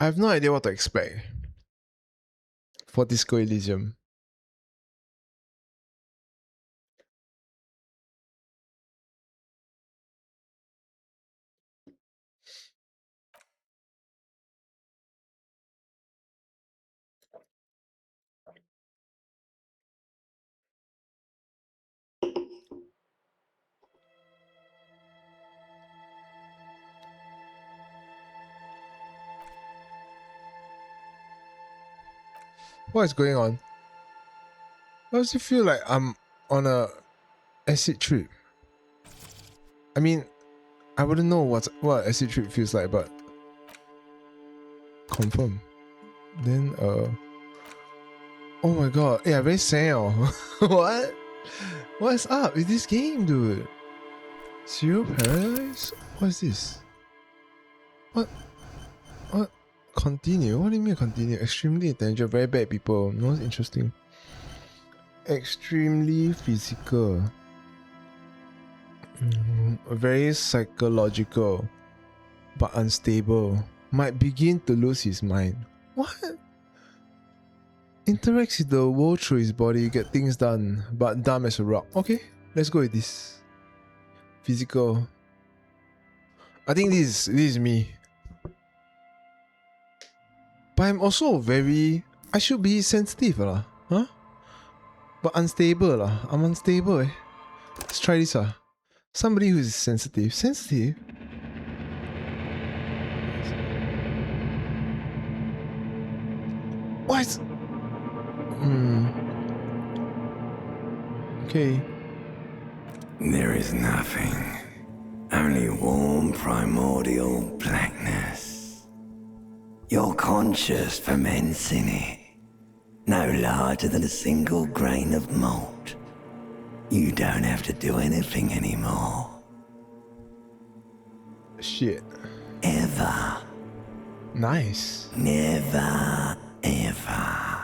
I have no idea what to expect for Disco Elysium. What is going on? Why does it feel like I'm on a acid trip? I mean, I wouldn't know what acid trip feels like, but confirm. Then oh my god, yeah, very sad. What? What's up with this game, dude? Zero Paradise? What is this? What? Continue? What do you mean continue? Extremely intelligent, very bad people. No, it's interesting. Extremely physical. Very psychological, but unstable. Might begin to lose his mind. What? Interacts with the world through his body, get things done, but dumb as a rock. Okay, let's go with this. Physical. I think this is me. But I'm also very... I should be sensitive lah, huh? But unstable lah. I'm unstable eh. Let's try this ah. Somebody who is sensitive. Sensitive? What? Okay. There is nothing. Only warm primordial blackness. You're conscious ferments in it. No larger than a single grain of malt. You don't have to do anything anymore. Shit. Ever. Nice. Never, ever.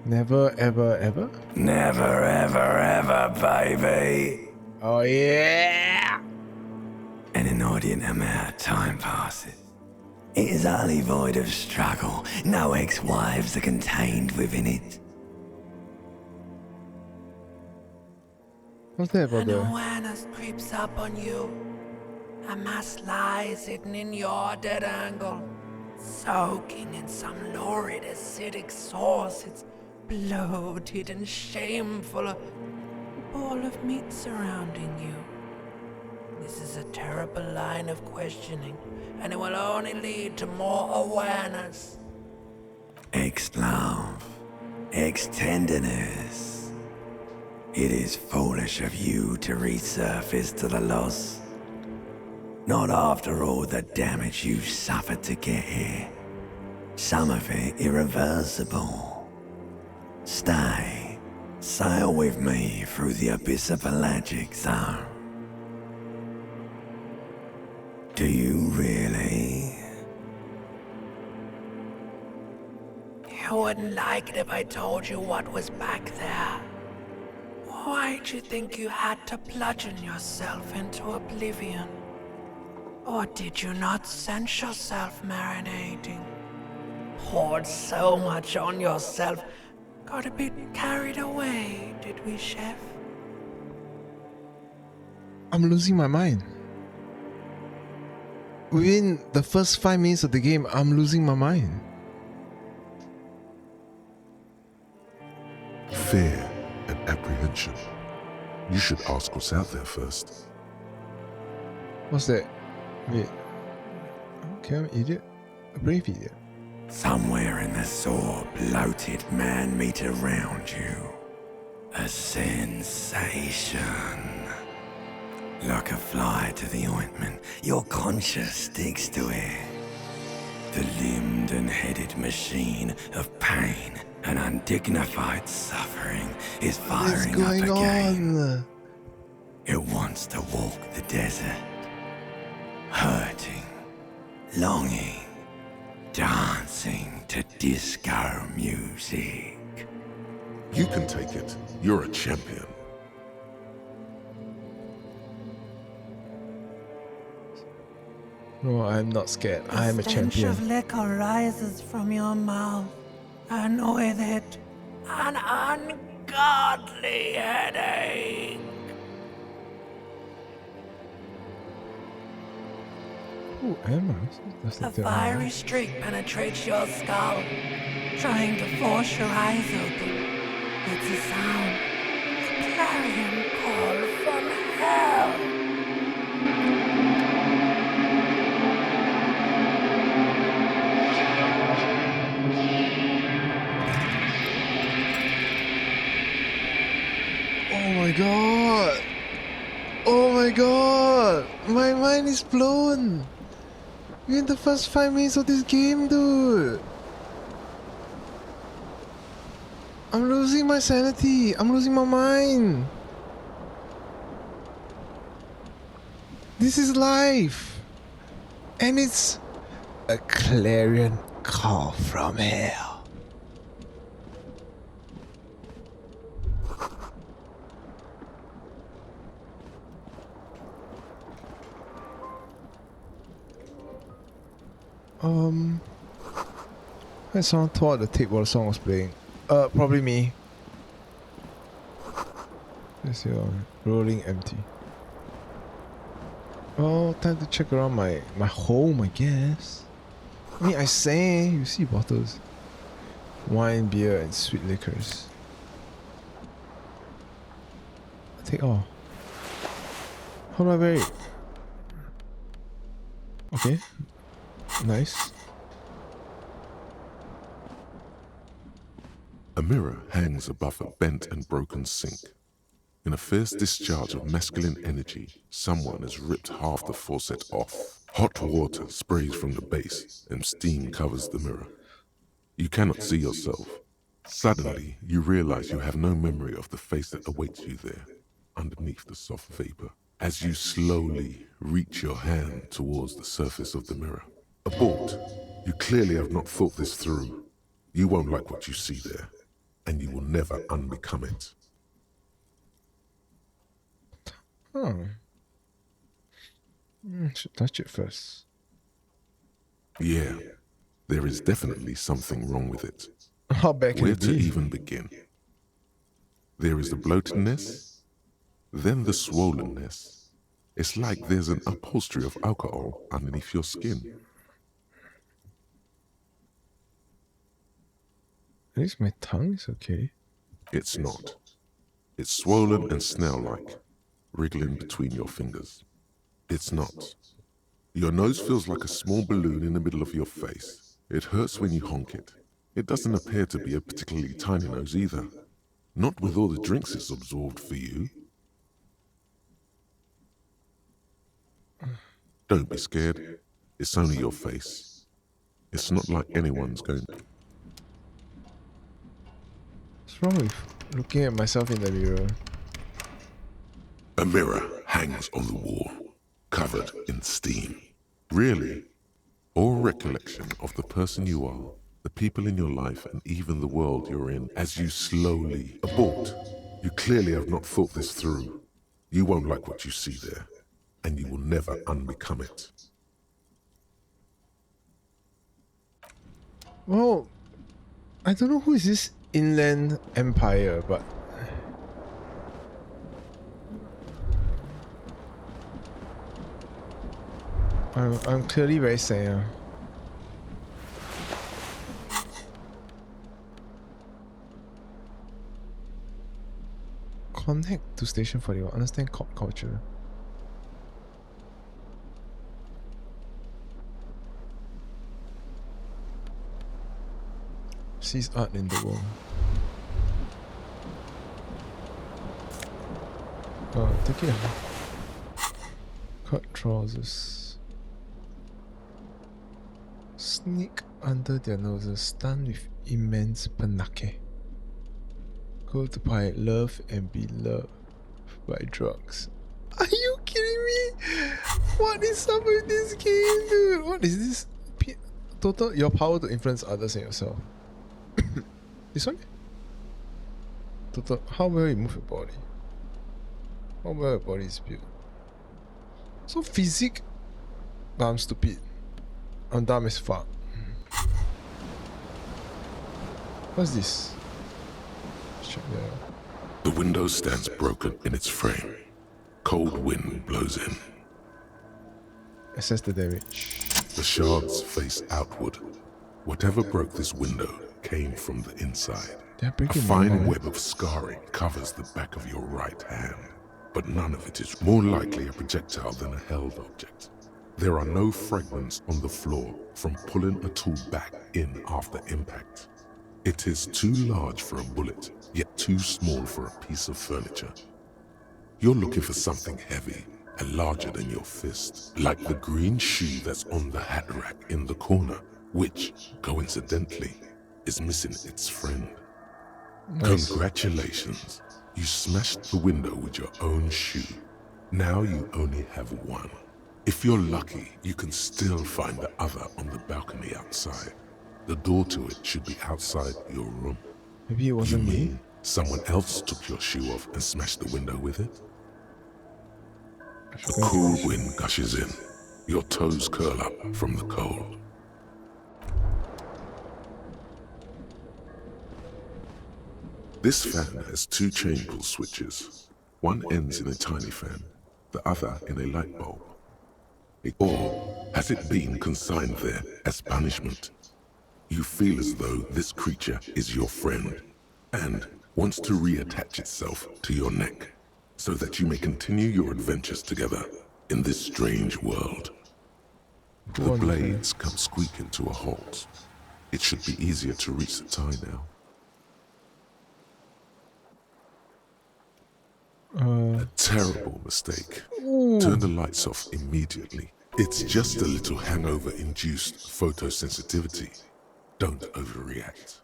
Never, ever, ever? Never, ever, ever, baby. Oh, yeah! An inordinate amount of time passes. It is utterly void of struggle. No ex-wives are contained within it. What's that about An the... awareness creeps up on you. A mass lies hidden in your dead angle, soaking in some lurid acidic sauce. It's bloated and shameful, a ball of meat surrounding you. This is a terrible line of questioning, and it will only lead to more awareness. Ex-love, ex-tenderness. It is foolish of you to resurface to the loss. Not after all the damage you've suffered to get here. Some of it irreversible. Stay. Sail with me through the abyss of pelagic zone. Do you really? You wouldn't like it if I told you what was back there. Why'd you think you had to bludgeon yourself into oblivion? Or did you not sense yourself marinating? Poured so much on yourself, got a bit carried away, did we, Chef? I'm losing my mind. Within the first 5 minutes of the game, I'm losing my mind. Fear and apprehension. You should ask what's out there first. What's that? Wait. Okay, I'm an idiot. A brave idiot. Somewhere in the sore, bloated man-meat around you. A sensation. Like a fly to the ointment, your conscience sticks to it. The limbed and headed machine of pain and undignified suffering is What is firing going up again. on? It wants to walk the desert, hurting, longing, dancing to disco music. You can take it. You're a champion. No, I'm not scared. I'm a The stench champion. of liquor rises from your mouth, and with it, an ungodly headache. Who am I? That's A the third fiery one. streak penetrates your skull, trying to force your eyes open. It's a sound, a clarion call from hell. Oh my god! Oh my god! My mind is blown! We're in the first 5 minutes of this game, dude! I'm losing my sanity! I'm losing my mind! This is life! And it's a clarion call from hell. I someone tore out the tape while the song was playing. Probably me. This here, rolling empty. Well, time to check around my home, I guess. I mean, I say, you see bottles. Wine, beer, and sweet liquors. Take all. How do I wear it? Okay. Nice. A mirror hangs above a bent and broken sink. In a fierce discharge of masculine energy, someone has ripped half the faucet off. Hot water sprays from the base, and steam covers the mirror. You cannot see yourself. Suddenly, you realize you have no memory of the face that awaits you there, underneath the soft vapor, as you slowly reach your hand towards the surface of the mirror. Abort. You clearly have not thought this through. You won't like what you see there, and you will never unbecome it. Huh. Should touch it first. Yeah, there is definitely something wrong with it. How bad can Where it to be? even begin? There is the bloatedness, then the swollenness. It's like there's an upholstery of alcohol underneath your skin. At least my tongue is okay. It's not. It's swollen and snail-like, wriggling between your fingers. It's not. Your nose feels like a small balloon in the middle of your face. It hurts when you honk it. It doesn't appear to be a particularly tiny nose either. Not with all the drinks it's absorbed for you. Don't be scared. It's only your face. It's not like anyone's going to. What's wrong with looking at myself in the mirror? A mirror hangs on the wall, covered in steam. Really, all recollection of the person you are, the people in your life, and even the world you're in, as you slowly abort. You clearly have not thought this through. You won't like what you see there, and you will never unbecome it. Well, I don't know who is this inland empire, but I'm clearly very sad. Connect to Station 41. Understand cop culture. Sees art in the world. Oh, take it off. Cut trousers. Sneak under their noses, stunned with immense panache. Go to buy love and be loved by drugs. Are you kidding me? What is up with this game, dude? What is this? Total your power to influence others and yourself. This one? Total how well you move your body. How well your body is built. So physique, but I'm stupid. I'm dumb as fuck. What's this? Check that out. The window stands broken in its frame. Cold wind blows in. Assess the damage. The shards face outward. Whatever broke this window came from the inside. They're A breaking fine my web of scarring covers the back of your right hand, but none of it is more likely a projectile than a held object. There are no fragments on the floor from pulling a tool back in after impact. It is too large for a bullet, yet too small for a piece of furniture. You're looking for something heavy and larger than your fist, like the green shoe that's on the hat rack in the corner, which, coincidentally, is missing its friend. Nice. Congratulations, you smashed the window with your own shoe. Now you only have one. If you're lucky, you can still find the other on the balcony outside. The door to it should be outside your room. Maybe it You wasn't me. mean someone else took your shoe off and smashed the window with it? A cool wind gushes in. Your toes curl up from the cold. This fan has two chain pull switches. One ends in a tiny fan, the other in a light bulb. Or has it been consigned there as punishment? You feel as though this creature is your friend and wants to reattach itself to your neck so that you may continue your adventures together in this strange world. The blades come squeaking to a halt. It should be easier to reach the tie now. A terrible mistake. Turn the lights off immediately. It's just a little hangover-induced photosensitivity. Don't overreact.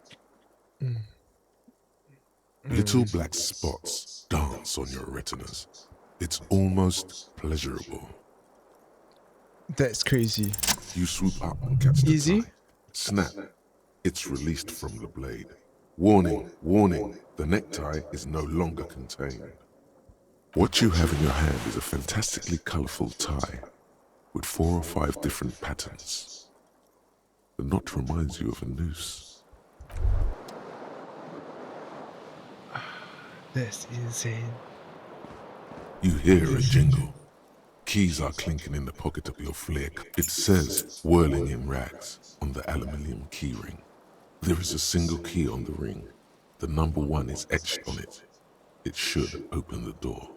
Little black spots dance on your retinas. It's almost pleasurable. That's crazy. You swoop up and catch the Easy? tie. Snap. It's released from the blade. Warning, warning, the necktie is no longer contained. What you have in your hand is a fantastically colorful tie with 4 or 5 different patterns. The knot reminds you of a noose. That's insane. You hear a jingle. Keys are clinking in the pocket of your flick. It says, whirling in rags, on the aluminium key ring. There is a single key on the ring. The number 1 is etched on it. It should open the door.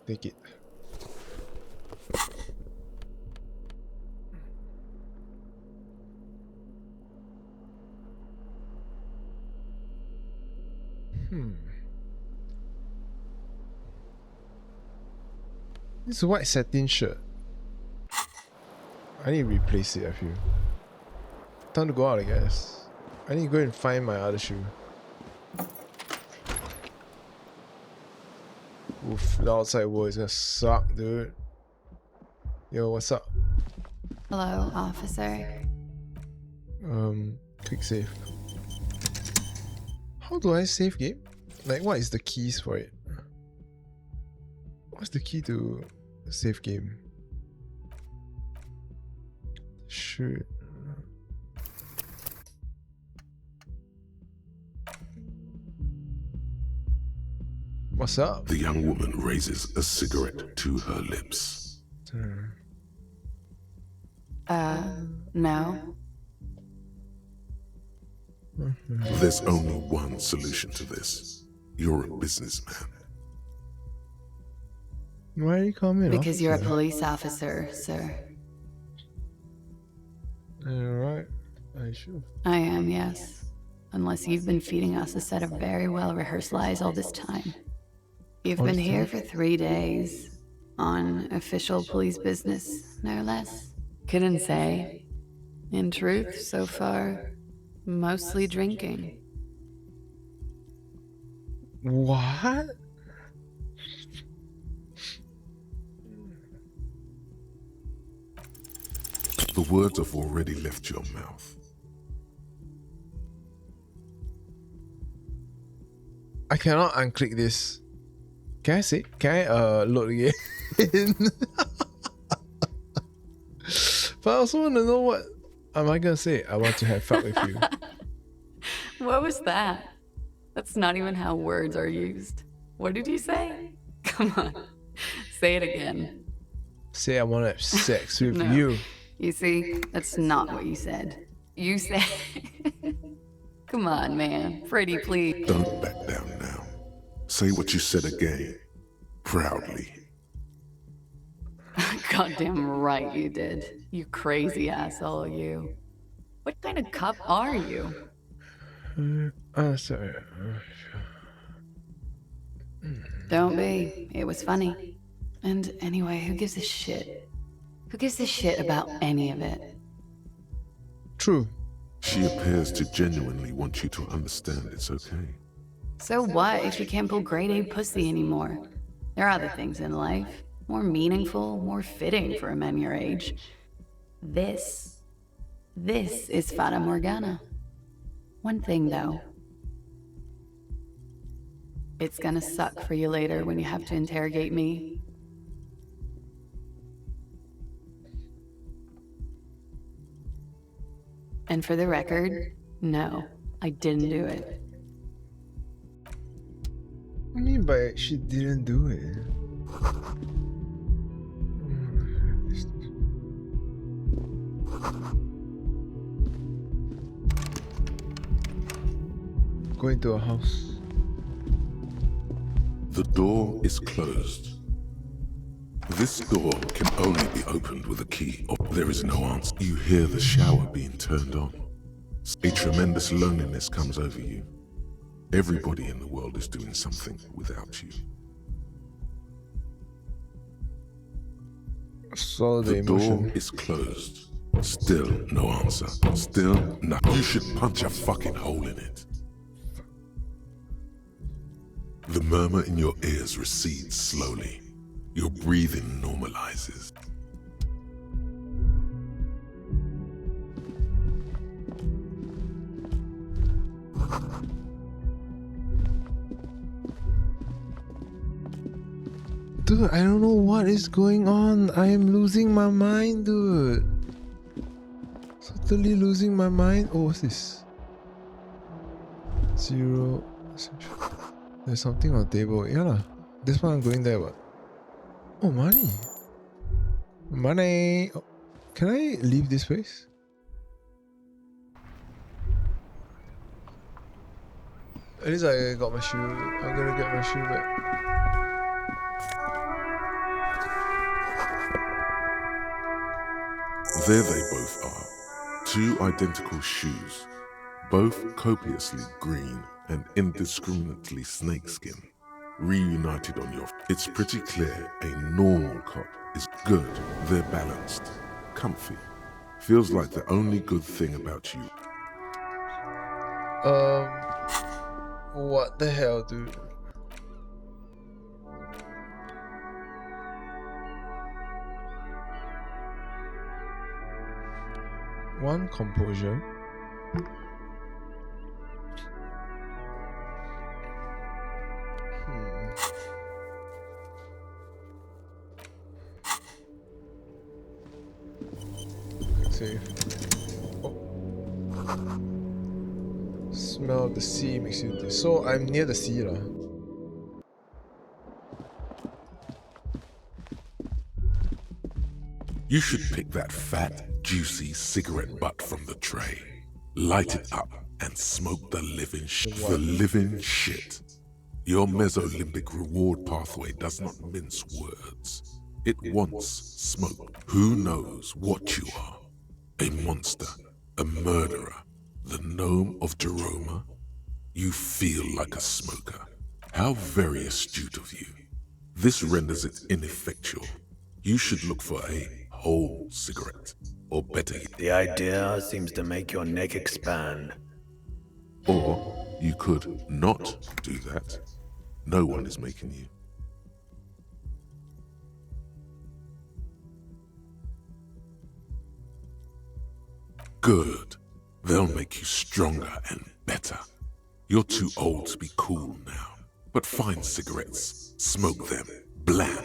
Take it. This is a white satin shirt. I need to replace it, I feel. Time to go out, I guess. I need to go and find my other shoe. Oof, the outside world is gonna suck, dude. Yo, what's up? Hello, officer. Quick save. How do I save game? Like, what is the keys for it? What's the key to save game? Shoot. What's up? The young woman raises a cigarette to her lips. No. There's only one solution to this. You're a businessman. Why are you calling me an Because you're a officer? police officer, sir. Alright, I should. I am, yes. Unless you've been feeding us a set of very well-rehearsed lies all this time. You've All been this here time? for 3 days. On official police business, no less. Couldn't say. In truth, so far, mostly drinking. What? The words have already left your mouth. I cannot unclick this. Can I say? Can I load again? But I also want to know what am I gonna say? I want to have fun with you. What was that? That's not even how words are used. What did you say? Come on, say it again. Say I want to have sex with No. you. You see, that's not what you said. You said... Come on, man. Pretty please. Don't back down now. Say what you said again. Proudly. Goddamn right you did. You crazy asshole, you. What kind of cop are you? Sorry. Don't be. It was funny. And anyway, who gives a shit? Who gives a shit about any of it? True. She appears to genuinely want you to understand it's okay. So what if you can't pull grade A pussy anymore? There are other things in life. More meaningful, more fitting for a man your age. This is Fata Morgana. One thing though. It's gonna suck for you later when you have to interrogate me. And for the record, no, I didn't do it. What do you mean by she didn't do it? Going to a house. The door is closed. This door can only be opened with a key, or there is no answer. You hear the shower being turned on. A tremendous loneliness comes over you. Everybody in the world is doing something without you. Solid The door emotion. is closed. Still no answer. Still nothing. You should punch a fucking hole in it. The murmur in your ears recedes slowly. Your breathing normalizes. Dude, I don't know what is going on. I am losing my mind, dude. Totally losing my mind. Oh, what's this? 0. There's something on the table. Yeah lah. This one I'm going there, what? Oh, money. Money. Oh, can I leave this place? At least I got my shoe. I'm gonna get my shoe back. There they both are. Two identical shoes. Both copiously green and indiscriminately snakeskin. Reunited on your... It's pretty clear a normal cop is good. They're balanced. Comfy. Feels like the only good thing about you. What the hell, dude? One, composure. Save. Oh. Smell of the sea makes you... So I'm near the sea lah. You should pick that fat, juicy cigarette butt from the tray. Light it up and smoke the living shit. The living shit. Your mesolimbic reward pathway does not mince words. It wants smoke. Who knows what you are? A monster, a murderer, the gnome of Jeroma? You feel like a smoker. How very astute of you. This renders it ineffectual. You should look for a whole cigarette, or better yet. The idea seems to make your neck expand. Or you could not do that. No one is making you. Good. They'll make you stronger and better. You're too old to be cool now. But find cigarettes, smoke them, blam.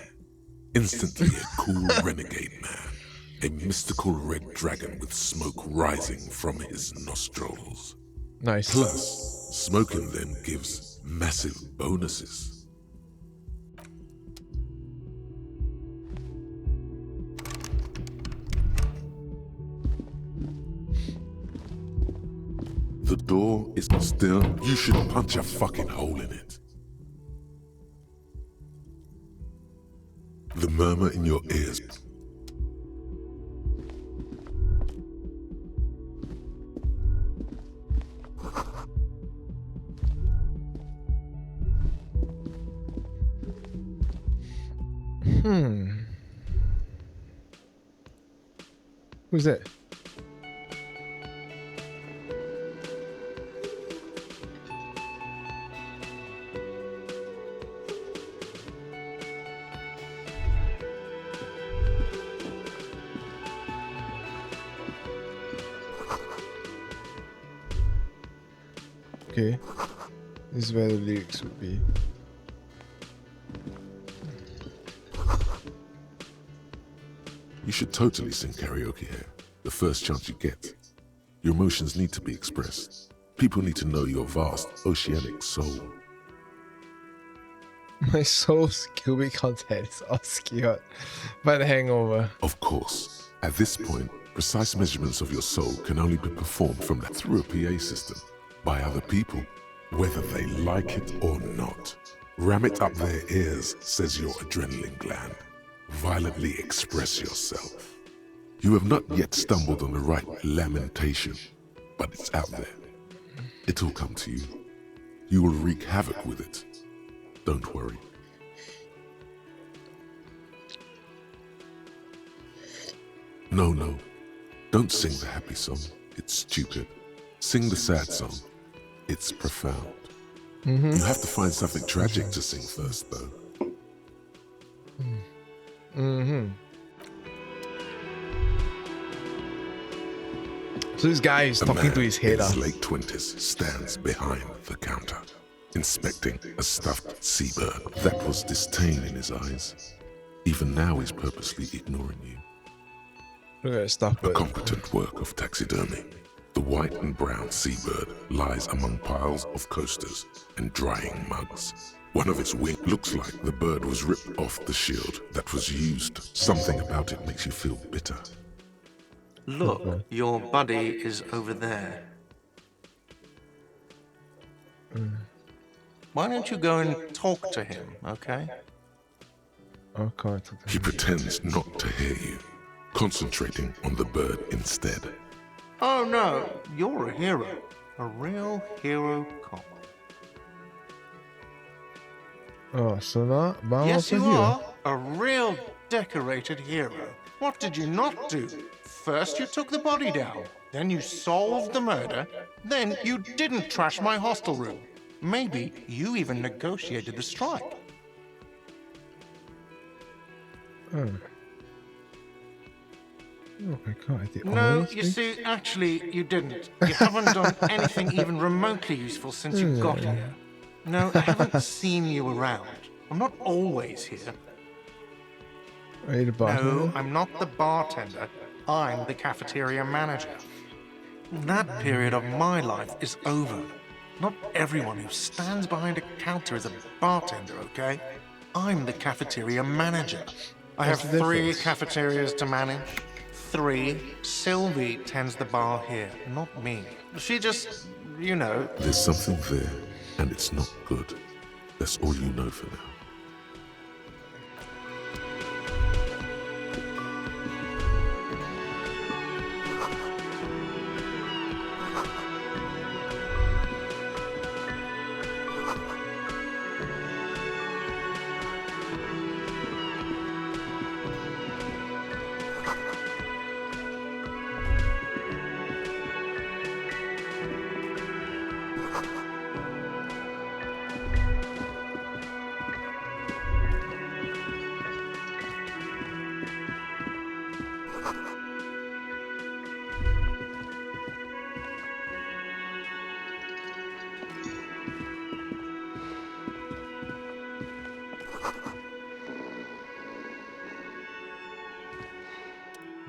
Instantly a cool renegade man. A mystical red dragon with smoke rising from his nostrils. Nice. Plus, smoking them gives massive bonuses. The door is still. You should punch a fucking hole in it. The murmur in your ears. Who's that? Okay. This is where the lyrics would be. You should totally sing karaoke here, the first chance you get. Your emotions need to be expressed. People need to know your vast, oceanic soul. My soul's cubic content is obscured by the hangover. Of course, at this point, precise measurements of your soul can only be performed from that through a PA system, by other people, whether they like it or not. Ram it up their ears, says your adrenaline gland. Violently express yourself. You have not yet stumbled on the right lamentation, but it's out there. It'll come to you. You will wreak havoc with it. Don't worry. No. Don't sing the happy song. It's stupid. Sing the sad song. It's profound. You have to find something tragic to sing first, though. So this guy is talking to his head. In his late 20s stands behind the counter, inspecting a stuffed seabird that was disdain in his eyes. Even now he's purposely ignoring you. Look at that stuff. A competent work of taxidermy. The white and brown seabird lies among piles of coasters and drying mugs. One of its wings looks like the bird was ripped off the shield that was used. Something about it makes you feel bitter. Look, your buddy is over there. Why don't you go and talk to him, okay? Oh, God. He pretends not to hear you, concentrating on the bird instead. Oh no, you're a hero. A real hero cop. Oh, so now Bao Yes, also you here. are. A real decorated hero. What did you not do? First you took the body down, then you solved the murder, then you didn't trash my hostel room. Maybe you even negotiated the strike. Oh my God, I did all No, these you things? see, actually, you didn't. You haven't done anything even remotely useful since you got here. No, I haven't seen you around. I'm not always here. Are you the bartender? No, I'm not the bartender. I'm the cafeteria manager. That period of my life is over. Not everyone who stands behind a counter is a bartender, okay? I'm the cafeteria manager. I have What's the 3 difference? cafeterias to manage. 3. Sylvie tends the bar here, not me. She just, you know. There's something there, and it's not good. That's all you know for now.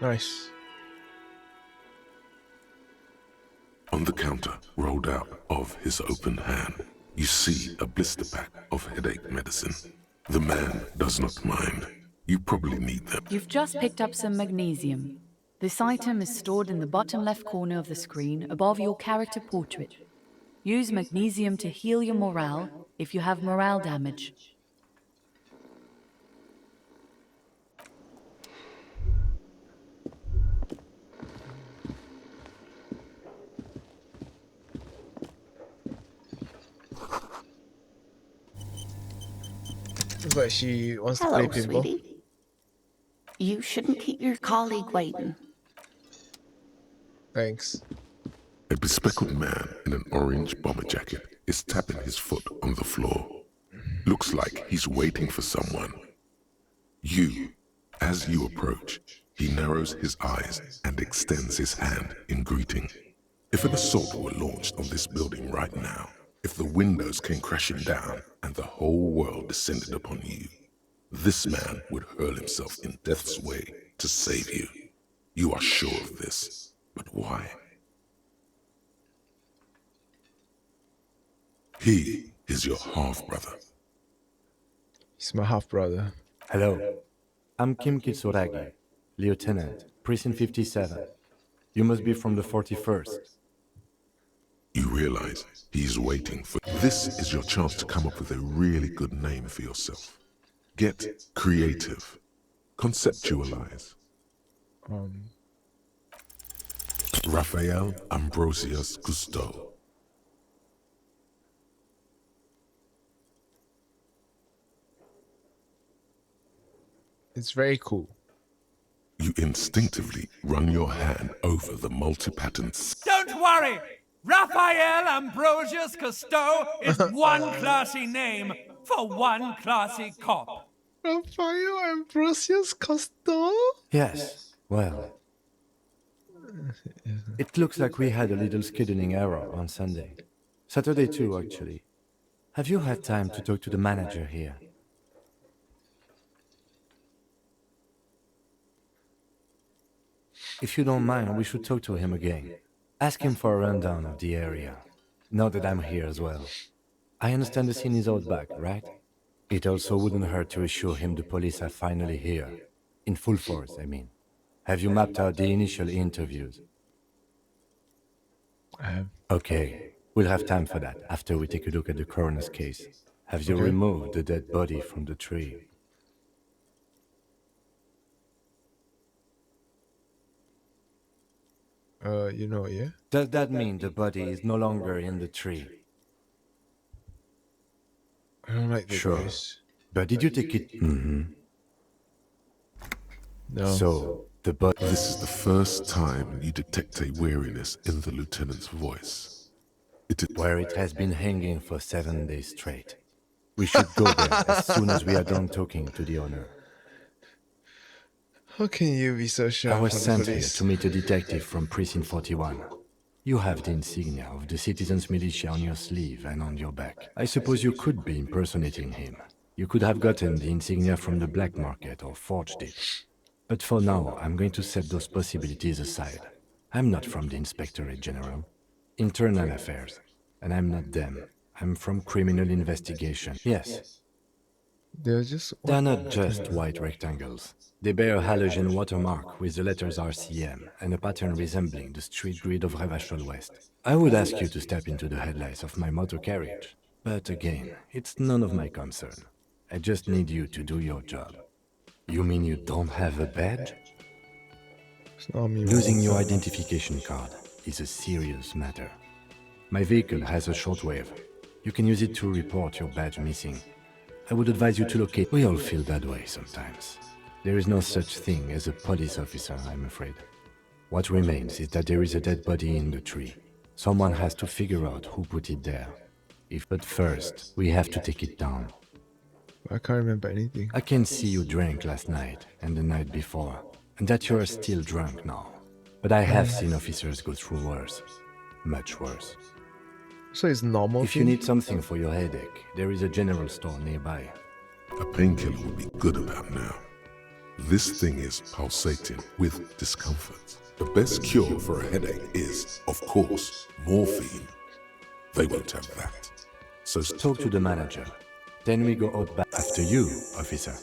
Nice. On the counter, rolled out of his open hand, you see a blister pack of headache medicine. The man does not mind. You probably need them. You've just picked up some magnesium. This item is stored in the bottom left corner of the screen above your character portrait. Use magnesium to heal your morale if you have morale damage. Looks like she wants to Hello, play pinball. sweetie. You shouldn't keep your colleague waiting. Thanks. A bespectacled man in an orange bomber jacket is tapping his foot on the floor. Looks like he's waiting for someone. As you approach, he narrows his eyes and extends his hand in greeting. If an assault were launched on this building right now, if the windows came crashing down and the whole world descended upon you, this man would hurl himself in death's way to save you. You are sure of this, but why? He is your half-brother. He's my half brother. Hello, I'm Kim Kitsuragi, Lieutenant, Precinct 57. You must be from the 41st. You realize he's waiting for... This is your chance to come up with a really good name for yourself. Get creative. Conceptualize. Raphael Ambrosius Cousteau. It's very cool. You instinctively run your hand over the multi-patterned... Don't worry! Raphael Ambrosius Cousteau is one classy name for one classy cop. Raphael Ambrosius Cousteau? Yes, well. It looks like we had a little scheduling error on Sunday. Saturday too, actually. Have you had time to talk to the manager here? If you don't mind, we should talk to him again. Ask him for a rundown of the area. Now that I'm here as well. I understand the scene is out back, right? It also wouldn't hurt to assure him the police are finally here. In full force, I mean. Have you mapped out the initial interviews? I have. Okay, we'll have time for that after we take a look at the coroner's case. Have you removed the dead body from the tree? Yeah. Does that mean the body is no longer in the tree? I don't like the Sure. voice. But did you take it? No. So, the body... This is the first time you detect a weariness in the lieutenant's voice. It is... Where it has been hanging for 7 days straight. We should go there as soon as we are done talking to the owner. How can you be so sure? I was sent here to meet a detective from Precinct 41. You have the insignia of the citizens' militia on your sleeve and on your back. I suppose you could be impersonating him. You could have gotten the insignia from the black market or forged it. But for now, I'm going to set those possibilities aside. I'm not from the Inspectorate General. Internal Affairs. And I'm not them. I'm from Criminal Investigation. Yes, They're just. they're not just white rectangles. They bear a halogen watermark with the letters RCM and a pattern resembling the street grid of Revachol West. I would ask you to step into the headlights of my motor carriage. But again, it's none of my concern. I just need you to do your job. You mean you don't have a badge? It's not me. Losing your identification card is a serious matter. My vehicle has a shortwave. You can use it to report your badge missing. I would advise you to locate. We all feel that way sometimes. There is no such thing as a police officer, I'm afraid. What remains is that there is a dead body in the tree. Someone has to figure out who put it there. But first, we have to take it down. I can't remember anything. I can see you drank last night and the night before, and that you are still drunk now. But I have seen officers go through worse. Much worse. So it's normal. If you need something for your headache, there is a general store nearby. A painkiller would be good about now. This thing is pulsating with discomfort. The best cure for a headache is, of course, morphine. They won't have that. So Talk to the manager. Then we go out back after you, officer.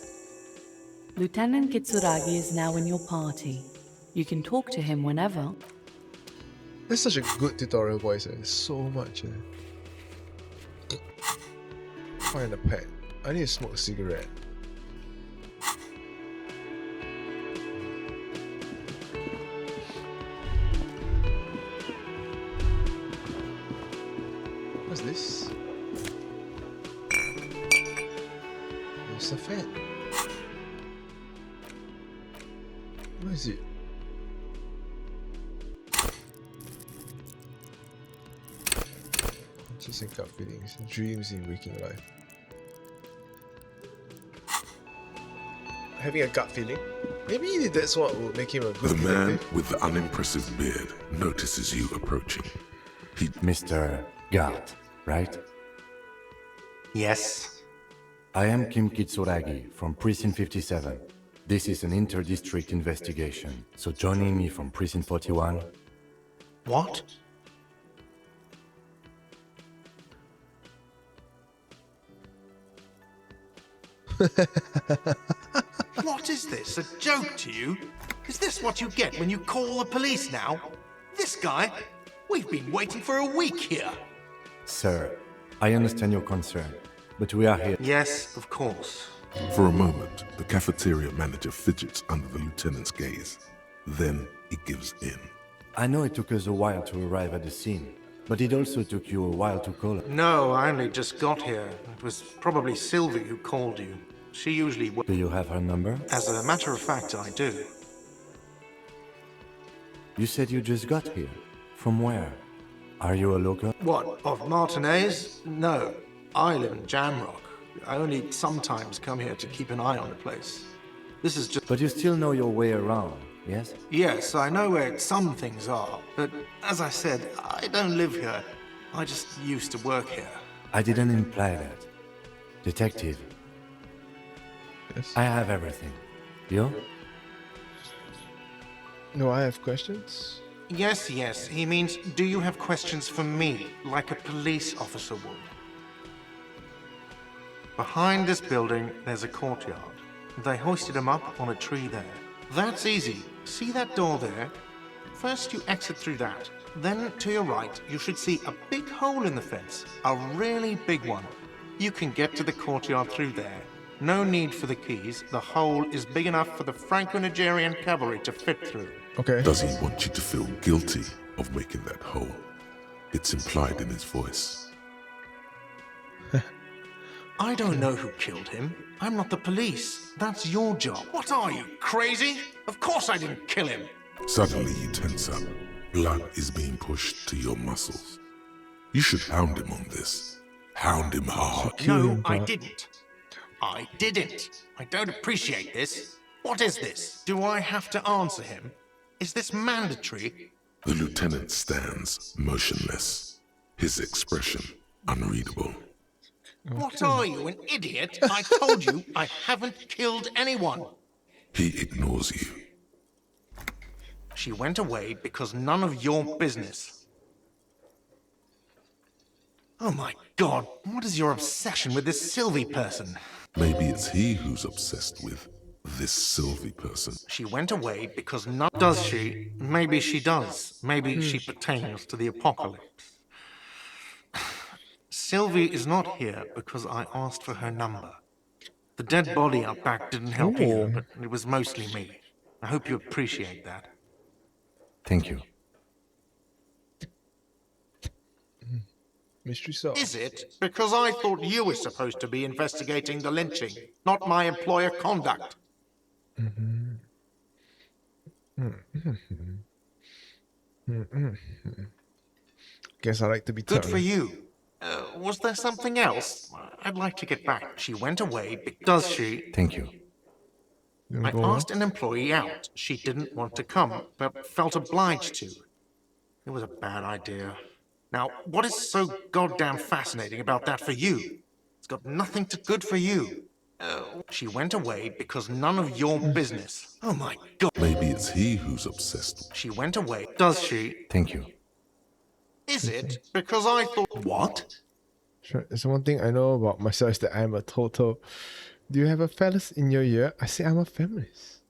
Lieutenant Kitsuragi is now in your party. You can talk to him whenever. That's such a good tutorial voice. So much. Find a pet. I need to smoke a cigarette. What's this? It's a fan. What is it? Just in gut feelings, dreams in waking life. Having a gut feeling? Maybe that's what will make him a good the man detective. with the unimpressive beard notices you approaching. He Mr. Gart, right? Yes. I am Kim Kitsuragi from Precinct 57. This is an inter-district investigation, so joining me from Precinct 41... What? What is this? A joke to you? Is this what you get when you call the police now? This guy? We've been waiting for a week here. Sir, I understand your concern, but we are here. Yes, of course. For a moment, the cafeteria manager fidgets under the lieutenant's gaze. Then he gives in. I know it took us a while to arrive at the scene, but it also took you a while to call us. No, I only just got here. It was probably Sylvie who called you. She usually... Do you have her number? As a matter of fact, I do. You said you just got here. From where? Are you a local? What, of Martinez? No, I live in Jamrock. I only sometimes come here to keep an eye on the place. This is just... But you still know your way around, yes? Yes, I know where some things are, but as I said, I don't live here. I just used to work here. I didn't imply that. Detective, Yes. I have everything. You? No, I have questions. Yes, he means, do you have questions for me, like a police officer would? Behind this building, there's a courtyard. They hoisted him up on a tree there. That's easy. See that door there? First you exit through that. Then to your right, you should see a big hole in the fence. A really big one. You can get to the courtyard through there. No need for the keys. The hole is big enough for the Franco-Nigerian cavalry to fit through. Okay. Does he want you to feel guilty of making that hole? It's implied in his voice. I don't know who killed him. I'm not the police. That's your job. What are you, crazy? Of course I didn't kill him. Suddenly you tense up. Blood is being pushed to your muscles. You should hound him on this. Hound him hard. Kill No, him, I Bart. didn't. I didn't. I don't appreciate this. What is this? Do I have to answer him? Is this mandatory? The lieutenant stands motionless, his expression unreadable. What are you, an idiot? I told you I haven't killed anyone. He ignores you. She went away because none of your business. Oh my god, what is your obsession with this Sylvie person? Maybe it's he who's obsessed with this Sylvie person. She went away because none... Does she? Maybe she does. Maybe she pertains to the apocalypse. Sylvie is not here because I asked for her number. The dead body out back didn't help either, but it was mostly me. I hope you appreciate that. Thank you. Mystery solved. Is it? Because I thought you were supposed to be investigating the lynching, not my employer conduct. Guess I like to be Good turned. for you. Was there something else? I'd like to get back. She went away. Does she? Thank you. You I wanna go asked an employee out. She didn't want to come, but felt obliged to. It was a bad idea. Now, what is so goddamn fascinating about that for you? It's got nothing to good for you. She went away because none of your business. Oh my god. Maybe it's he who's obsessed. She went away. Does she? Thank you. Is it? Because I thought... What? Sure. There's one thing I know about myself is that I'm a total. Do you have a phallus in your ear? I say I'm a feminist.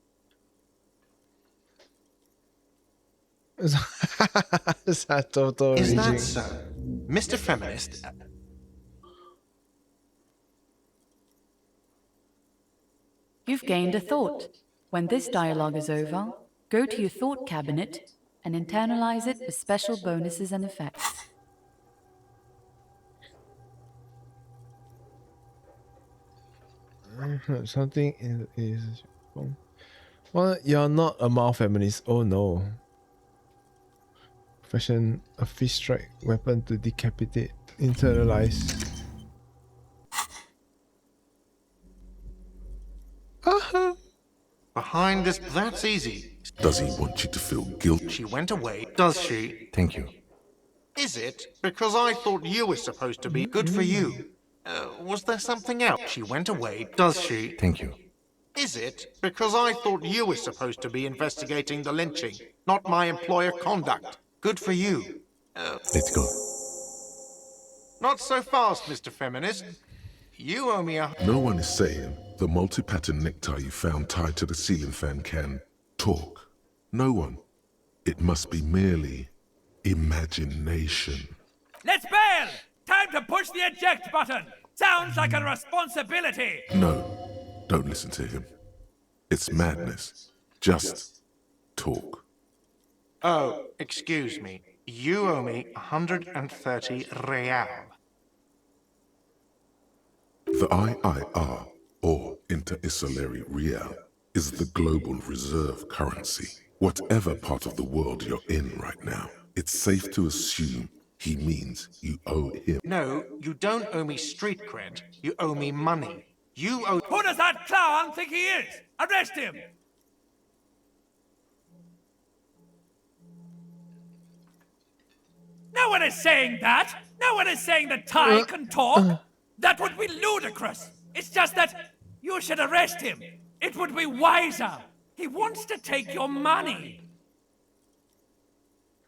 It's a total Is raging. that so? Mr. Feminist... You've gained a thought. When this dialogue is over, go to your thought cabinet and internalize it with special bonuses and effects. Something is. Well, you're not a male feminist. Oh no. Fashion a fist strike weapon to decapitate. Internalize. Behind this... That's easy. Does he want you to feel guilty? She went away. Does she? Thank you. Is it? Because I thought you were supposed to be good for you. Was there something else? She went away. Does she? Thank you. Is it? Because I thought you were supposed to be investigating the lynching, not my employer conduct. Good for you. Let's go. Not so fast, Mr. Feminist. You owe me a... No one is saying the multi-pattern necktie you found tied to the ceiling fan can talk. No one. It must be merely imagination. Let's bail! Time to push the eject button! Sounds like a responsibility! No, don't listen to him. It's madness. Just talk. Oh, excuse me. You owe me 130 real. The IIR, or Inter-Isolary Real, is the global reserve currency. Whatever part of the world you're in right now, it's safe to assume he means you owe him. No, you don't owe me street cred. You owe me money. You owe... Who does that clown think he is? Arrest him! No one is saying that! No one is saying that Ty can talk! That would be ludicrous! It's just that you should arrest him! It would be wiser! He wants to take your money!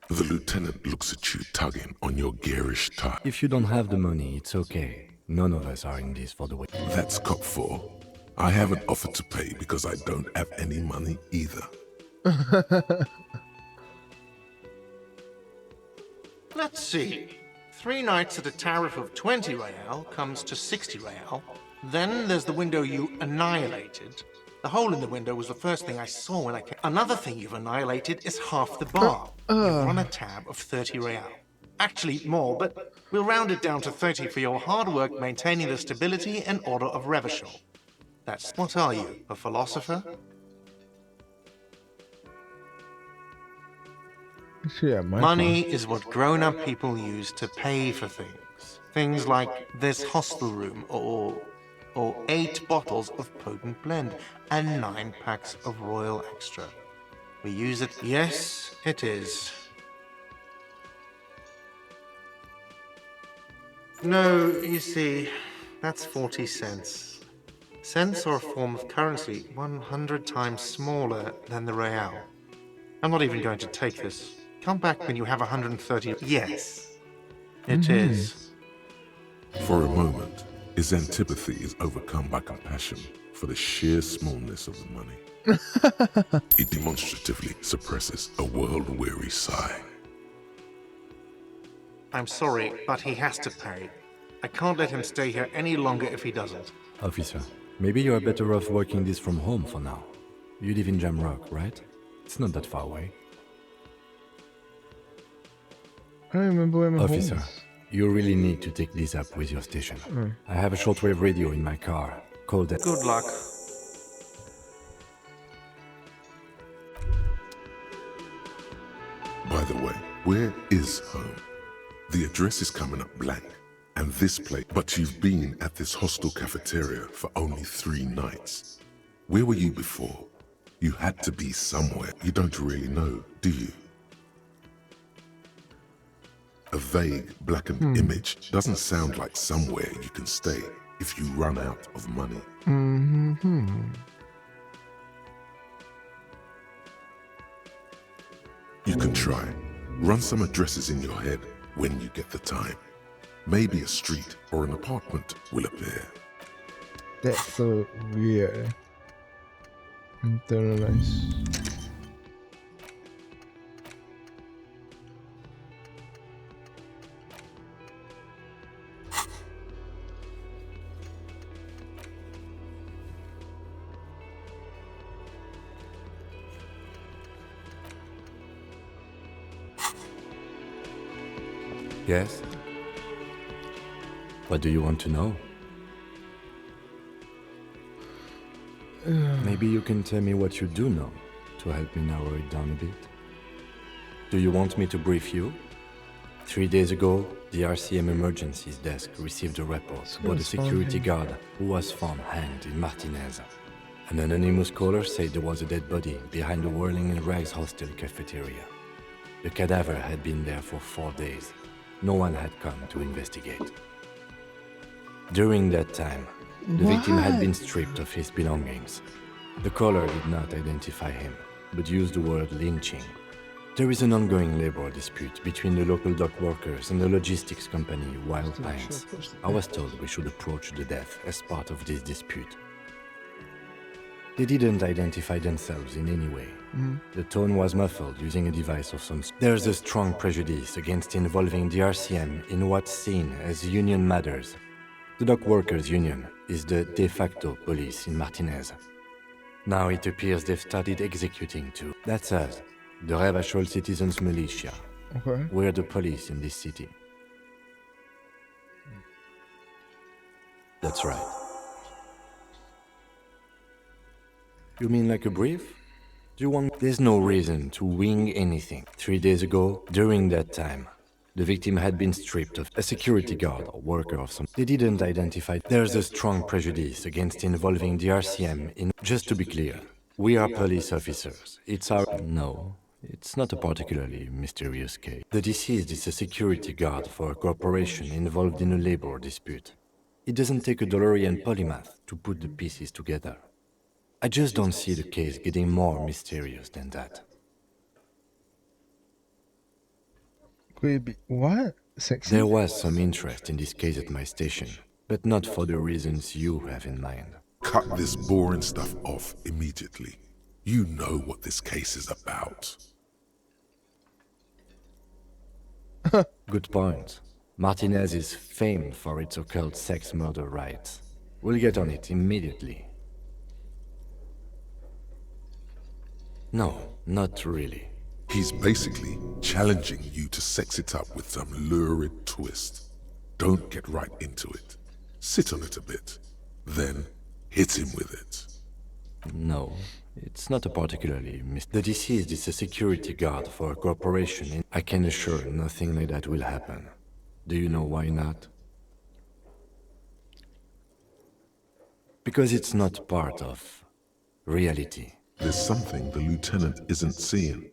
The lieutenant looks at you tugging on your garish tie. If you don't have the money, it's okay. None of us are in this for the way. That's cop 4. I haven't offered to pay because I don't have any money either. Let's see. 3 nights at a tariff of 20 real comes to 60 real. Then there's the window you annihilated. The hole in the window was the first thing I saw when I came. Another thing you've annihilated is half the bar. You run a tab of 30 real. Actually, more, but we'll round it down to 30 for your hard work maintaining the stability and order of Revachol. That's... What are you, a philosopher? Yeah, Money is what grown-up people use to pay for things. Things like this hostel room, or 8 bottles of potent blend, and 9 packs of Royal Extra. We use it... Yes, it is. No, you see, that's 40 cents. Cents are a form of currency 100 times smaller than the real. I'm not even going to take this. Come back when you have 130... Yes, it is. For a moment, his antipathy is overcome by compassion for the sheer smallness of the money. He demonstratively suppresses a world-weary sigh. I'm sorry, but he has to pay. I can't let him stay here any longer if he doesn't. Officer, maybe you are better off working this from home for now. You live in Jamrock, right? It's not that far away. I don't remember where my Officer, home is. you really need to take this up with your station. I have a shortwave radio in my car. Call that. Good luck. By the way, where is home? The address is coming up blank. And this place, but you've been at this hostel cafeteria for only 3 nights. Where were you before? You had to be somewhere. You don't really know, do you? A vague, blackened image doesn't sound like somewhere you can stay if you run out of money. You can try. Run some addresses in your head when you get the time. Maybe a street or an apartment will appear. That's so weird. Internalize. Yes? What do you want to know? Maybe you can tell me what you do know to help me narrow it down a bit. Do you want me to brief you? 3 days ago, the RCM emergencies desk received a report about a security guard who was found hanged in Martinez. An anonymous caller said there was a dead body behind the Whirling and Rags hostel cafeteria. The cadaver had been there for 4 days. No one had come to investigate. During that time, the victim had been stripped of his belongings. The caller did not identify him, but used the word lynching. There is an ongoing labor dispute between the local dock workers and the logistics company Wild Pines. I was told we should approach the death as part of this dispute. They didn't identify themselves in any way. The tone was muffled using a device of some sort. There's a strong prejudice against involving the RCM in what's seen as union matters. The dock workers' union is the de facto police in Martinez. Now it appears they've started executing too. That's us, the Revachol Citizens Militia. Okay. We're the police in this city. That's right. You mean like a brief? Do you want... There's no reason to wing anything. 3 days ago, during that time, the victim had been stripped of a security guard or worker of some... They didn't identify... There's a strong prejudice against involving the RCM in... Just to be clear, we are police officers. It's our... No, it's not a particularly mysterious case. The deceased is a security guard for a corporation involved in a labor dispute. It doesn't take a DeLorean polymath to put the pieces together. I just don't see the case getting more mysterious than that. Could it be what? Sexy? There was some interest in this case at my station, but not for the reasons you have in mind. Cut this boring stuff off immediately. You know what this case is about. Good point. Martinez is famed for its occult sex murder rites. We'll get on it immediately. No, not really. He's basically challenging you to sex it up with some lurid twist. Don't get right into it. Sit on it a bit. Then hit him with it. No, it's not a particularly The deceased is a security guard for a corporation. I can assure nothing like that will happen. Do you know why not? Because it's not part of reality. There's something the lieutenant isn't seeing.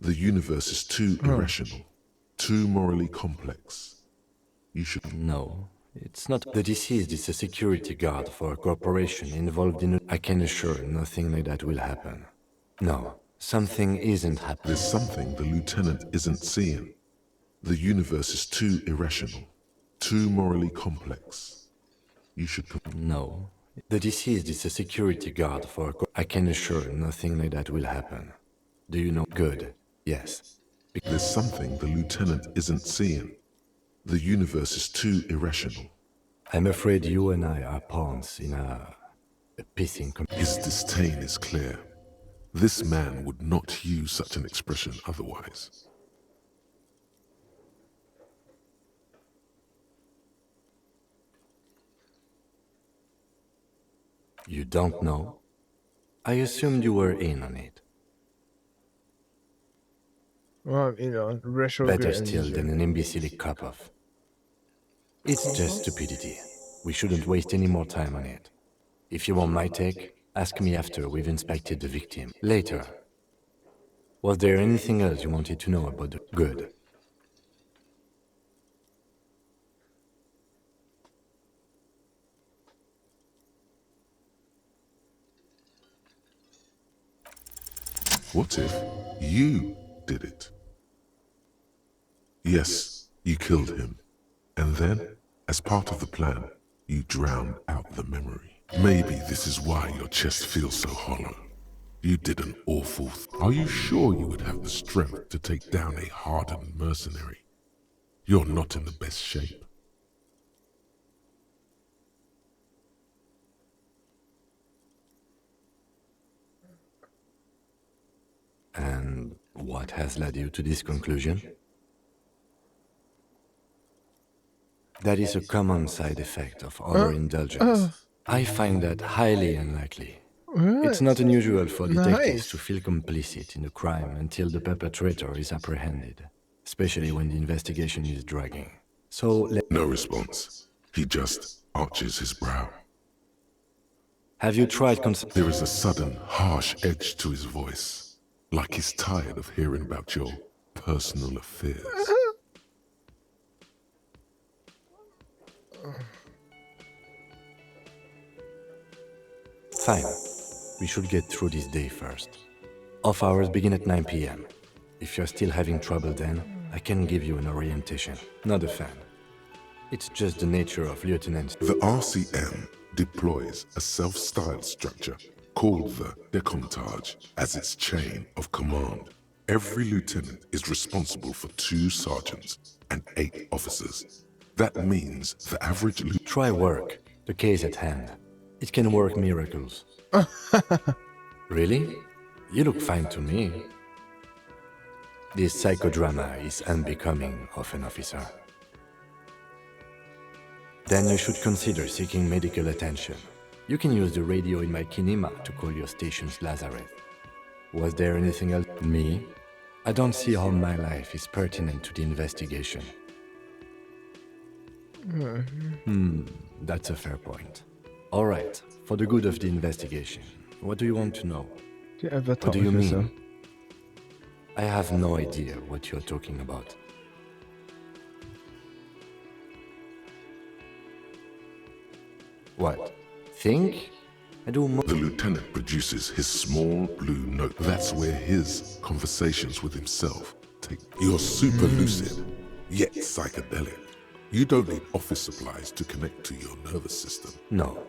The universe is too irrational, too morally complex. You should... No, it's not. The deceased is a security guard for a corporation involved in I can assure nothing like that will happen. No, something isn't happening. There's something the lieutenant isn't seeing. The universe is too irrational, too morally complex. You should... No. The deceased is a security guard for I can assure nothing like that will happen. Do you know? Good. Yes. There's something the lieutenant isn't seeing. The universe is too irrational. I'm afraid you and I are pawns in a pissing His disdain is clear. This man would not use such an expression otherwise. You don't know? I assumed you were in on it. Well, retro. Better still than an imbecilic cop-off. It's just stupidity. We shouldn't waste any more time on it. If you want my take, ask me after we've inspected the victim. Later. Was there anything else you wanted to know about the good? What if you did it? Yes, you killed him. And then, as part of the plan, you drowned out the memory. Maybe this is why your chest feels so hollow. You did an awful Are you sure you would have the strength to take down a hardened mercenary? You're not in the best shape. And what has led you to this conclusion? That is a common side effect of overindulgence. I find that highly unlikely. It's not unusual for detectives to feel complicit in a crime until the perpetrator is apprehended, especially when the investigation is dragging. So No response. He just arches his brow. have you tried There is a sudden, harsh edge to his voice, like he's tired of hearing about your personal affairs. Fine. We should get through this day first. Off hours begin at 9 p.m. If you're still having trouble then, I can give you an orientation. Not a fan. It's just the nature of lieutenants. The RCM deploys a self-styled structure called the Decomptage as its chain of command. Every lieutenant is responsible for 2 sergeants and 8 officers. That means the average Try work. The case at hand. It can work miracles. Really? You look fine to me. This psychodrama is unbecoming of an officer. Then you should consider seeking medical attention. You can use the radio in my kinema to call your station's Lazareth. Was there anything else? Me? I don't see how my life is pertinent to the investigation. That's a fair point. All right, for the good of the investigation, what do you want to know? Do you ever What talk do you with mean? yourself? I have no idea what you're talking about. What? Think? I do The lieutenant produces his small blue note. That's where his conversations with himself take. You're super lucid, yet psychedelic. You don't need office supplies to connect to your nervous system. No.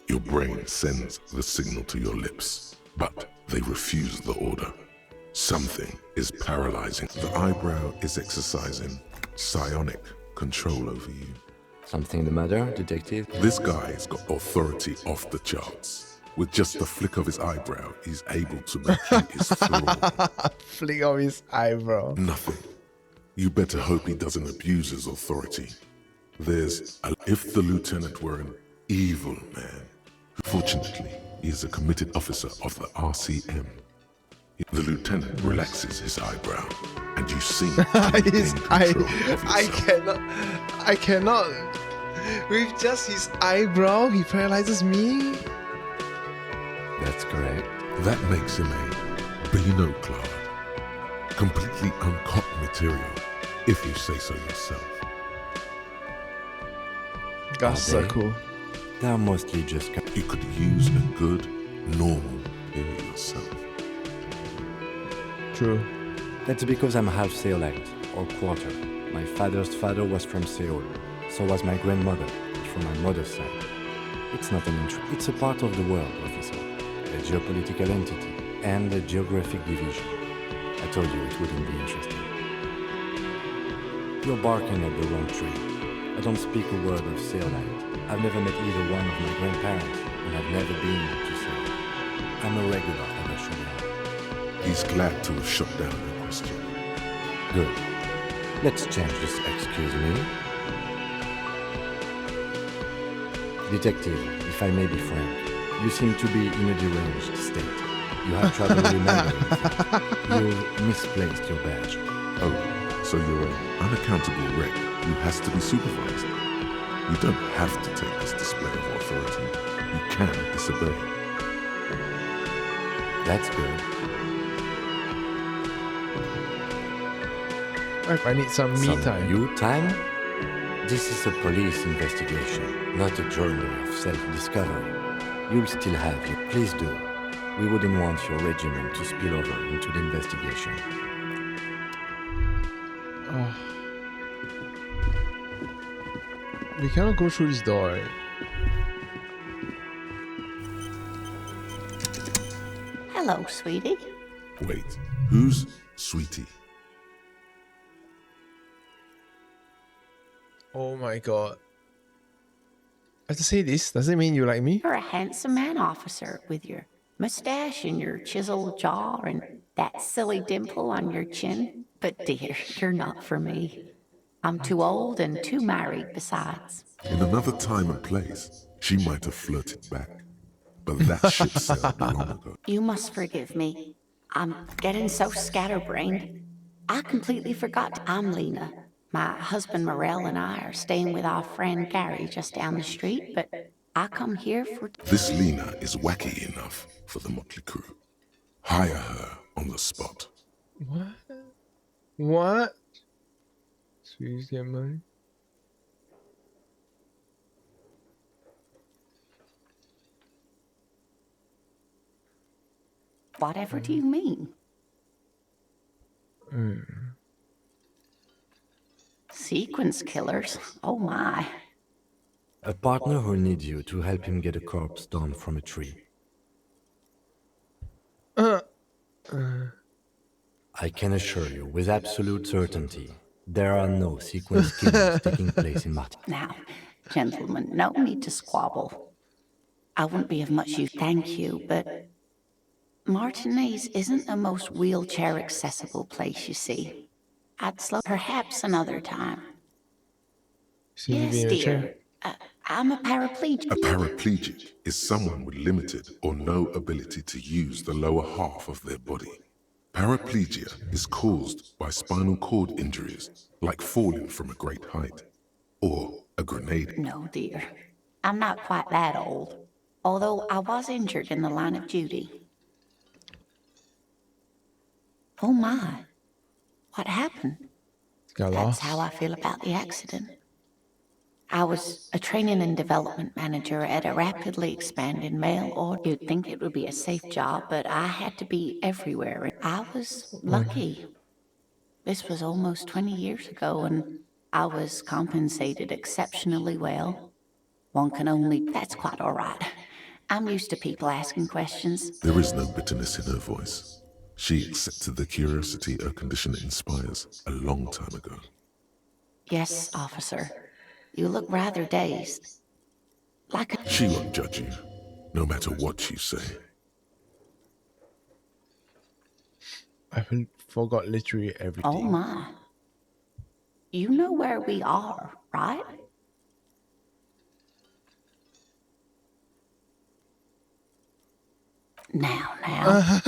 Your brain sends the signal to your lips, but they refuse the order. Something is paralyzing. The eyebrow is exercising psionic control over you. Something the matter, detective? This guy's got authority off the charts. With just the flick of his eyebrow, he's able to make you his thrall. Flick of his eyebrow. Nothing. You better hope he doesn't abuse his authority. If the lieutenant were an evil man, fortunately, he is a committed officer of the RCM. The lieutenant relaxes his eyebrow, and you seem to regain control of yourself. I cannot. With just his eyebrow, he paralyzes me. That's correct. That makes him a Beano-clad, completely uncut material, if you say so yourself. That's so cool. They're mostly just... You could use a good, normal hair yourself. True. That's because I'm half Seolite, or quarter. My father's father was from Seoul. So was my grandmother, from my mother's side. It's not an intro. It's a part of the world, officer. A geopolitical entity, and a geographic division. I told you it wouldn't be interesting. You're barking at the wrong tree. I don't speak a word of Ceylon. I've never met either one of my grandparents, and I've never been to Ceylon. I'm a regular at Elysium. He's glad to have shut down your question. Good. Let's change this, excuse me. Detective, if I may be frank, you seem to be in a deranged state. You have trouble remembering things. You've misplaced your badge. Oh, so you're an unaccountable wreck who has to be supervised. You don't have to take this display of authority. You can disobey. That's good. I need some me time. You time? This is a police investigation, not a journey of self-discovery. You'll still have it. Please do. We wouldn't want your regiment to spill over into the investigation. We cannot go through this door, right? Hello, sweetie. Wait, who's Sweetie? Oh my god. I have to say this, does it mean you like me? You're a handsome man, officer, with your mustache and your chiseled jaw and that silly dimple on your chin. But dear, you're not for me. I'm too old and too married besides. In another time and place, she might have flirted back. But that ship sailed long ago. You must forgive me. I'm getting so scatterbrained. I completely forgot I'm Lena. My husband Morel and I are staying with our friend Gary just down the street, but I come here for... This Lena is wacky enough for the motley crew. Hire her on the spot. What? What? Please get money. Whatever do you mean? Sequence killers? Oh my. A partner who needs you to help him get a corpse down from a tree. I can assure you with absolute certainty, there are no sequence killings taking place in Martin. Now, gentlemen, no need to squabble. I wouldn't be of much use, thank you, but Martinez isn't the most wheelchair-accessible place, you see. I'd slow perhaps another time. Yes, dear. I'm a paraplegic. A paraplegic is someone with limited or no ability to use the lower half of their body. Paraplegia is caused by spinal cord injuries, like falling from a great height, or a grenade. No, dear. I'm not quite that old, although I was injured in the line of duty. Oh my. What happened? Got That's lost. how I feel about the accident. I was a training and development manager at a rapidly expanding mail order. You'd think it would be a safe job, but I had to be everywhere. I was lucky. This was almost 20 years ago, and I was compensated exceptionally well. One can only... That's quite all right. I'm used to people asking questions. There is no bitterness in her voice. She accepted the curiosity her condition inspires a long time ago. Yes, officer. You look rather dazed. Like a... She won't judge you, no matter what you say. I forgot literally everything. Oh my. You know where we are, right? Now.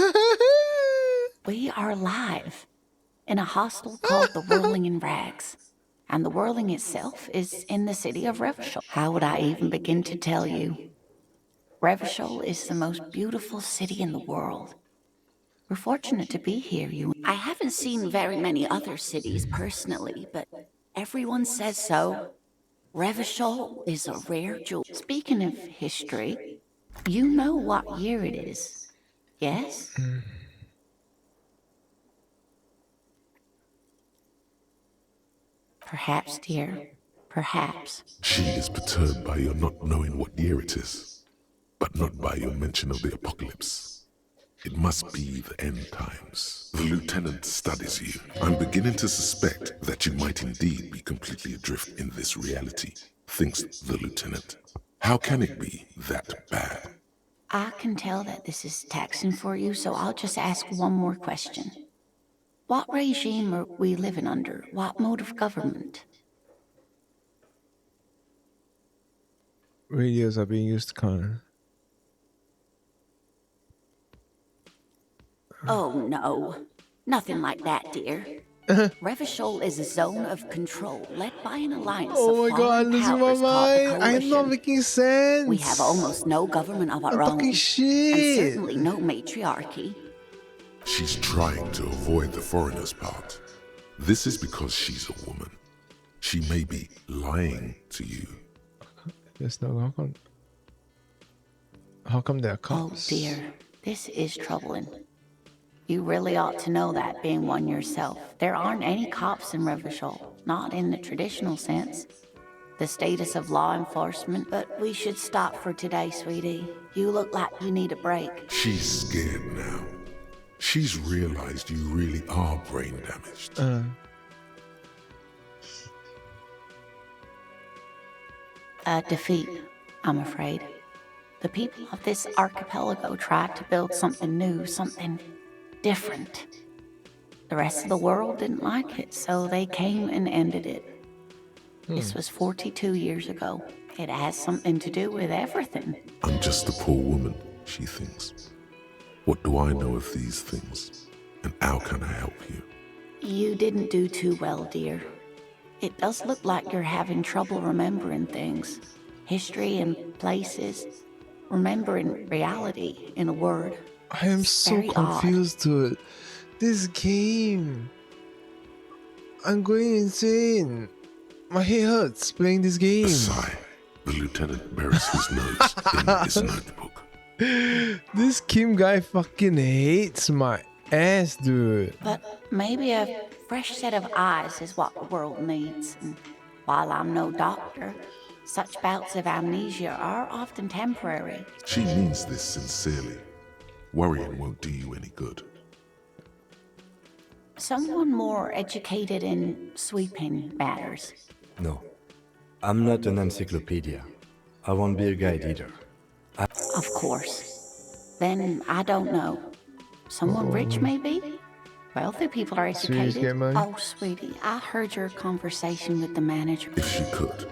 We are live in a hostel called the Whirling in Rags. And the Whirling itself is in the city of Revachol. How would I even begin to tell you? Revachol is the most beautiful city in the world. We're fortunate to be here, you... I haven't seen very many other cities personally, but everyone says so. Revachol is a rare jewel. Speaking of history, you know what year it is, yes? Perhaps, dear. Perhaps. She is perturbed by your not knowing what year it is, but not by your mention of the apocalypse. It must be the end times. The lieutenant studies you. I'm beginning to suspect that you might indeed be completely adrift in this reality, thinks the lieutenant. How can it be that bad? I can tell that this is taxing for you, so I'll just ask one more question. What regime are we living under? What mode of government? Radios are being used to counter. Oh no, nothing like that, dear. Revachol is a zone of control led by an alliance Oh of my god, I'm foreign losing my powers called the mind. I'm not Coalition. making sense. We have almost no government of our I'm own, talking and shit. certainly no matriarchy. She's trying to avoid the foreigner's part. This is because she's a woman. She may be lying to you. There's no how come there are Oh cops? dear, this is troubling. You really ought to know that, being one yourself. There aren't any cops in Revachol, not in the traditional sense. The status of law enforcement, but we should stop for today, sweetie. You look like you need a break. She's scared now. She's realized you really are brain damaged. A defeat, I'm afraid. The people of this archipelago tried to build something new, something different. The rest of the world didn't like it, so they came and ended it. This was 42 years ago. It has something to do with everything. I'm just a poor woman, she thinks. What do I know of these things? And how can I help you? You didn't do too well, dear. It does look like you're having trouble remembering things. History and places. Remembering reality, in a word. I am so Very odd. confused, dude. This game. I'm going insane. My head hurts playing this A game. sigh. The lieutenant buries his nose in his notebook. This Kim guy fucking hates my ass, dude. But maybe a fresh set of eyes is what the world needs. And while I'm no doctor, such bouts of amnesia are often temporary. She means this sincerely. Worrying won't do you any good. Someone more educated in sweeping matters. No. I'm not an encyclopedia. I won't be a guide either. Of course. Then I don't know. Someone rich, maybe? Wealthy people are Sweeties educated. get money? Oh, sweetie, I heard your conversation with the manager. If she could,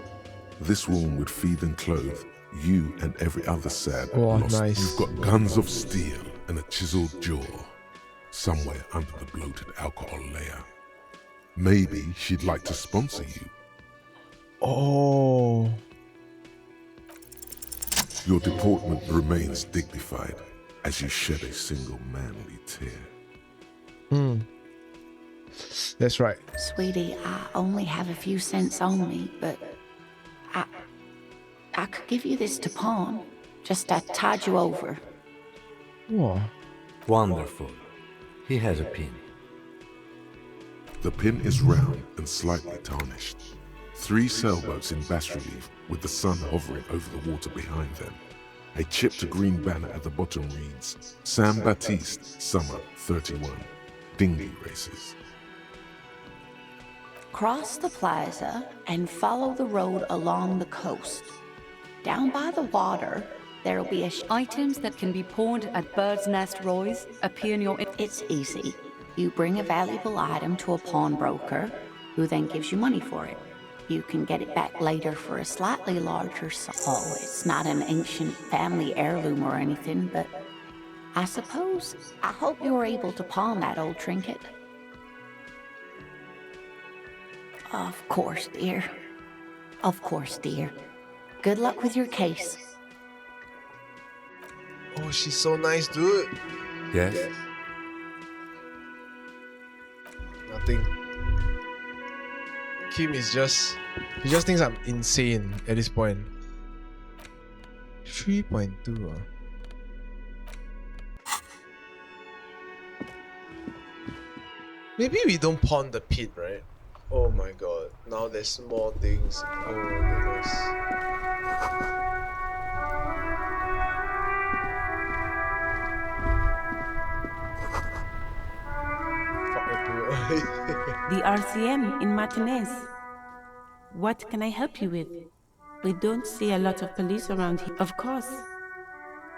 this woman would feed and clothe you and every other sad Oh, lost. nice. You've got guns of steel and a chiseled jaw somewhere under the bloated alcohol layer. Maybe she'd like to sponsor you. Oh. Your deportment remains dignified as you shed a single manly tear. That's right. Sweetie, I only have a few cents on me, but I could give you this to pawn. Just to tide you over. Whoa. Wonderful. He has a pin. The pin is round and slightly tarnished. 3 sailboats in bas relief with the sun hovering over the water behind them. A chipped green banner at the bottom reads, San Baptiste, Summer 31, Dinghy Races. Cross the plaza and follow the road along the coast. Down by the water, there'll be a Items that can be pawned at Bird's Nest Roy's appear in your... It's easy. You bring a valuable item to a pawnbroker, who then gives you money for it. You can get it back later for a slightly larger sum. Oh, it's not an ancient family heirloom or anything, but I hope you're able to pawn that old trinket. Of course, dear. Of course, dear. Good luck with your case. Oh, she's so nice, dude. Yes? Nothing. Kim is just... He just thinks I'm insane at this point. 3.2 Maybe we don't pawn the pit, right? Oh my god. Now there's more things. Oh goodness. The RCM in Martinez. What can I help you with? We don't see a lot of police around here. Of course.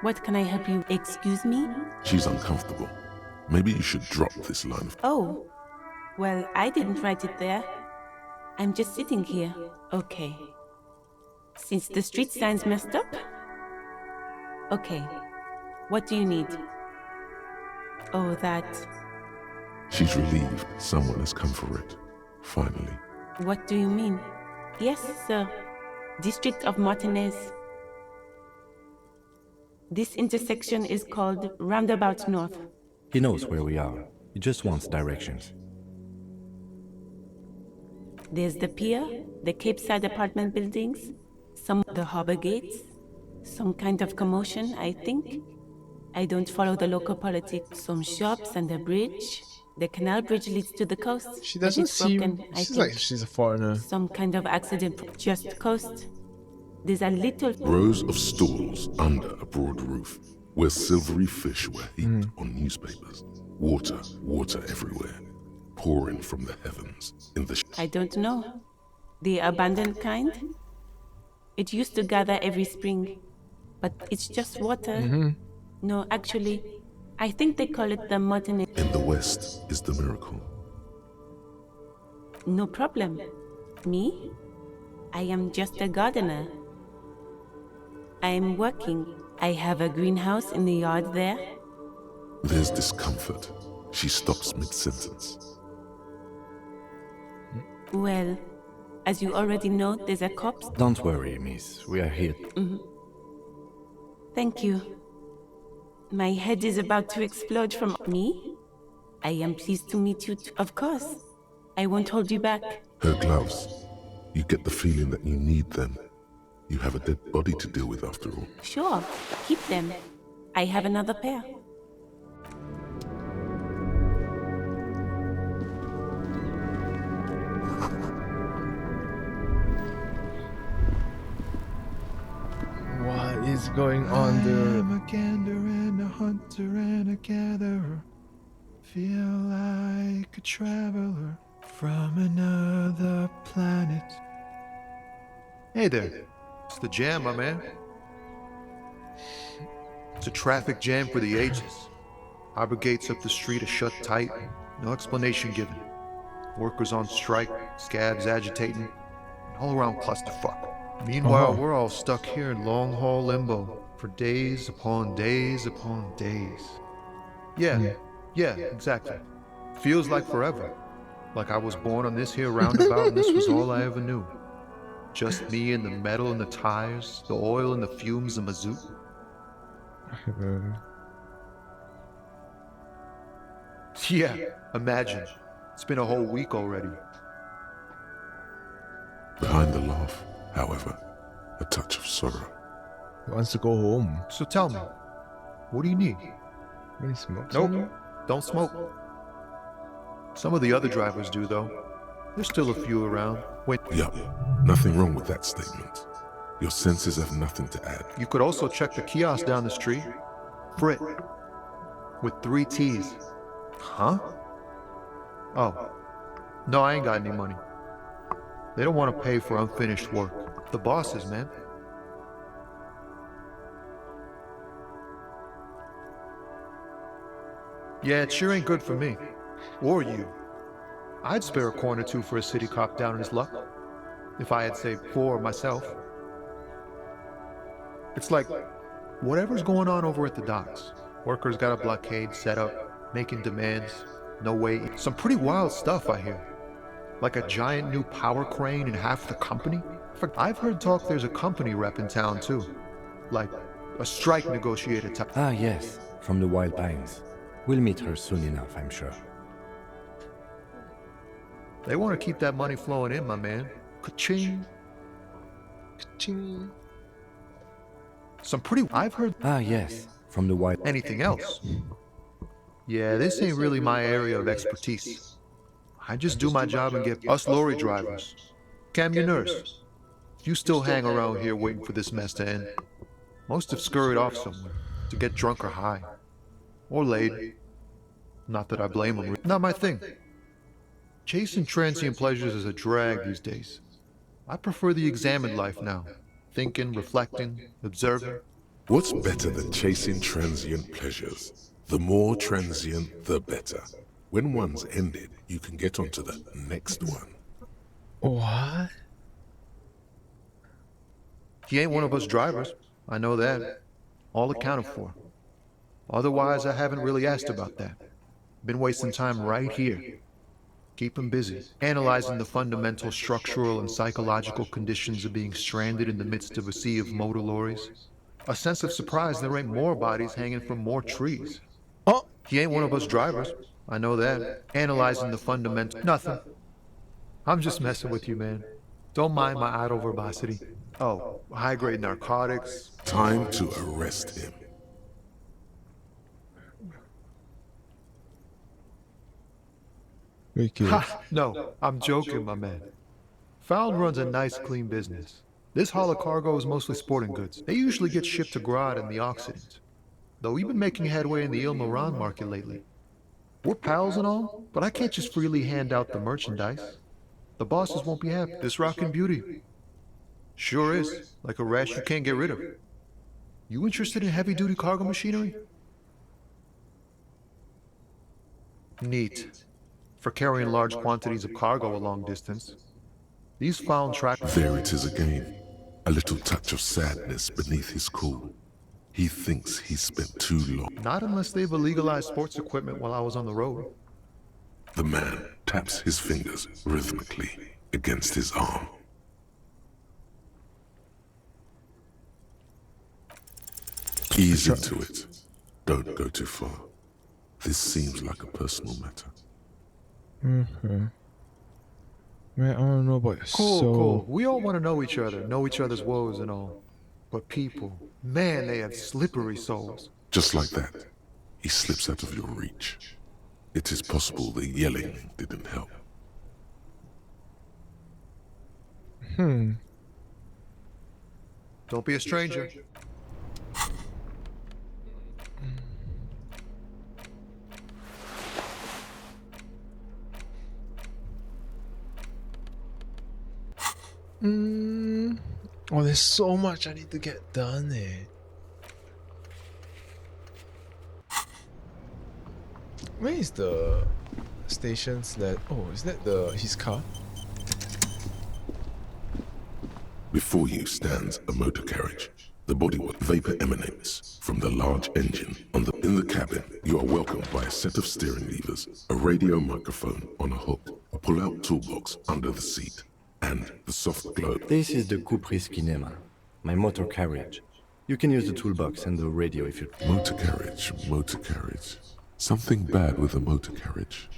What can I help you? Excuse me? She's uncomfortable. Maybe you should drop this line of... Oh. Well, I didn't write it there. I'm just sitting here. Okay. Since the street sign's messed up? Okay. What do you need? Oh, that. She's relieved someone has come for it. Finally. What do you mean? Yes, sir. District of Martinez. This intersection is called Roundabout North. He knows where we are. He just wants directions. There's the pier, the Cape Side apartment buildings, some of the harbor gates, some kind of commotion, I think. I don't follow the local politics. Some shops and a bridge. The canal bridge leads to the coast. She doesn't seem... She's like she's a foreigner. Some kind of accident. Just coast. There's a little... Rows of stalls under a broad roof, where silvery fish were heaped on newspapers. Water, water everywhere, pouring from the heavens in the... I don't know. The abandoned kind? It used to gather every spring, but it's just water. No, actually, I think they call it the Martinez. In the west is the miracle. No problem. Me? I am just a gardener. I am working. I have a greenhouse in the yard there. There's discomfort. She stops mid-sentence. Well, as you already know, there's a corpse. Don't worry, miss. We are here. Thank you. My head is about to explode from me. I am pleased to meet you, of course. I won't hold you back. Her gloves. You get the feeling that you need them. You have a dead body to deal with after all. Sure, keep them. I have another pair. What is going on, dude? I'm a gander and a hunter and a gatherer. Feel like a traveler from another planet. Hey there. It's the jam, my man. It's a traffic jam for the ages. Harbor gates up the street are shut tight. No explanation given. Workers on strike, scabs agitating, an all-around clusterfuck. Meanwhile, we're all stuck here in long-haul limbo for days upon days upon days. Yeah, exactly. Feels like forever. Like I was born on this here roundabout and this was all I ever knew. Just me and the metal and the tires, the oil and the fumes of mazout. Yeah, imagine. It's been a whole week already. Behind the laugh, however, a touch of sorrow. He wants to go home. So tell me, what do you need? Really smoke? Nope, don't smoke. Some of the other drivers do, though. There's still a few around. Wait. Yup, nothing wrong with that statement. Your senses have nothing to add. You could also check the kiosk down the street. Frit. With 3 T's. Huh? Oh. No, I ain't got any money. They don't want to pay for unfinished work. The bosses, man. Yeah, it sure ain't good for me. Or you. I'd spare a coin or two for a city cop down in his luck. If I had saved 4 myself. It's like, whatever's going on over at the docks. Workers got a blockade set up, making demands, no way. Some pretty wild stuff, I hear. Like a giant new power crane in half the company. I've heard talk there's a company rep in town too. Like a strike negotiator type. Ah, yes, from the Wild Pines. We'll meet her soon enough, I'm sure. They want to keep that money flowing in, my man. Ka-ching. Ka-ching. Some pretty... I've heard... Ah, yes, from the Wild... Anything else? Yeah, this ain't really my area of expertise. I just do my job and get us lorry drivers. Camionneurs. You still hang around here waiting for this mess to end. Most have scurried off somewhere to get drunk or high. Or laid. Not that I blame them. Not my thing. Chasing transient pleasures is a drag these days. I prefer the examined life now. Thinking, reflecting, observing. What's better than chasing transient pleasures? The more transient, the better. When one's ended, you can get onto the next one. What? He ain't one of us drivers. I know that. All accounted for. Otherwise, I haven't really asked about that. Been wasting time right here. Keep him busy, analyzing the fundamental structural and psychological conditions of being stranded in the midst of a sea of motor lorries. A sense of surprise there ain't more bodies hanging from more trees. Oh! He ain't one of us drivers. I know that. Analyzing the fundamental... Nothing. I'm just messing with you, man. Don't mind my idle verbosity. Oh, high-grade narcotics. Time to arrest him. Wicked. Ha! No, I'm joking, my man. Found runs a nice, clean business. This haul of cargo is mostly sporting goods. They usually get shipped to Grad and the Occident. Though we've been making headway in the Il Moran market lately. We're pals and all, but I can't just freely hand out the merchandise. The bosses won't be happy. This rockin' beauty. Sure is. Like a rash you can't get rid of. You interested in heavy-duty cargo machinery? Neat. For carrying large quantities of cargo a long distance. These found track... There it is again. A little touch of sadness beneath his cool. He thinks he spent too long. Not unless they've illegalized sports equipment while I was on the road. The man taps his fingers rhythmically against his arm. Ease into it. Don't go too far. This seems like a personal matter. Mm-hmm. Man, I don't know about your Cool, soul. cool. We all want to know each other's woes and all. But people, man, they have slippery souls. Just like that, he slips out of your reach. It is possible the yelling didn't help. Don't be a stranger. Oh, there's so much I need to get done there. Where is the stations that... Oh, is that his car? Before you stands a motor carriage. The bodywork vapor emanates from the large engine. In the cabin, you are welcomed by a set of steering levers, a radio microphone on a hook, a pull-out toolbox under the seat, and the soft glow. This is the PSYCHE, my motor carriage. You can use the toolbox and the radio if you... Motor carriage, motor carriage. Something bad with a motor carriage.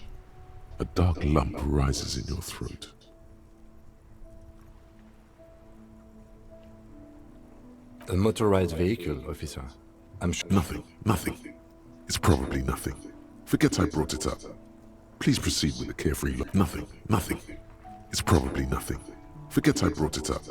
A dark lump rises in your throat. A motorized vehicle, officer. I'm sure... Nothing. It's probably nothing. Forget I brought it up. Please proceed with a carefree look. Nothing. It's probably nothing. Forget I brought it up.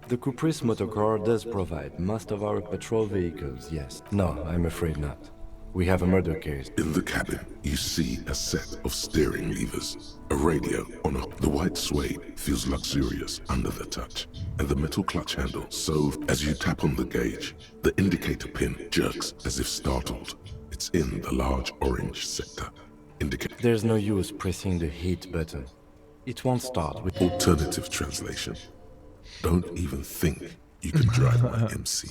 The Caprice motorcar does provide most of our patrol vehicles, yes. No, I'm afraid not. We have a murder case. In the cabin, you see a set of steering levers, a radio on a... The white suede feels luxurious under the touch, and the metal clutch handle so... As you tap on the gauge, the indicator pin jerks as if startled. It's in the large orange sector. There's no use pressing the heat button. It won't start with... Alternative translation. Don't even think you can drive my MC.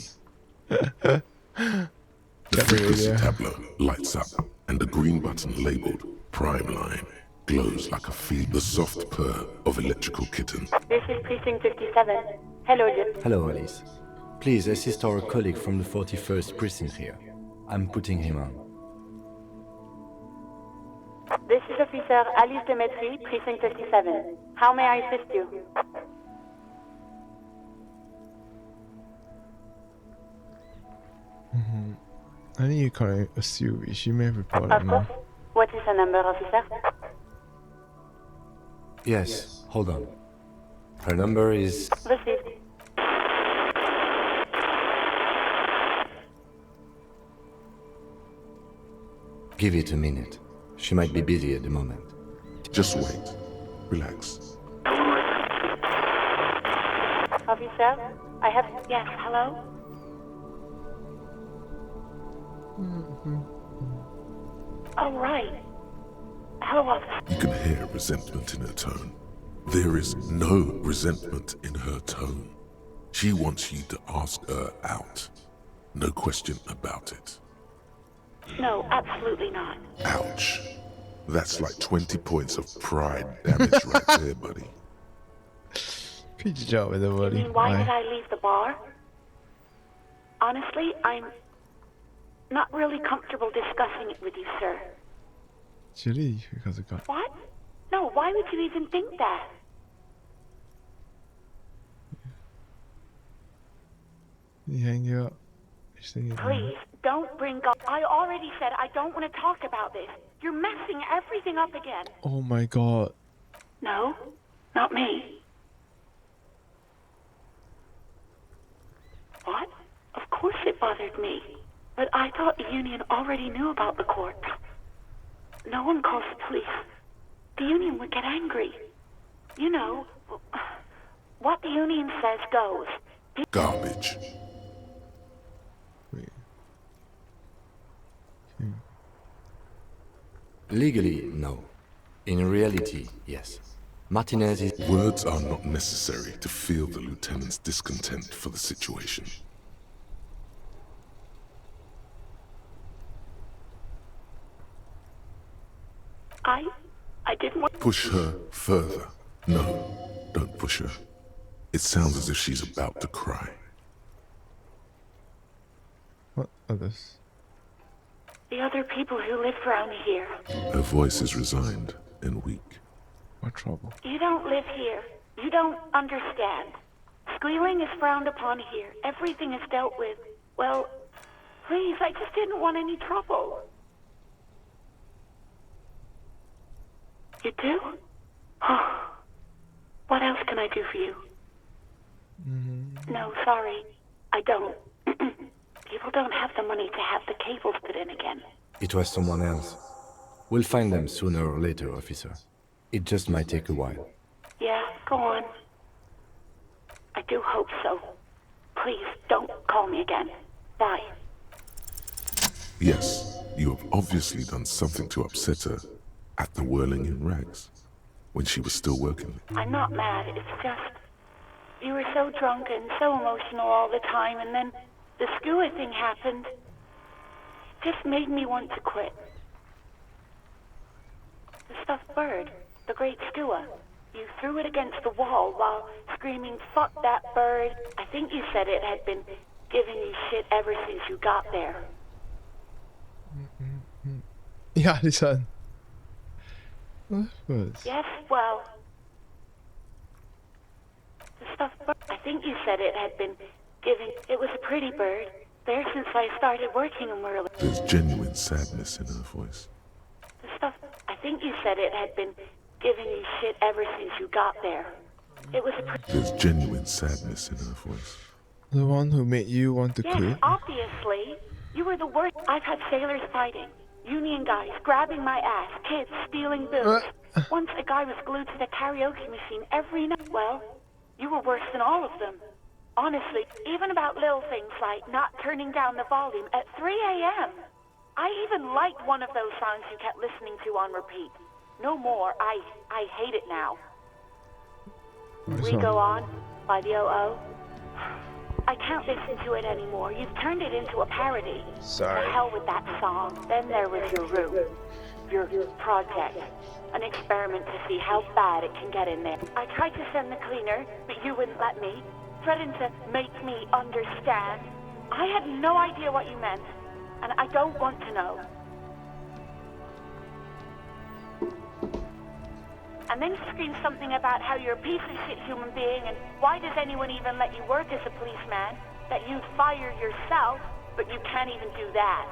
The frequency tableau lights up, and the green button labeled Prime Line glows like a feed. The soft purr of electrical kitten. This is Precinct 57. Hello, Hello, Alice. Please assist our colleague from the 41st Precinct here. I'm putting him on. This is Officer Alice Demetri, Precinct 57. How may I assist you? I think you can't assume she may have reported Of now. course. What is the number, officer? Yes, hold on. Her number is... Received. Give it a minute. She might be busy at the moment. Just wait. Relax. Officer, I have... Yes, hello? Oh, right. Hello, officer. You can hear resentment in her tone. There is no resentment in her tone. She wants you to ask her out. No question about it. No, absolutely not. Ouch. That's like 20 points of pride damage right there, buddy. Good job, everybody. You mean, why did I leave the bar? Honestly, I'm not really comfortable discussing it with you, sir. Julie, because it got. What? No, why would you even think that? You hang you up. Please, don't bring up. I already said I don't want to talk about this. You're messing everything up again. Oh my god. No, not me. What? Of course it bothered me. But I thought the union already knew about the court. No one calls the police. The union would get angry. You know, what the union says goes. Garbage. Legally, no. In reality, yes. Martinez is... Words are not necessary to feel the lieutenant's discontent for the situation. I didn't want... Push her further. No, don't push her. It sounds as if she's about to cry. What others? The other people who live around here. Her voice is resigned and weak. What trouble? You don't live here. You don't understand. Squealing is frowned upon here. Everything is dealt with. Well, please, I just didn't want any trouble. You do? Oh. What else can I do for you? No, sorry. I don't. People don't have the money to have the cables put in again. It was someone else. We'll find them sooner or later, officer. It just might take a while. Yeah, go on. I do hope so. Please, don't call me again. Bye. Yes, you have obviously done something to upset her at the Whirling in Rags, when she was still working. I'm not mad, it's just... You were so drunk and so emotional all the time, and then the skua thing happened. It just made me want to quit. The stuffed bird, the great skua. You threw it against the wall while screaming, "Fuck that bird." I think you said it had been giving you shit ever since you got there. Yeah, this one. What was? Yes, well... The stuffed bird. I think you said it had been giving... It was a pretty bird. There since I started working in Whirling. There's genuine sadness in her voice. The stuff... I think you said it had been giving you shit ever since you got there. It was a... There's genuine sadness in her voice. The one who made you want to Yes, quit? obviously. You were the worst. I've had sailors fighting. Union guys grabbing my ass. Kids stealing bills. Once a guy was glued to the karaoke machine every night. Well, you were worse than all of them. Honestly, even about little things like not turning down the volume at 3 a.m. I even liked one of those songs you kept listening to on repeat. No more. I hate it now. We Go On by the O.O. I can't listen to it anymore. You've turned it into a parody. Sorry. The hell with that song. Then there was your room. Your project. An experiment to see how bad it can get in there. I tried to send the cleaner, but you wouldn't let me. Threatened to make me understand. I had no idea what you meant, and I don't want to know. And then you screamed something about how you're a piece of shit human being, and why does anyone even let you work as a policeman? That you'd fire yourself, but you can't even do that.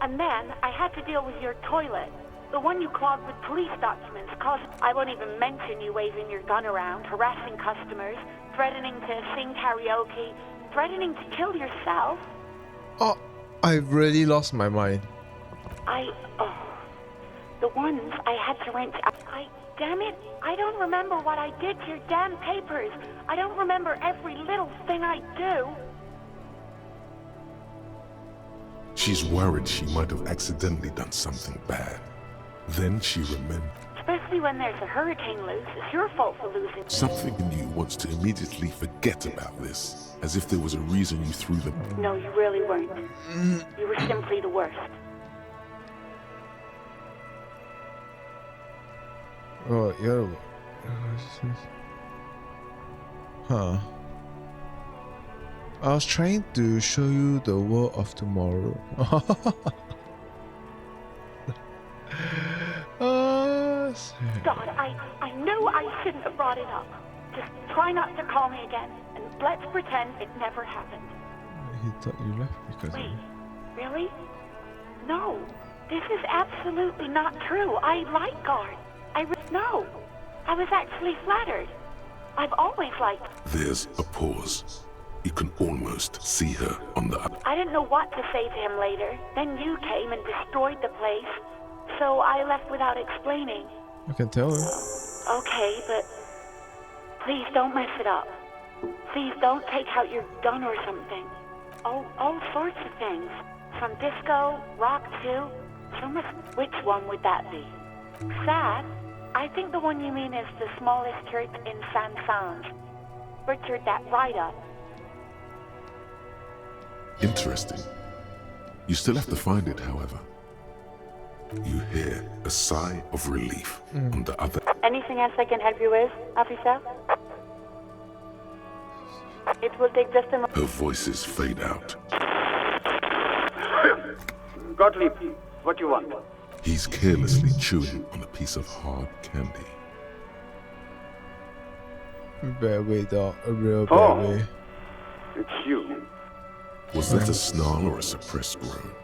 And then I had to deal with your toilet. The one you clogged with police documents, cause I won't even mention you waving your gun around, harassing customers, threatening to sing karaoke, threatening to kill yourself. Oh, I really lost my mind. The ones I had to wrench out. Damn it, I don't remember what I did to your damn papers. I don't remember every little thing I do. She's worried she might have accidentally done something bad. Then she remembered. Especially when there's a hurricane loose, it's your fault for losing. Something in you wants to immediately forget about this, as if there was a reason you threw them. No, you really weren't. You were simply the worst. Oh, yeah. Huh. I was trying to show you the world of tomorrow. God, I know I shouldn't have brought it up. Just try not to call me again, and let's pretend it never happened. He thought you left because Wait, of it. really? No, this is absolutely not true. I like Guard. No, I was actually flattered. I've always liked. There's a pause. You can almost see her on the other. I didn't know what to say to him later. Then you came and destroyed the place, so I left without explaining. I can tell her. Okay, but please don't mess it up. Please don't take out your gun or something. All sorts of things. From disco, rock too. So much. Which one would that be? Sad? I think the one you mean is the smallest church in San Sans. Butchered that right up. Interesting. You still have to find it, however. You hear a sigh of relief on the other. Anything else I can help you with, officer? It will take just a moment. Her voices fade out. Gottlieb, what do you want? He's carelessly chewing on a piece of hard candy. Bad way, dog. A real bad way. It's you. Was that a snarl or a suppressed groan?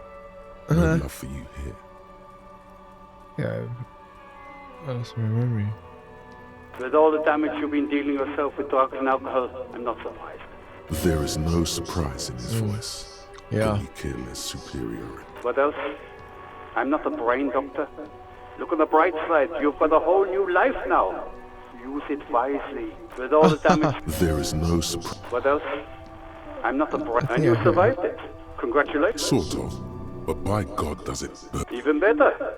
No love for you here. Yeah, I lost my memory. With all the damage you've been dealing yourself with drugs and alcohol, I'm not surprised. There is no surprise in his voice. Yeah. Only careless superiority. What else? I'm not a brain doctor. Look on the bright side, you've got a whole new life now. Use it wisely. With all the damage... There is no surprise. What else? I'm not a brain... And you survived it. Congratulations. Sort of. But by God does it burn. Even better.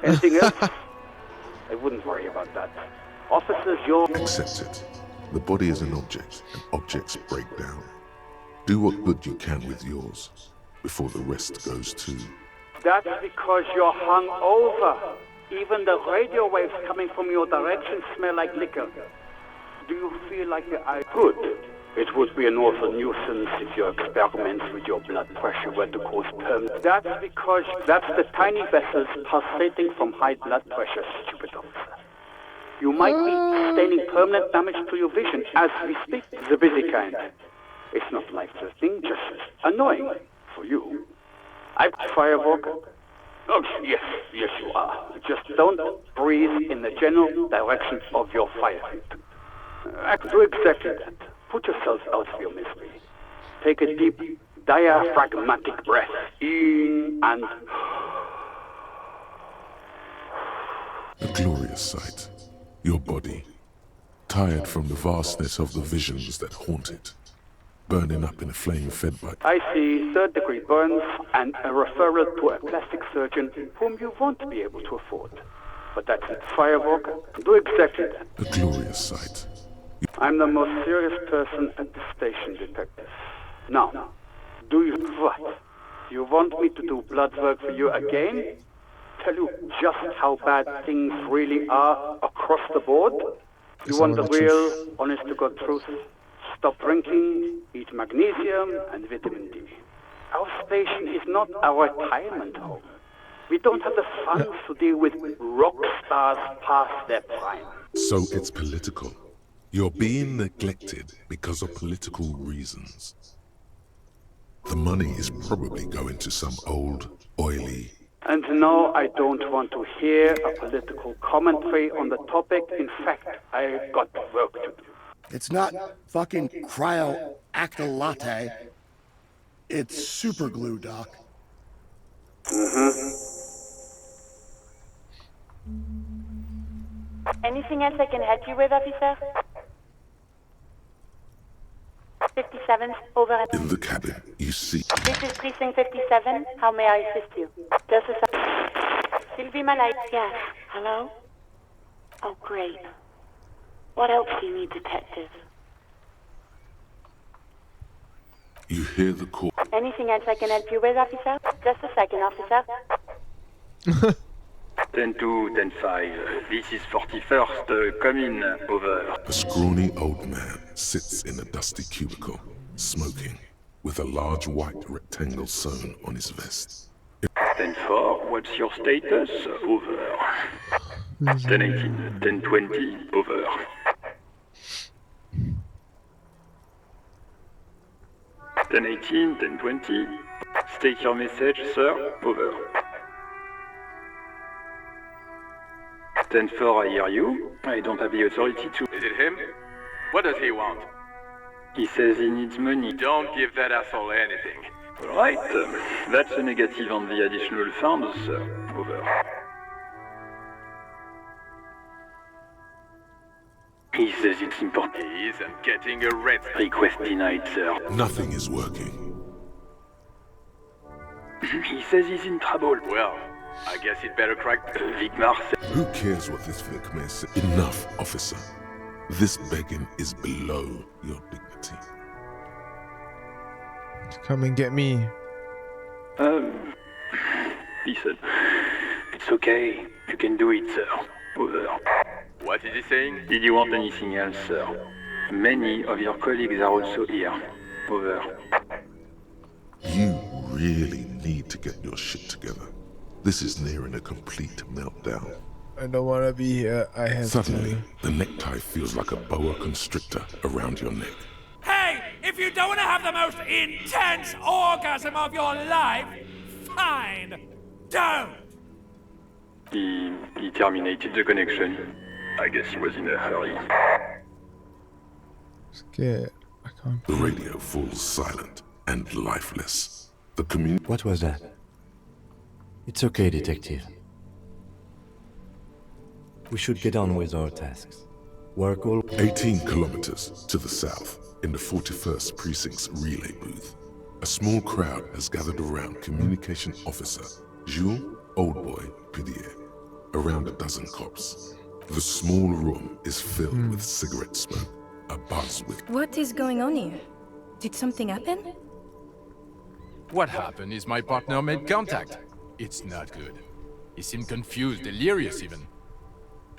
Anything else? I wouldn't worry about that. Officers, you're... Accept it. The body is an object, and objects break down. Do what good you can with yours, before the rest goes too. That's because you're hung over. Even the radio waves coming from your direction smell like liquor. Do you feel like your eye... Good. It would be an awful nuisance if your experiments with your blood pressure were to cause permanent... That's because that's the tiny vessels pulsating from high blood pressure, stupid officer. You might be sustaining permanent damage to your vision as we speak. The busy kind. It's not life-threatening, just annoying for you. I'm Firewalker. Oh, yes, you are. Just don't breathe in the general direction of your fire. Do exactly that. Put yourself out of your misery. Take a deep, diaphragmatic breath in and... A glorious sight. Your body, tired from the vastness of the visions that haunt it, burning up in a flame fed by... I see third-degree burns and a referral to a plastic surgeon whom you won't be able to afford. But that's it. Firewalker, do exactly that. A glorious sight. I'm the most serious person at the station, detective. Now, do you... What? You want me to do blood work for you again? Tell you just how bad things really are across the board? You want the real, honest-to-God truth? Stop drinking, eat magnesium and vitamin D. Our station is not a retirement home. We don't have the funds to deal with rock stars past their prime. So it's political. You're being neglected because of political reasons. The money is probably going to some old, oily... And no, I don't want to hear a political commentary on the topic. In fact, I've got work to do. It's not fucking cryo-acta-latte. It's super glue, Doc. Anything else I can help you with, officer? 57, over. In the cabin, you see. This is Precinct 57. How may I assist you? Just a sec. Sylvie Malay. Yes. Hello? Oh, great. What else do you need, detective? You hear the call. Anything else I can help you with, officer? Just a second, officer. 10-2, 10-5. This is 41st. Come in. Over. A scrawny old man sits in a dusty cubicle, smoking, with a large white rectangle sewn on his vest. 10-4, what's your status? Over. 10-18, 10-20, over. 10-18, 10-20. State your message, sir. Over. 10-4, I hear you. I don't have the authority to... Is it him? What does he want? He says he needs money. Don't give that asshole anything. Right. That's a negative on the additional funds, sir. Over. He says it's important. He isn't getting arrested. Request denied, sir. Nothing is working. He says he's in trouble. Well, I guess he'd better crack... Vigmar says... Who cares what this Vic may say? Enough, officer. This begging is below your dignity. Come and get me. He said, it's okay. You can do it, sir. Over. What is he saying? Did you want anything else, sir? Many of your colleagues are also here. Over. You really need to get your shit together. This is nearing a complete meltdown. I don't want to be here. I have Suddenly, to. the necktie feels like a boa constrictor around your neck. Hey, if you don't want to have the most intense orgasm of your life, fine. Don't. He terminated the connection. I guess he was in a hurry. Scared. I can't. The radio falls silent and lifeless. The community. What was that? It's okay, detective. We should get on with our tasks. Work all... 18 kilometers to the south, in the 41st Precinct's relay booth, a small crowd has gathered around Communication Officer Jules Oldboy Pidier, around a dozen cops. The small room is filled with cigarette smoke, abuzz with... What is going on here? Did something happen? What happened is my partner made contact. It's not good. He seemed confused, delirious even.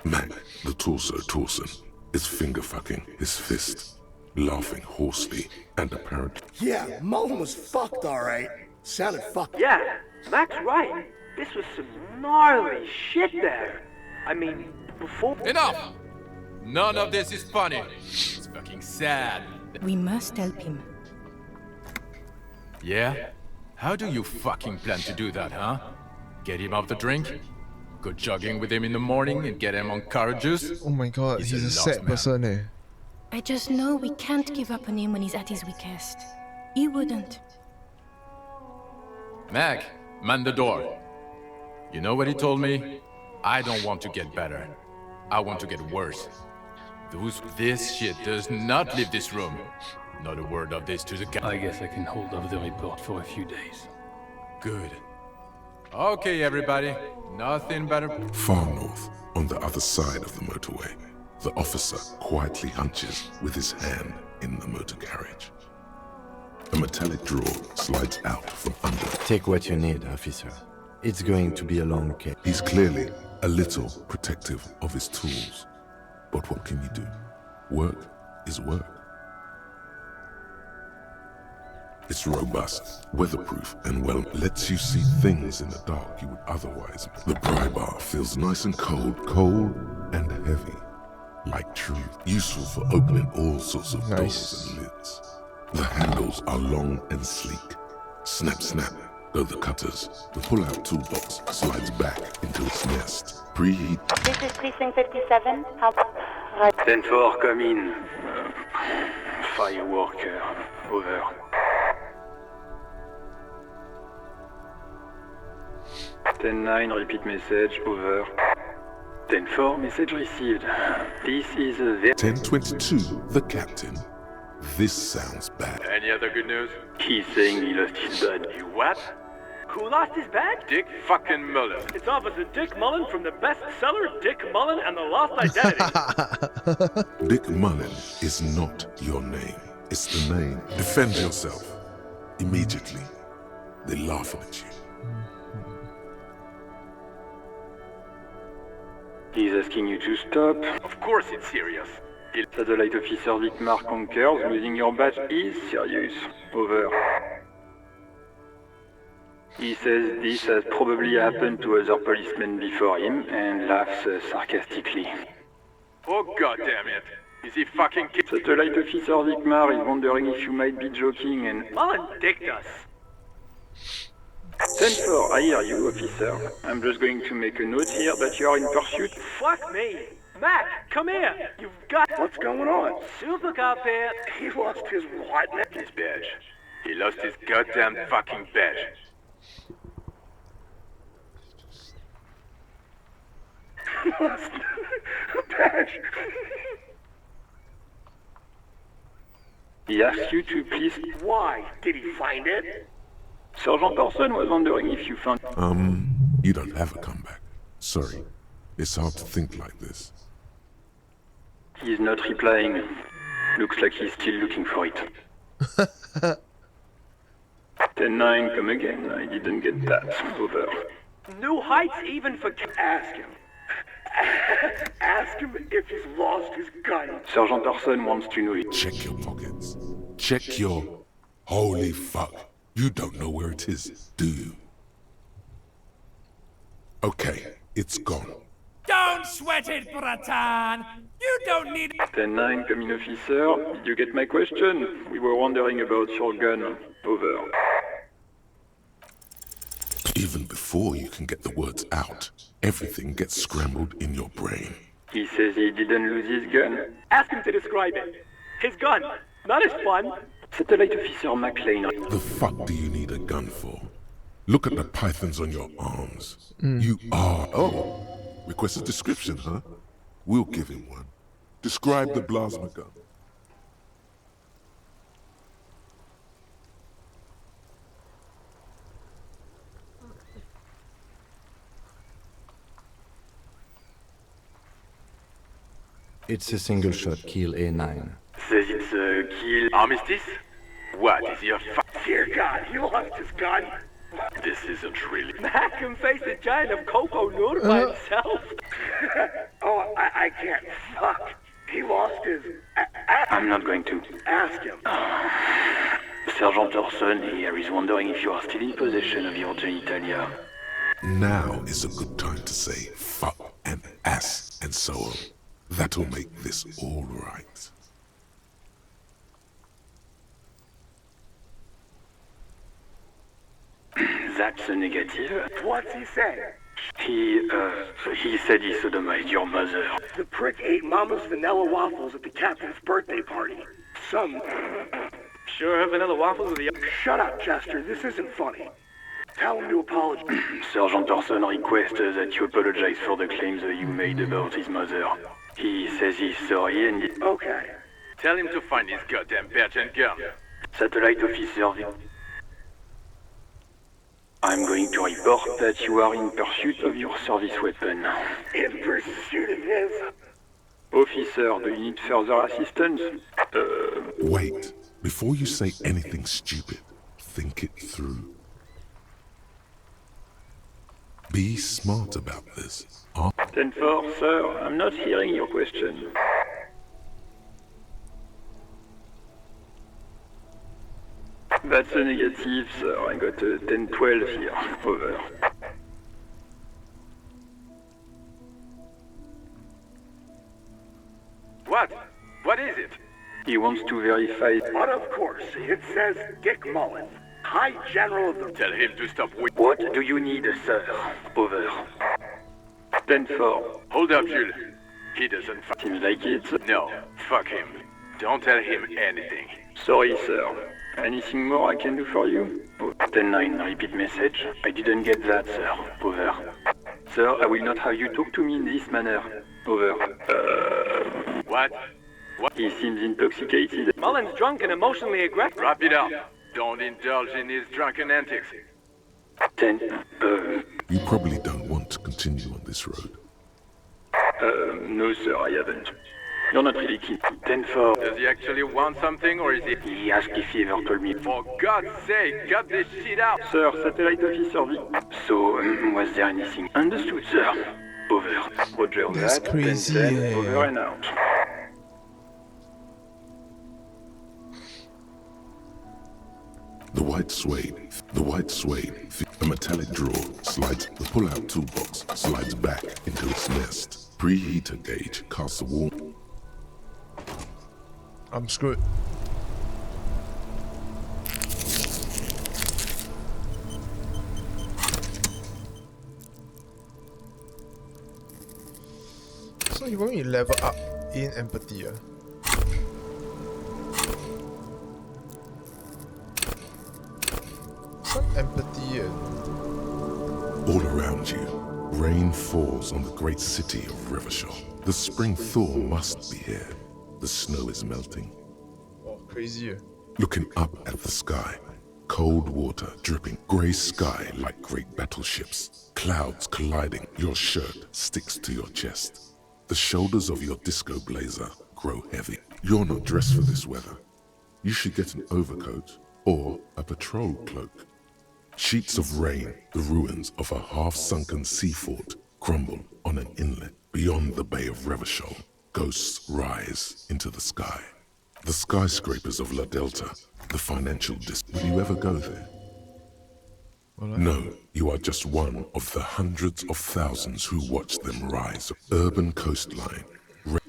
Mac, the torso Torson, is finger-fucking his fist, laughing hoarsely and apparently... Yeah, Mullen was fucked, alright. Sounded fucked. Yeah, Mac's right. This was some gnarly shit there. I mean, before... Enough! None of this is funny. It's fucking sad. We must help him. Yeah? How do you fucking plan to do that, huh? Get him off the drink? Go jogging with him in the morning and get him on carrot juice? Oh my god, he's a sad person, eh? I just know we can't give up on him when he's at his weakest. He wouldn't. Mac, man the door. You know what he told me? I don't want to get better. I want to get worse. This shit does not leave this room. Not a word of this to the guy. I guess I can hold off the report for a few days. Good. Okay, everybody. Nothing better. Far north, on the other side of the motorway, the officer quietly hunches with his hand in the motor carriage. A metallic drawer slides out from under. Take what you need, officer. It's going to be a long case. He's clearly a little protective of his tools. But what can you do? Work is work. It's robust, weatherproof, and well, lets you see things in the dark you would otherwise. The pry bar feels nice and cold and heavy, like truth. Useful for opening all sorts of doors and lids. The handles are long and sleek. Snap, snap, go the cutters. The pull-out toolbox slides back into its nest. Preheat. This is Precinct 57. How... 10-4, come in. Fireworker, over. 10-9, repeat message, over. 10-4, message received. This is a very... 1022, the captain. This sounds bad. Any other good news? He's saying he lost his badge. You what? Who lost his badge? Dick fucking Mullen. It's Officer Dick Mullen from the bestseller Dick Mullen and the Lost Identity. Dick Mullen is not your name. It's the name. Defend yourself. Immediately. They're laughing at you. He's asking you to stop. Of course it's serious. Satellite Officer Dietmar concurs. Losing your badge is serious. Over. He says this has probably happened to other policemen before him and laughs sarcastically. Oh god damn it. Is he fucking kidding? Satellite Officer Dietmar is wondering if you might be joking and... Mullen dicked us. 10-4, I hear you, officer. I'm just going to make a note here that you are in pursuit. Fuck me. Mac, come here. You've got... What's going on? Super Cop here. He lost his what? His badge. He lost his goddamn fucking badge. Lost a badge. He asks you to please... Why? Did he find it? Sergeant Orson was wondering if you found... You don't have a comeback. Sorry. It's hard to think like this. He's not replying. Looks like he's still looking for it. 10-9, come again. I didn't get that. Over. New heights even for... Ask him. Ask him if he's lost his gun. Sergeant Orson wants to know it. Check your pockets. Check your... Holy fuck. You don't know where it is, do you? Okay, it's gone. Don't sweat it, Bratan! You don't need... 10-9, come in, officer. Did you get my question? We were wondering about your gun. Over. Even before you can get the words out, everything gets scrambled in your brain. He says he didn't lose his gun. Ask him to describe it. His gun. Not his fun. Satellite Officer McLean. The fuck do you need a gun for? Look at the pythons on your arms. You are... Oh, request a description, huh? We'll give him one. Describe the plasma gun. It's a single shot kill A9. Says it's a kill armistice? What, is he a Dear God, he lost his gun. This isn't really... Mac can face a giant of Coco Nur by himself. Oh, I can't. Fuck. He lost his... I'm not going to. Ask him. Sergeant Orson here is wondering if you are still in possession of your genitalia. Now is a good time to say fuck and ass and so on. That'll make this all right. That's a negative. What's he saying? He said he sodomized your mother. The prick ate Mama's vanilla waffles at the captain's birthday party. Some... Sure have vanilla waffles with the... Shut up, Chester. This isn't funny. Tell him to apologize. Sergeant Orson requests that you apologize for the claims you made about his mother. He says he's sorry and... Okay. Tell him to find his goddamn badge and gun. Satellite Officer... I'm going to report that you are in pursuit of your service weapon. In pursuit of his? Officer, do you need further assistance? Wait. Before you say anything stupid, think it through. Be smart about this. 10-4, sir. I'm not hearing your question. That's a negative, sir. I got a 10-12 here. Over. What? What is it? He wants to verify... But of course, it says Dick Mullen, High General of the... Tell him to stop with... What do you need, sir? Over. 10-4. Hold up, Jules. He doesn't Seems like it. No, fuck him. Don't tell him anything. Sorry, sir. Anything more I can do for you? 10-9, repeat message. I didn't get that, sir. Over. Sir, I will not have you talk to me in this manner. Over. What? He seems intoxicated. Mullen's drunk and emotionally aggressive. Wrap it up. Don't indulge in his drunken antics. 10. You probably don't want to continue on this road. No, sir, I haven't. You're not really keen. 10-4. Does he actually want something, or is he... He asked if he ever told me. For God's sake, cut this shit out! Sir, satellite officer V. So, was there anything? Understood, sir. Over. Roger That's that. crazy, 10-10. yeah. Over and out. The white suede, a metallic drawer slides, the pull-out toolbox slides back into its nest. Preheater gauge casts a warm. I'm screwed. So you want me to level up in empathy, Some empathy, All around you, rain falls on the great city of Revachol. The spring thaw must be here. The snow is melting. Oh, crazy. Looking up at the sky, cold water dripping, grey sky like great battleships, clouds colliding. Your shirt sticks to your chest. The shoulders of your disco blazer grow heavy. You're not dressed for this weather. You should get an overcoat or a patrol cloak. Sheets of rain, the ruins of a half-sunken sea fort, crumble on an inlet beyond the Bay of Revachol. Ghosts rise into the sky. The skyscrapers of La Delta, the financial district. Will you ever go there? No, you are just one of the hundreds of thousands who watch them rise. Urban coastline,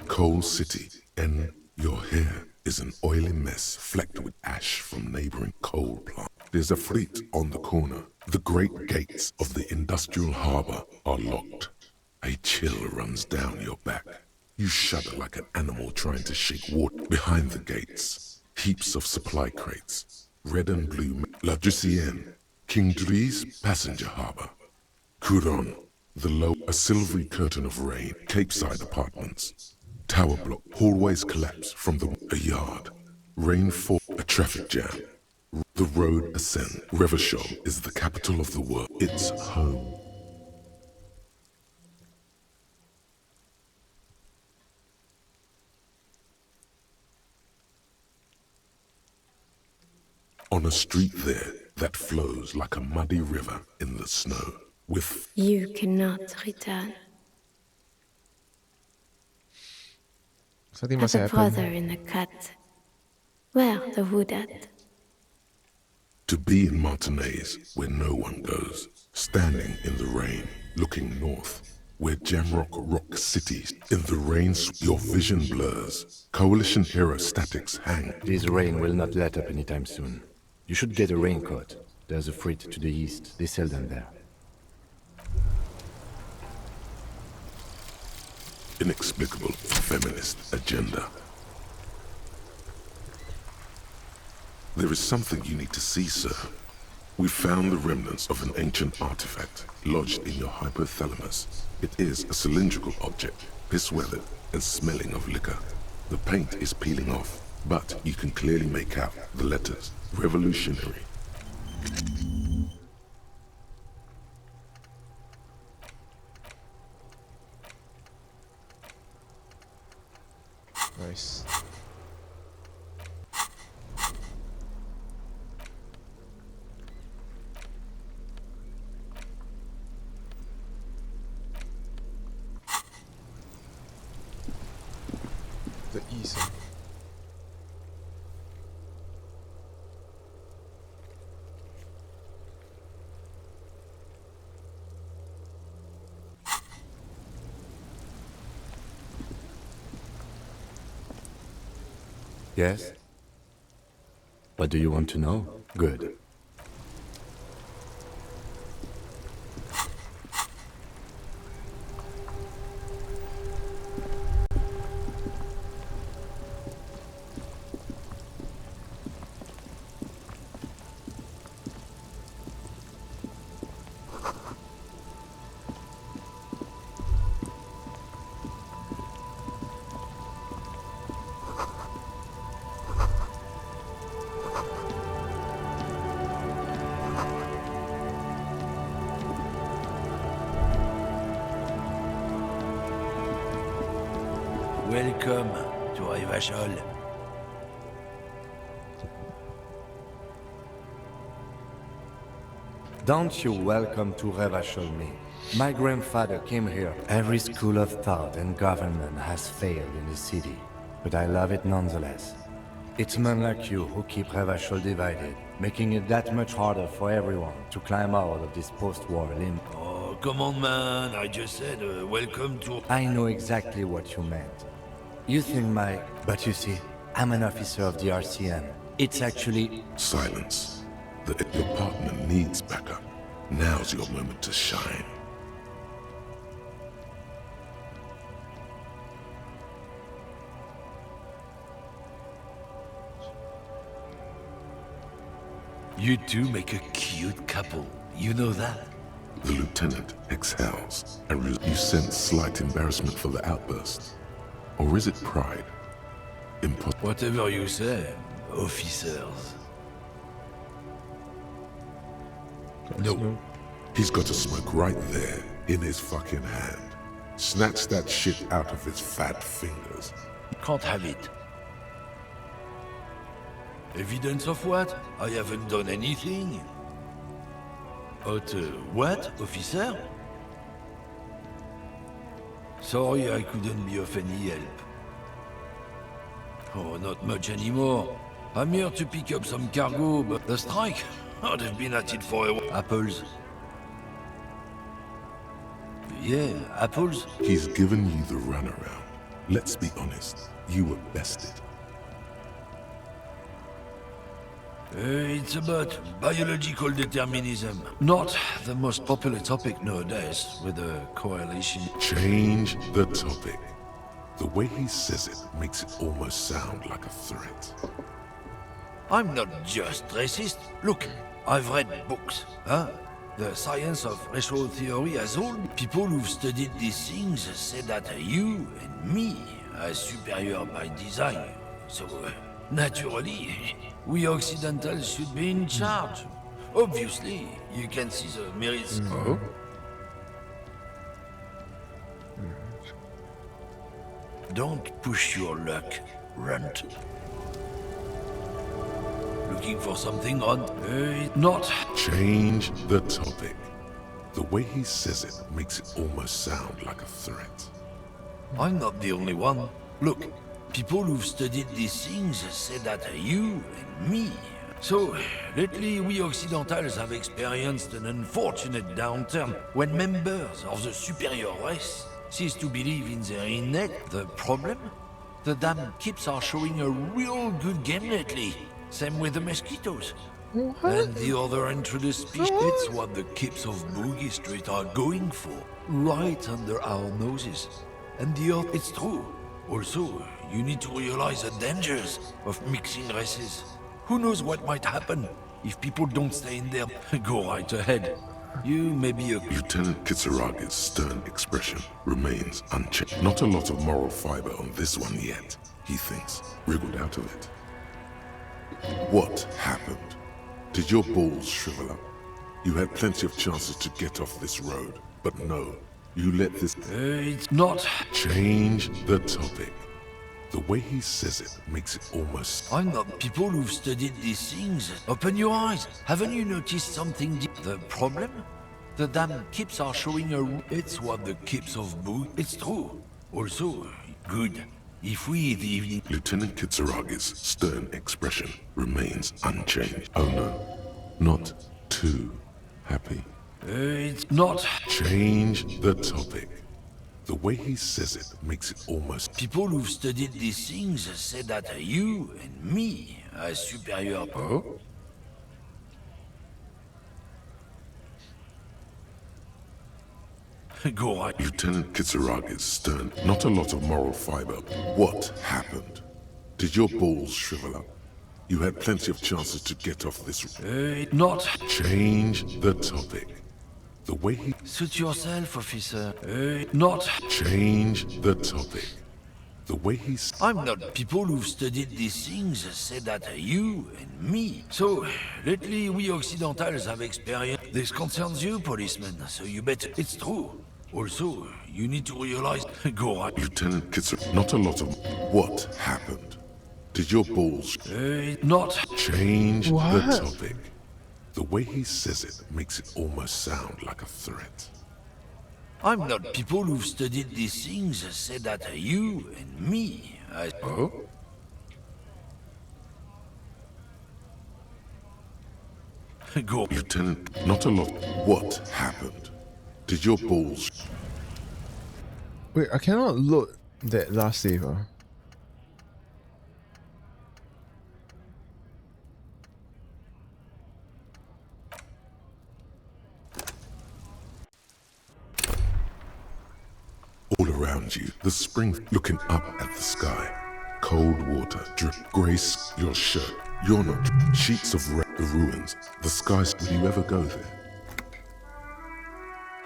coal city, and your hair is an oily mess flecked with ash from neighboring coal plants. There's a fleet on the corner. The great gates of the industrial harbor are locked. A chill runs down your back. You shudder like an animal trying to shake water. Behind the gates, heaps of supply crates, red and blue. La Drusienne, King Dries passenger harbor. Couronne, the low, a silvery curtain of rain. Capeside apartments. Tower block, hallways collapse from a yard. Rainfall, a traffic jam. The road ascends. Revachol is the capital of the world. It's home. On a street there that flows like a muddy river in the snow, with... You cannot return. Something As must a happen. brother in the cut. Where the wood at? To be in Martinez, where no one goes, standing in the rain, looking north, where Jamrock rock cities, in the rain, your vision blurs. Coalition hero statics hang. This rain will not let up anytime soon. You should get a raincoat. There's a freight to the east. They sell them there. Inexplicable feminist agenda. There is something you need to see, sir. We found the remnants of an ancient artifact lodged in your hypothalamus. It is a cylindrical object, piss-weathered and smelling of liquor. The paint is peeling off, but you can clearly make out the letters. Revolutionary. Nice. The east. Yes? What do you want to know? Good. Welcome to Revachol. Don't you welcome to Revachol me. My grandfather came here. Every school of thought and government has failed in the city, but I love it nonetheless. It's men like you who keep Revachol divided, making it that much harder for everyone to climb out of this post-war limbo. Oh, come on, man. I just said welcome to... I know exactly what you meant. You think But you see, I'm an officer of the RCM. It's actually... Silence. Your partner needs backup. Now's your moment to shine. You two make a cute couple. You know that? The lieutenant exhales, and you sense slight embarrassment for the outburst. Or is it pride? Whatever you say, officers. No. He's got a smoke right there, in his fucking hand. Snatch that shit out of his fat fingers. Can't have it. Evidence of what? I haven't done anything. But, what, officer? Sorry, I couldn't be of any help. Oh, not much anymore. I'm here to pick up some cargo, but the strike? I'd have been at it for a while. Apples. Yeah, apples. He's given you the runaround. Let's be honest, you were bested. It's about biological determinism. Not the most popular topic nowadays with the coalition. Change the topic. The way he says it makes it almost sound like a threat. I'm not just racist. Look, I've read books, huh? The science of racial theory as old. People who've studied these things say that you and me are superior by design. So, naturally, we Occidentals should be in charge. Obviously, you can see the merits. Oh? Don't push your luck, runt. Looking for something odd? Not. Change the topic. The way he says it makes it almost sound like a threat. I'm not the only one. Look, people who've studied these things say that you and me. So, lately we Occidentals have experienced an unfortunate downturn when members of the superior race cease to believe in their innate. The problem? The damn kips are showing a real good game lately. Same with the mosquitoes. What? And the other introduced species. It's what the kips of Boogie Street are going for. Right under our noses. And the other, it's true. Also, you need to realize the dangers of mixing races. Who knows what might happen if people don't stay in there? Go right ahead. You may be a... Lieutenant Kitsuraga's stern expression remains unchanged. Not a lot of moral fiber on this one yet, he thinks, wriggled out of it. What happened? Did your balls shrivel up? You had plenty of chances to get off this road, but no, you let this... it's not... Change the topic. The way he says it makes it almost... I'm not people who've studied these things. Open your eyes. Haven't you noticed something deep? The problem? The damn kips are showing a... It's what the kips of Boo... It's true. Also, good. If we the evening... Lieutenant Kitsuraga's stern expression remains unchanged. Oh no, not too happy. It's not... Change the topic. The way he says it makes it almost... People who've studied these things say that you and me are superior... Oh? Go right. Lieutenant Kitsuraga's stern. Not a lot of moral fiber. What happened? Did your balls shrivel up? You had plenty of chances to get off this... not... Change the topic. The way he... Suit yourself, officer. Not... Change the topic. The way he's... I'm not people who've studied these things say that you and me. So, lately we Occidentals have experienced... This concerns you, policeman, so you better... It's true. Also, you need to realize... Go on. Lieutenant Kitzer, not a lot of... What happened? Did your balls... Not... Change What? the topic. The way he says it makes it almost sound like a threat. I'm not people who've studied these things said that you and me... Oh? Go. Lieutenant, not a lot... What happened? Did your balls... Wait, I cannot load that last save. All around you, the spring looking up at the sky. Cold water drip, grace your shirt. You're not sheets of the ruins. The skies, will you ever go there?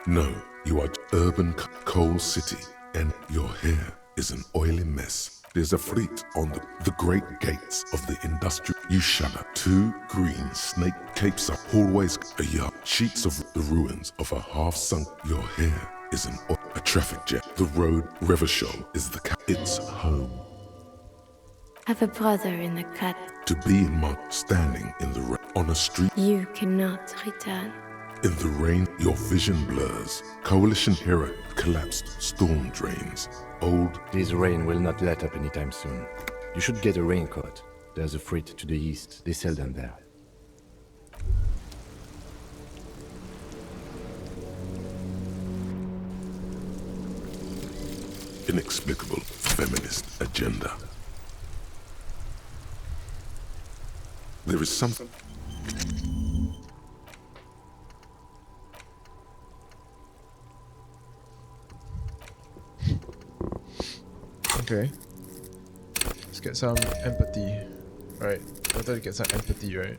No, you are urban coal city, and your hair is an oily mess. There's a fleet on the great gates of the industrial. You shudder. 2 green snake capes up hallways, a yard, sheets of the ruins of a half-sunk. Your hair is a traffic jam. The road Revachol is the it's home. I have a brother in the cut. To be in mud, standing in the on a street. You cannot return. In the rain, your vision blurs. Coalition hero collapsed storm drains. Old. This rain will not let up anytime soon. You should get a raincoat. There's a freight to the east. They sell them there. Inexplicable feminist agenda. There is something. Okay. Let's get some empathy. Right. I wanted to get some empathy, right?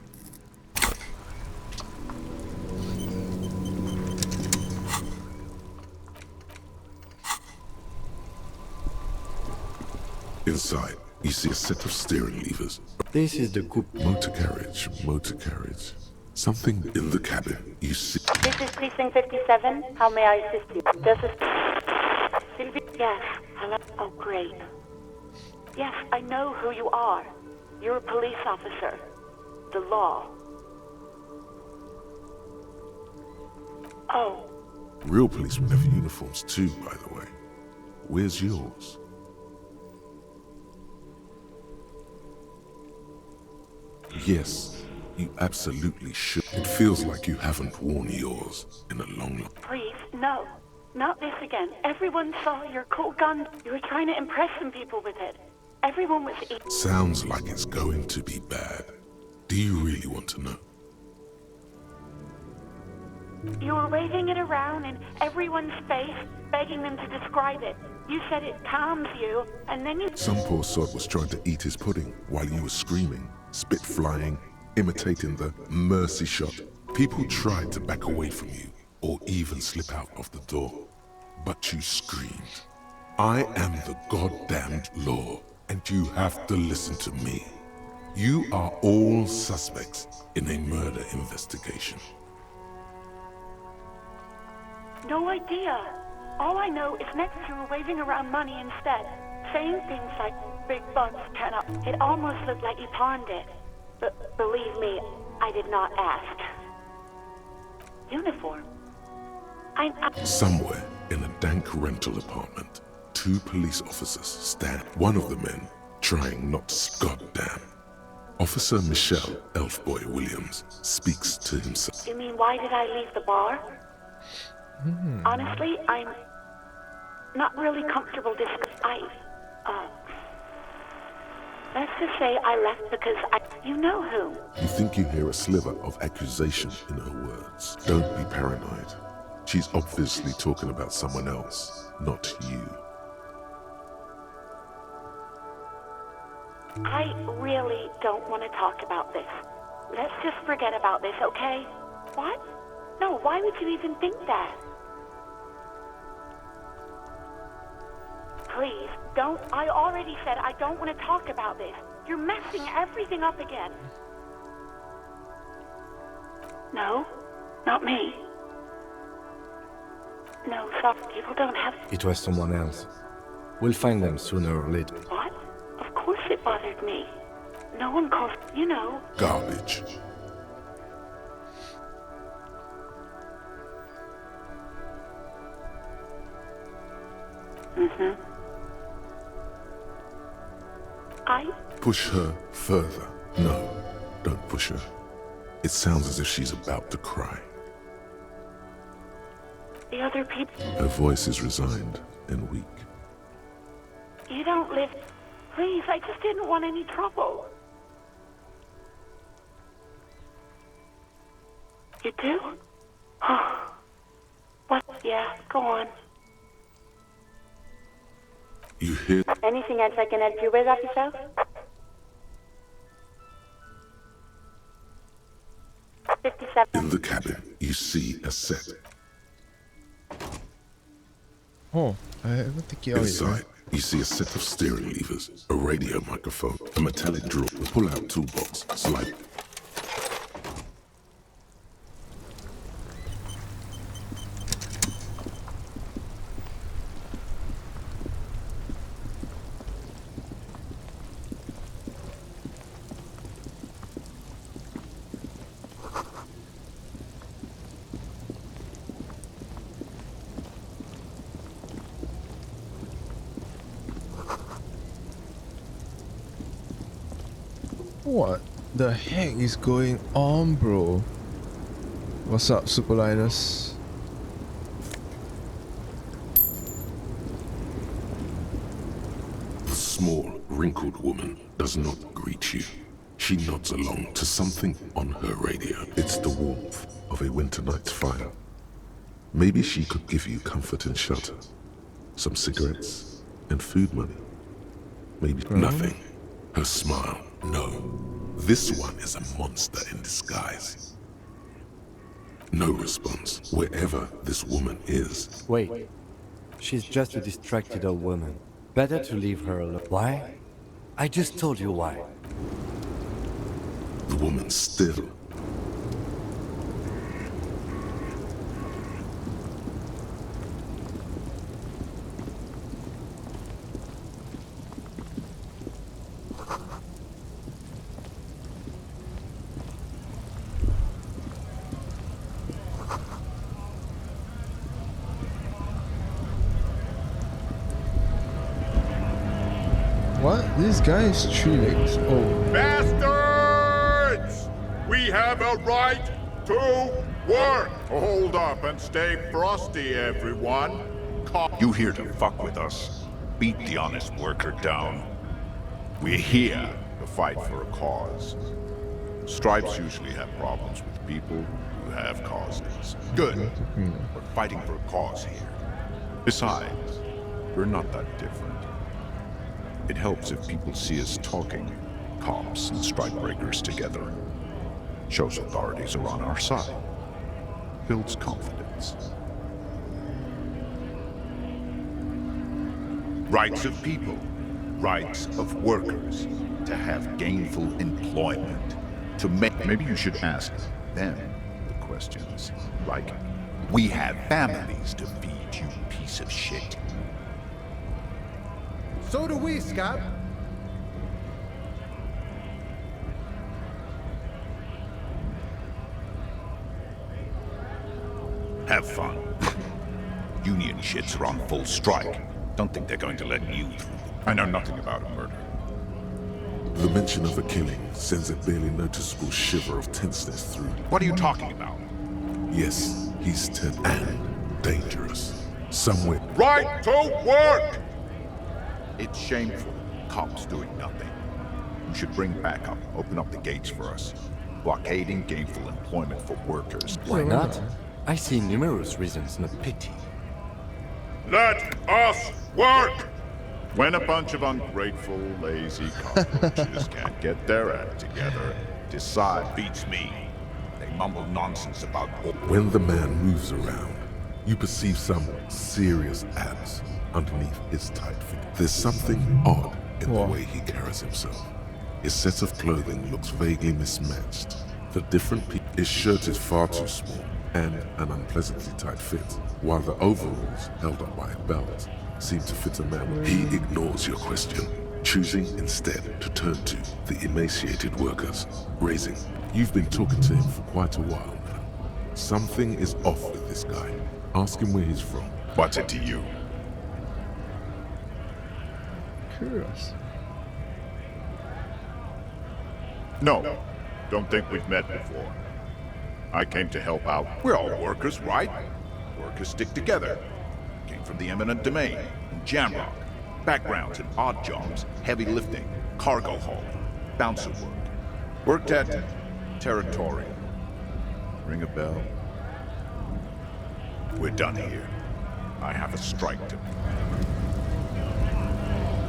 Inside, you see a set of steering levers. This is the coupe. Motor carriage. Something in the cabin. You see. This is Precinct 57. How may I assist you? This is... Sylvie? Yes. Hello? Oh, great. Yes, I know who you are. You're a police officer. The law. Oh. Real policemen have uniforms too, by the way. Where's yours? Yes, you absolutely should. It feels like you haven't worn yours in a long time. Please, no. Not this again. Everyone saw your cool gun. You were trying to impress some people with it. Everyone was... Sounds like it's going to be bad. Do you really want to know? You were waving it around in everyone's face, begging them to describe it. You said it calms you, and then you... Some poor sod was trying to eat his pudding while you were screaming, spit flying, imitating the mercy shot. People tried to back away from you, or even slip out of the door. But you screamed, I am the goddamned law, and you have to listen to me. You are all suspects in a murder investigation. No idea. All I know is next you were waving around money instead, saying things like big bucks cannot. It almost looked like you pawned it. But believe me, I did not ask. Uniform. Somewhere in a dank rental apartment, 2 police officers stand. One of the men trying not to. Goddamn. Officer Michelle Elfboy Williams speaks to himself. You mean why did I leave the bar? Honestly, I'm not really comfortable let's just say I left because you know who. You think you hear a sliver of accusation in her words. Don't be paranoid. She's obviously talking about someone else, not you. I really don't want to talk about this. Let's just forget about this, okay? What? No, why would you even think that? Please, don't. I already said I don't want to talk about this. You're messing everything up again. No, not me. No, sorry, people don't have... It was someone else. We'll find them sooner or later. What? Of course it bothered me. No one calls, you know. Garbage. Mm-hmm. Push her further. No, don't push her. It sounds as if she's about to cry. The other people... Her voice is resigned and weak. You don't live... Please, I just didn't want any trouble. You do? Oh. What? Yeah, go on. You hear? Anything else I can help you with, officer? In the cabin, you see a set. Oh, I don't think you Inside, you see a set of steering levers, a radio microphone, a metallic drawer, a pull-out toolbox, slide. What the heck is going on, bro? What's up, Super Linus? The small, wrinkled woman does not greet you. She nods along to something on her radio. It's the warmth of a winter night's fire. Maybe she could give you comfort and shelter. Some cigarettes and food money. Maybe nothing. Her smile. No. This one is a monster in disguise. No response, wherever this woman is. Wait. She's just a distracted old woman. Better to leave her alone. Why? I just told you why. The woman still. What? This guy is 3 legs. Oh. Bastards! We have a right to work! Hold up and stay frosty, everyone. You here to fuck with us? Beat the honest worker down. We're here to fight for a cause. Stripes usually have problems with people who have causes. Good. We're fighting for a cause here. Besides, we're not that different. It helps if people see us talking, cops and strikebreakers together. Shows authorities are on our side. Builds confidence. Rights of people, rights of workers, to have gainful employment, to make... Maybe you should ask them the questions, like, we have families to feed, you piece of shit. So do we, Scott. Have fun. Union shits are on full strike. Don't think they're going to let you through. I know nothing about a murder. The mention of a killing sends a barely noticeable shiver of tenseness through. What are you talking about? Yes, he's tense and dangerous. Somewhere. Right to work! It's shameful. Cops doing nothing. You should bring backup. Open up the gates for us. Blockading gainful employment for workers. Why not? I see numerous reasons, not pity. Let us work! When a bunch of ungrateful, lazy cockroaches can't get their act together, decide beats me. They mumble nonsense about... When the man moves around, you perceive some serious abs underneath his tight fit. There's something odd in the way he carries himself. His set of clothing looks vaguely mismatched. For different people, his shirt is far too small. and an unpleasantly tight fit, while the overalls, held up by a belt, seem to fit a man. He ignores your question, choosing instead to turn to the emaciated workers, raising. You've been talking to him for quite a while now. Something is off with this guy. Ask him where he's from. What's it to you? Curious. No, don't think we've met before. I came to help out. We're all workers, right? Workers stick together. Came from the eminent domain, in Jamrock. Backgrounds in odd jobs, heavy lifting, cargo haul, bouncer work. Worked at Territorial. Ring a bell? We're done here. I have a strike to...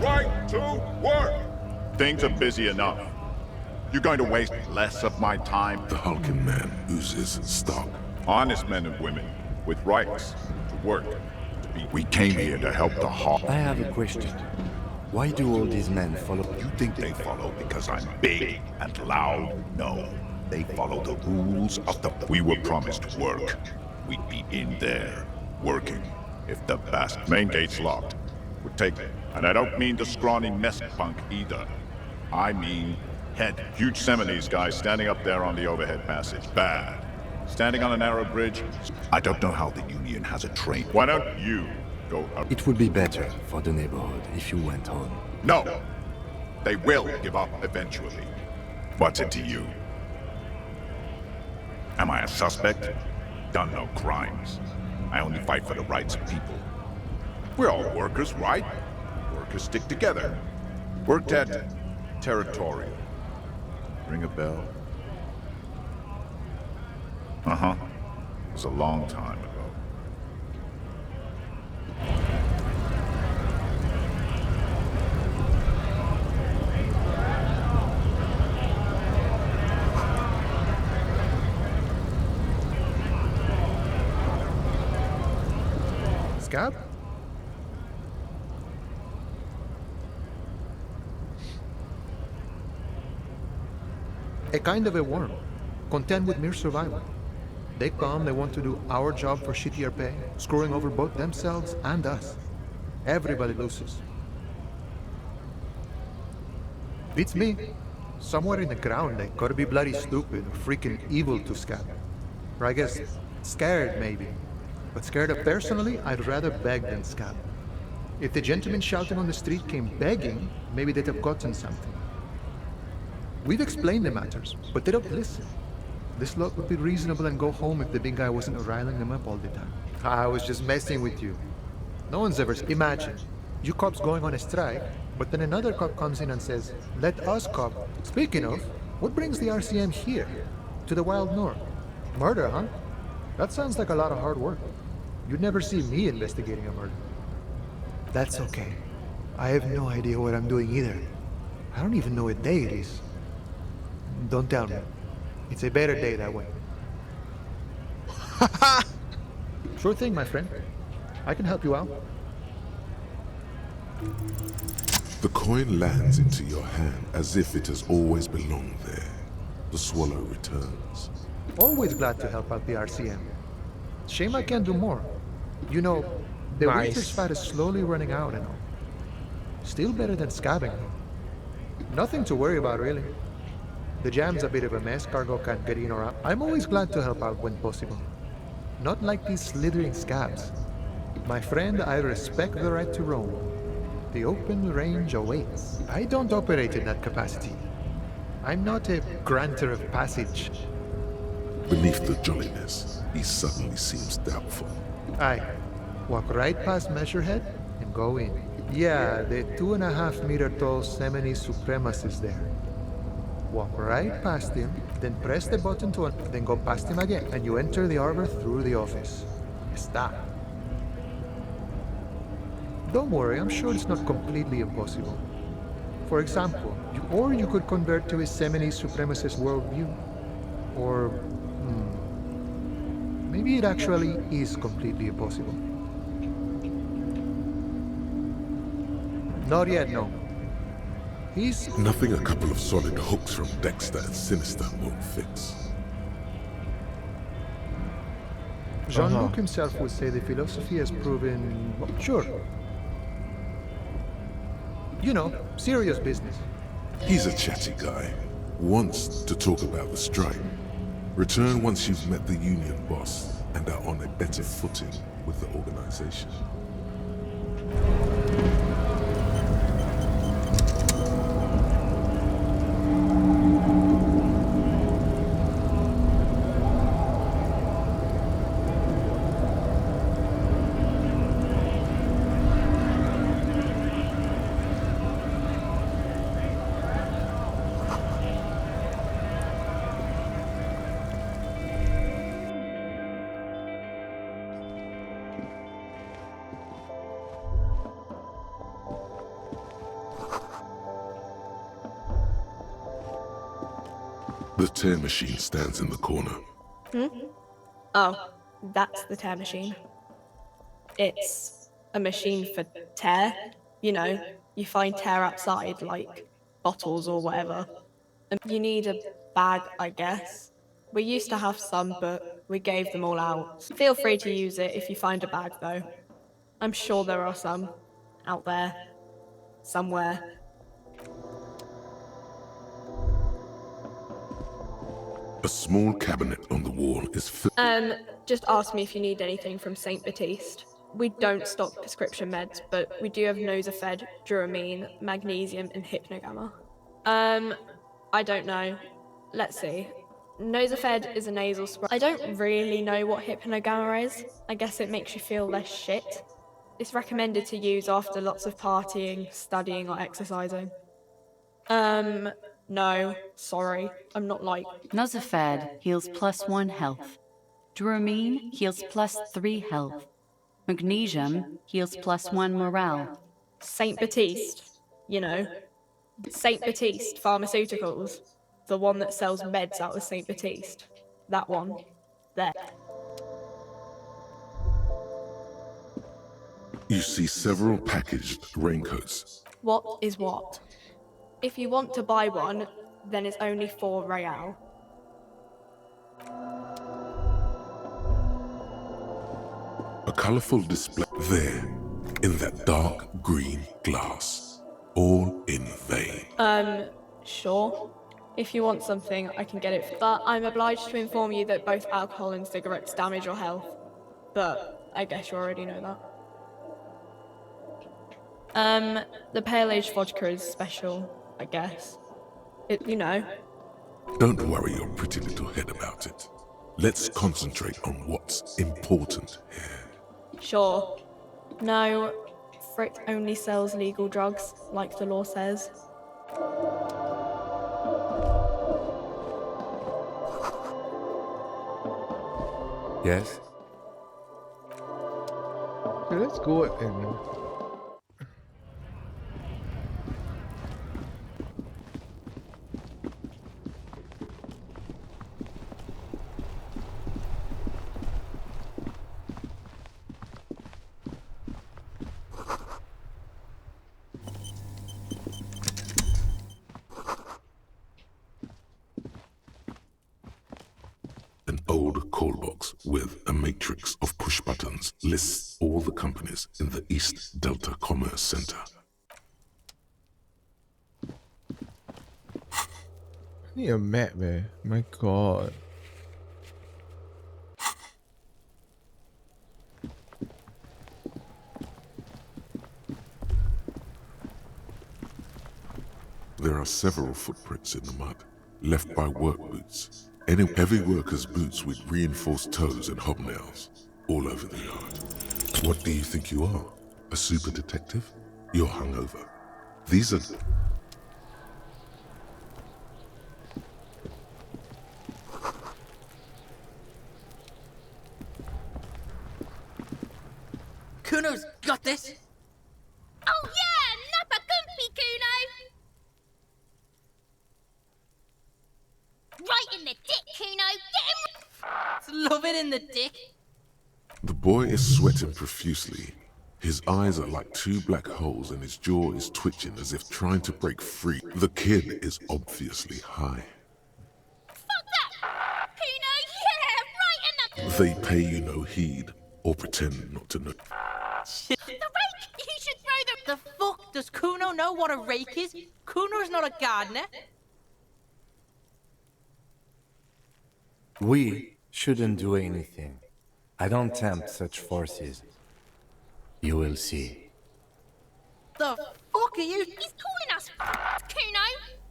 Right to work! Things are busy enough. You're going to waste less of my time? The hulking man oozes stock. Honest men and women, with rights, to work, to be... We came here to help the Hawk. I have a question. Why do all these men follow? You think they follow because I'm big and loud? No. They follow the rules of the... We were promised work. We'd be in there, working. If the main gate's locked, we're taking. And I don't mean the scrawny mess punk either. I mean... Head, huge Seminese guy standing up there on the overhead passage. Bad. Standing on a narrow bridge. I don't know how the Union has a train. Why don't you go up? It would be better for the neighborhood if you went home. No! They will give up eventually. What's it to you? Am I a suspect? Done no crimes. I only fight for the rights of people. We're all workers, right? Workers stick together. Worked at Territorial. Ring a bell? Uh-huh. It was a long time ago. Scab? A kind of a worm, content with mere survival. They come, they want to do our job for shittier pay, screwing over both themselves and us. Everybody loses. Beats me. Somewhere in the ground, they gotta be bloody stupid or freaking evil to Scab. Or I guess, scared maybe. But scared of personally, I'd rather beg than Scab. If the gentleman shouting on the street came begging, maybe they'd have gotten something. We've explained the matters, but they don't listen. This lot would be reasonable and go home if the big guy wasn't riling them up all the time. I was just messing with you. No one's ever... Imagine, you cops going on a strike, but then another cop comes in and says, let us cop. Speaking of, what brings the RCM here? To the wild north? Murder, huh? That sounds like a lot of hard work. You'd never see me investigating a murder. That's okay. I have no idea what I'm doing either. I don't even know what day it is. Don't tell me. It's a better day that way. Sure thing, my friend. I can help you out. The coin lands into your hand as if it has always belonged there. The swallow returns. Always glad to help out the RCM. Shame I can't do more. You know, the winter's fat is slowly running out and all. Still better than scabbing, though. Nothing to worry about, really. The jam's a bit of a mess, cargo can't get in or out. I'm always glad to help out when possible. Not like these slithering scabs. My friend, I respect the right to roam. The open range awaits. I don't operate in that capacity. I'm not a granter of passage. Beneath the jolliness, he suddenly seems doubtful. Aye. Walk right past Measurehead and go in. Yeah, the 2.5 meter tall Semini supremacist there. Walk right past him, then press the button to then go past him again, and you enter the arbor through the office. Stop. Don't worry, I'm sure it's not completely impossible. For example, you could convert to a Semini supremacist worldview. Or, maybe it actually is completely impossible. Not yet, no. He's... Nothing a couple of solid hooks from Dexter and Sinister won't fix. Jean-Luc himself would say the philosophy has proven mature. You know, serious business. He's a chatty guy. Wants to talk about the strike. Return once you've met the union boss and are on a better footing with the organization. The tear machine stands in the corner. Oh, that's the tear machine. It's a machine for tear. You know, you find tear outside, like bottles or whatever. And you need a bag, I guess. We used to have some, but we gave them all out. Feel free to use it if you find a bag, though. I'm sure there are some out there, somewhere. A small cabinet on the wall is filled. Just ask me if you need anything from St. Baptiste. We don't stock prescription meds, but we do have Nosafed, Duramine, Magnesium, and Hypnogamma. I don't know. Let's see. Nosafed is a nasal spray. I don't really know what Hypnogamma is. I guess it makes you feel less shit. It's recommended to use after lots of partying, studying, or exercising. No, sorry. I'm not like... Nosafed heals +1 health. Duramine heals +3 health. Magnesium heals +1 morale. St. Baptiste, you know. St. Baptiste Pharmaceuticals. The one that sells meds out of St. Baptiste. That one. There. You see several packaged raincoats. What is what? If you want to buy one, then it's only 4 real. A colorful display there, in that dark green glass. All in vain. Sure. If you want something, I can get it. But I'm obliged to inform you that both alcohol and cigarettes damage your health. But I guess you already know that. The pale age vodka is special, I guess. You know. Don't worry your pretty little head about it. Let's concentrate on what's important here. Sure. No, Frick only sells legal drugs, like the law says. Yes? Okay, let's go and... An old call box with a matrix of push buttons lists all the companies in the East Delta Commerce Center. I need a map, man. My god. There are several footprints in the mud, left by work boots. Any heavy workers' boots with reinforced toes and hobnails, all over the yard. What do you think you are? A super detective? You're hungover. These are... Kuno's got this! Oh yeah! Nappa Gumpy, Kuno! Right in the dick, Kuno! Get him! Love it in the dick! The boy is sweating profusely. His eyes are like 2 black holes and his jaw is twitching as if trying to break free. The kid is obviously high. Fuck that! Kuno, yeah! Right in the... They pay you no heed, or pretend not to know. Shit. The rake! You should throw the fuck? Does Kuno know what a rake is? Kuno's not a gardener. We shouldn't do anything. I don't tempt such forces. You will see. The fuck are you? He's calling us Kuno.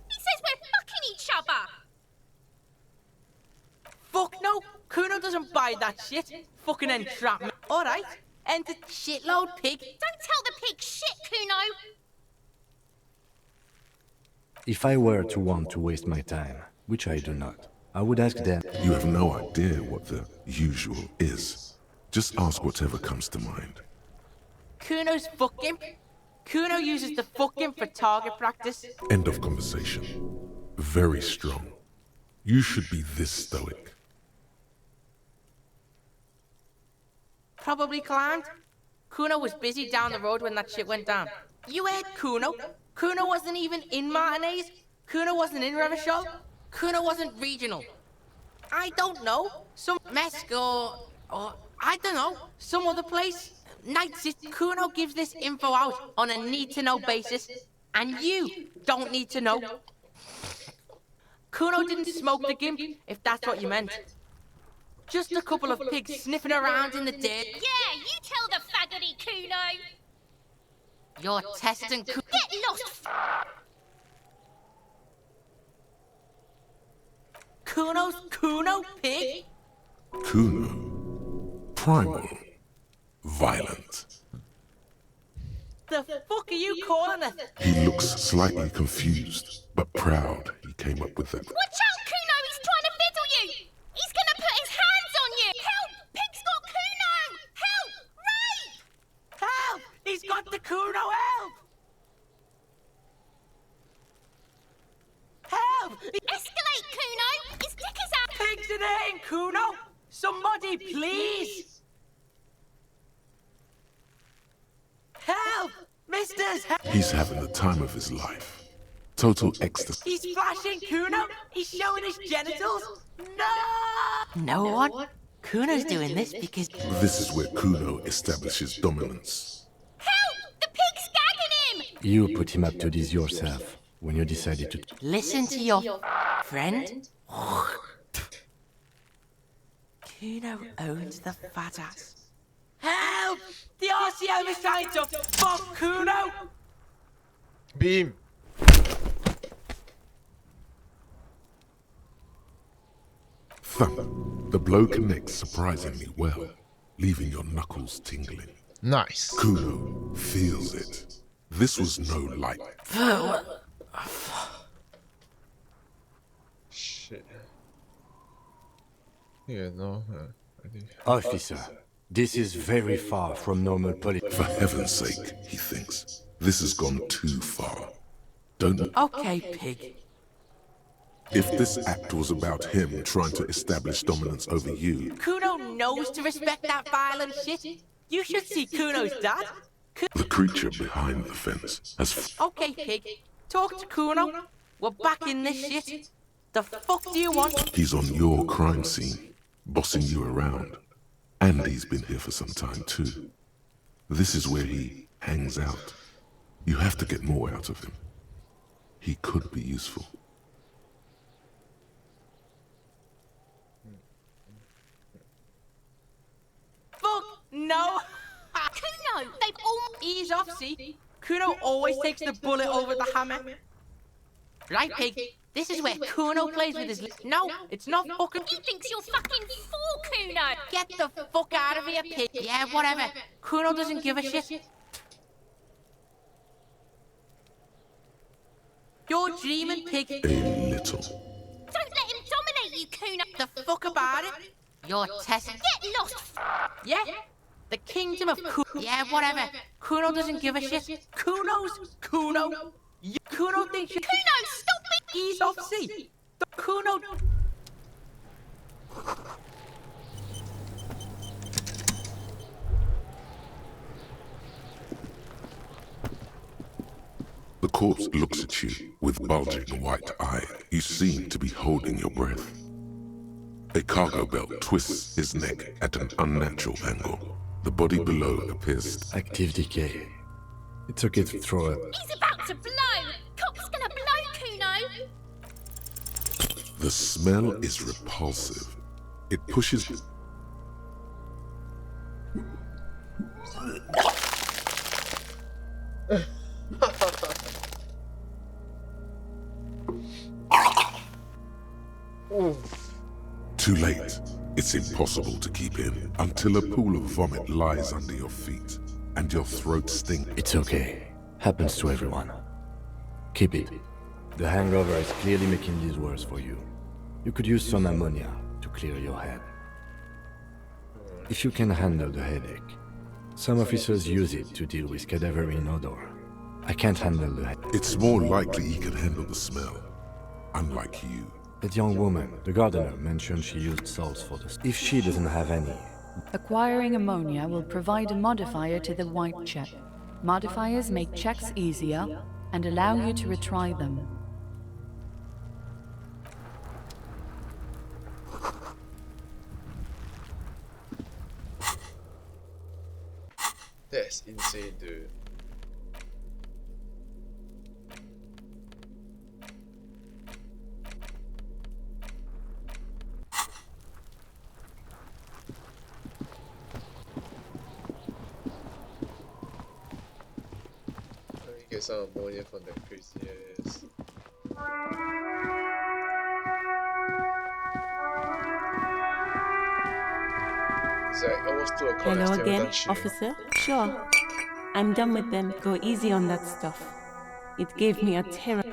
He says we're fucking each other. Fuck no. Kuno doesn't buy that shit. Fucking entrapment. Alright. Enter shitload pig. Don't tell the pig shit, Kuno. If I were to want to waste my time, which I do not, I would ask them. You have no idea what the usual is. Just ask whatever comes to mind. Kuno's fucking. Kuno uses the fucking for target practice. End of conversation. Very strong. You should be this stoic. Probably climbed. Kuno was busy down the road when that shit went down. You heard Kuno? Kuno wasn't even in Martinez. Kuno wasn't in Revachol. Kuno wasn't regional. I don't know. Some Mesk or I don't know. Some other place. Night City. Kuno gives this info out on a need-to-know basis. And you don't need to know. Kuno didn't smoke the gimp, if that's what you meant. Just a couple of pigs sniffing around in the dirt. Yeah, you tell the faggoty, Kuno. You're testing Get lost. Kuno's Kuno pig? Kuno. Primal. Violent. The fuck are you calling it? He looks slightly confused, but proud he came up with that. Watch out, Kuno! He's trying to fiddle you! He's gonna put his hands on you! Help! Pig's got Kuno! Help! Rape! Help! He's got the Kuno! Help! Help! Escalate, Kuno! His dick is out! Pigs in there, Kuno! Somebody, please! Help! Misters! Help! He's having the time of his life. Total ecstasy. He's flashing Kuno! He's showing his genitals! No! Know what? Kuno's doing this because... This is where Kuno establishes dominance. Help! The pig's gagging him! You put him up to this yourself when you decided to... Listen to your friend. Kuno owns the fat ass. Help! The RCO is trying to fuck Kuno! Beam. Thump. The blow connects surprisingly well, leaving your knuckles tingling. Nice. Kuno feels it. This was no light. Shit. Yeah, no. I think. Officer, this is very far from normal politics. For heaven's sake, he thinks. This has gone too far. Don't... Okay, pig. If this act was about him trying to establish dominance over you... Kuno knows to respect that violent shit. You should see Kuno's dad. The creature behind the fence has... Okay, pig. Talk to Kuno. We're back in this shit. The fuck do you want? He's on your crime scene, bossing you around. And he's been here for some time too. This is where he hangs out. You have to get more out of him. He could be useful. Fuck no! Kuno! They've all... Ease off, see? Kuno always takes the bullet over the hammer. Right, pig? This is where Kuno plays with his... No, it's not fucking... He thinks you're fucking fool, Kuno! Get the fuck out of here, pig. Yeah, whatever. Kuno doesn't give a shit. You're dreaming, pig. A little. Don't let him dominate you, Kuno! The fuck about it? You're testing... Get lost! Yeah? The kingdom of Kuno... Yeah, whatever. Kuno doesn't give a shit. Kuno's Kuno. Kuno thinks you... Kuno, stop it! Ease off, see? The Kuno... The corpse looks at you with bulging white eye. You seem to be holding your breath. A cargo belt twists his neck at an unnatural angle. The body below appears active decay. It's okay to throw it. He's about to blow! Cop's gonna blow, Kuno! The smell is repulsive. It pushes... Too late. It's impossible to keep in until a pool of vomit lies under your feet and your throat stings. It's okay. Happens to everyone. Keep it. The hangover is clearly making this worse for you. You could use some ammonia to clear your head. If you can handle the headache. Some officers use it to deal with cadaverine odor. I can't handle the headache. It's more likely he can handle the smell, unlike you. That young woman, the gardener, mentioned she used salts for this. If she doesn't have any... Acquiring ammonia will provide a modifier to the white check. Modifiers make checks easier and allow you to retry them. That's insane, dude. Let me get some ammonia from that crazy ass. It's like almost 2 o'clock. Hello again, officer? Sure. I'm done with them. Go easy on that stuff. It gave me a terror.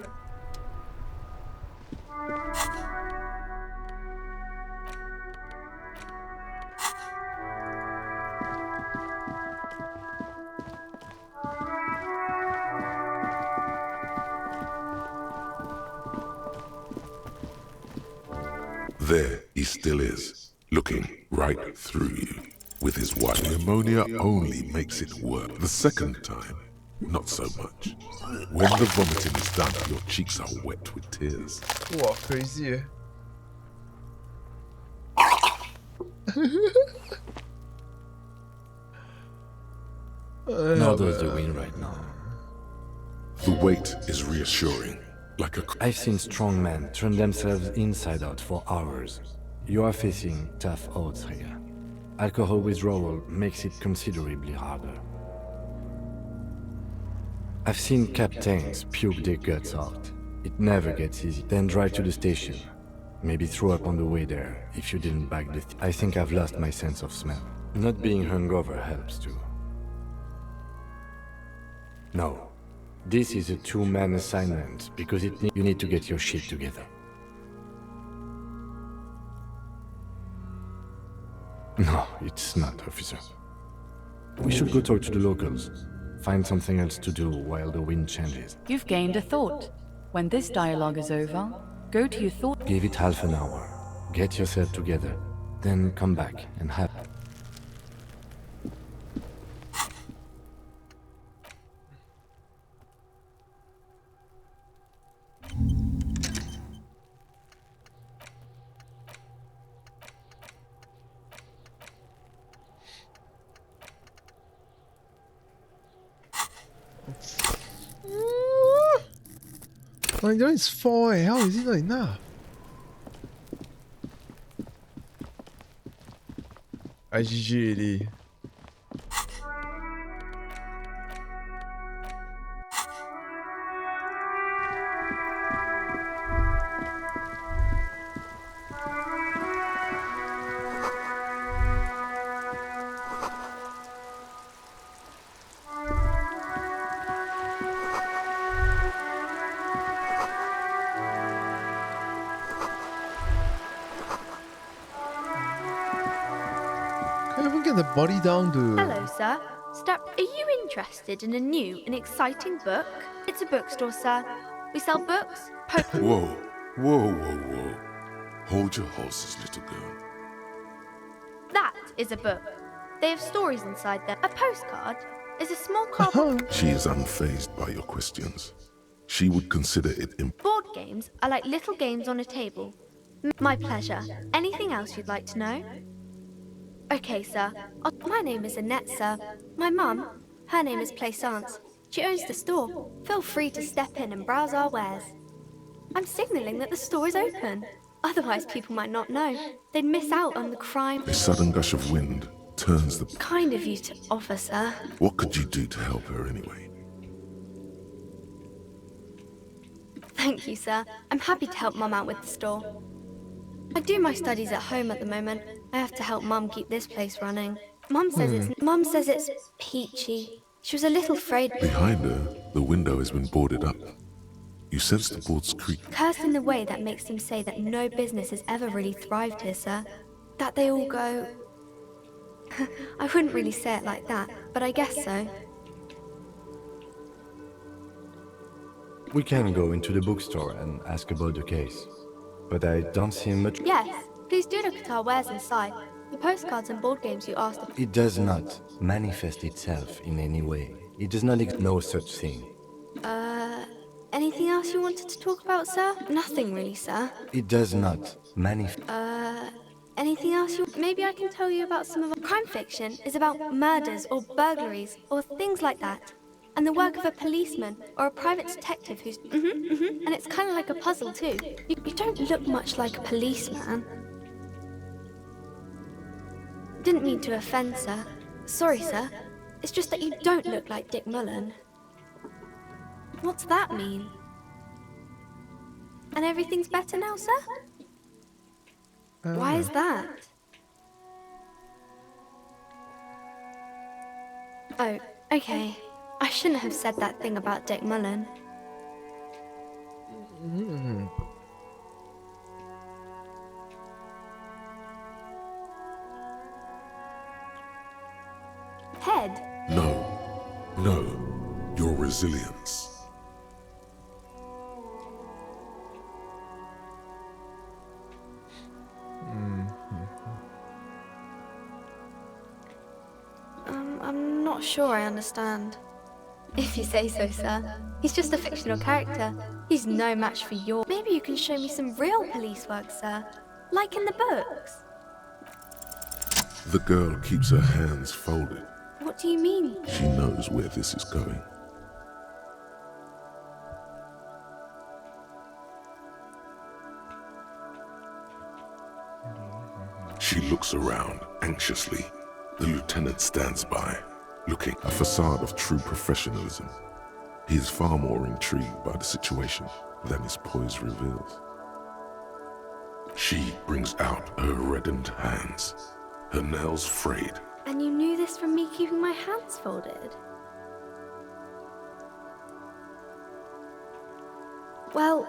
There he still is, looking right through you. With his wife, the ammonia only makes it work. The second time, not so much. When the vomiting is done, your cheeks are wet with tears. Wow, crazy, eh? Nor does the wind right now. The weight is reassuring, like a... I've seen strong men turn themselves inside out for hours. You are facing tough odds here. Alcohol withdrawal makes it considerably harder. I've seen captains puke their guts out. It never gets easy. Then drive to the station. Maybe throw up on the way there if you didn't bag the... I think I've lost my sense of smell. Not being hungover helps too. No. This is a two-man assignment because you need to get your shit together. No, it's not, officer. We should go talk to the locals. Find something else to do while the wind changes. You've gained a thought. When this dialogue is over, go to your thought... Give it half an hour. Get yourself together. Then come back and have... Like, that is 4, eh? How is it not enough? IGG already. The body down, dude. Hello, sir. Are you interested in a new and exciting book? It's a bookstore, sir. We sell books, Whoa, whoa, whoa, whoa. Hold your horses, little girl. That is a book. They have stories inside there. A postcard is a small cardboard. She is unfazed by your questions. She would consider it Board games are like little games on a table. My pleasure. Anything else you'd like to know? Okay, sir. My name is Annette, sir. My mum, her name is Plaisance. She owns the store. Feel free to step in and browse our wares. I'm signalling that the store is open. Otherwise, people might not know. They'd miss out on the crime. A sudden gush of wind turns the... Kind of you to offer, sir. What could you do to help her anyway? Thank you, sir. I'm happy to help Mum out with the store. I do my studies at home at the moment. I have to help Mum keep this place running. Mum says it's peachy. She was a little afraid. Behind her, the window has been boarded up. You sense the boards creak. Cursed in the way that makes them say that no business has ever really thrived here, sir. That they all go... I wouldn't really say it like that, but I guess so. We can go into the bookstore and ask about the case. But I don't see much... Yes, please do look at our wares inside. The postcards and board games you asked about. It does not manifest itself in any way. It does not no such thing. Anything else you wanted to talk about, sir? Nothing really, sir. It does not manifest... Anything else you... Maybe I can tell you about some of our... Crime fiction is about murders or burglaries or things like that. And the work of a policeman or a private detective who's... And it's kind of like a puzzle, too. You don't look much like a policeman. Didn't mean to offend, sir. Sorry, sir. It's just that you don't look like Dick Mullen. What's that mean? And everything's better now, sir? Why is that? Oh, okay. I shouldn't have said that thing about Dick Mullen. Head? No. Your resilience. I'm not sure I understand. If you say so, sir. He's just a fictional character. He's no match for your... Maybe you can show me some real police work, sir. Like in the books. The girl keeps her hands folded. What do you mean? She knows where this is going. She looks around anxiously. The lieutenant stands by, looking a facade of true professionalism. He is far more intrigued by the situation than his poise reveals. She brings out her reddened hands, her nails frayed. And you knew this from me keeping my hands folded? Well,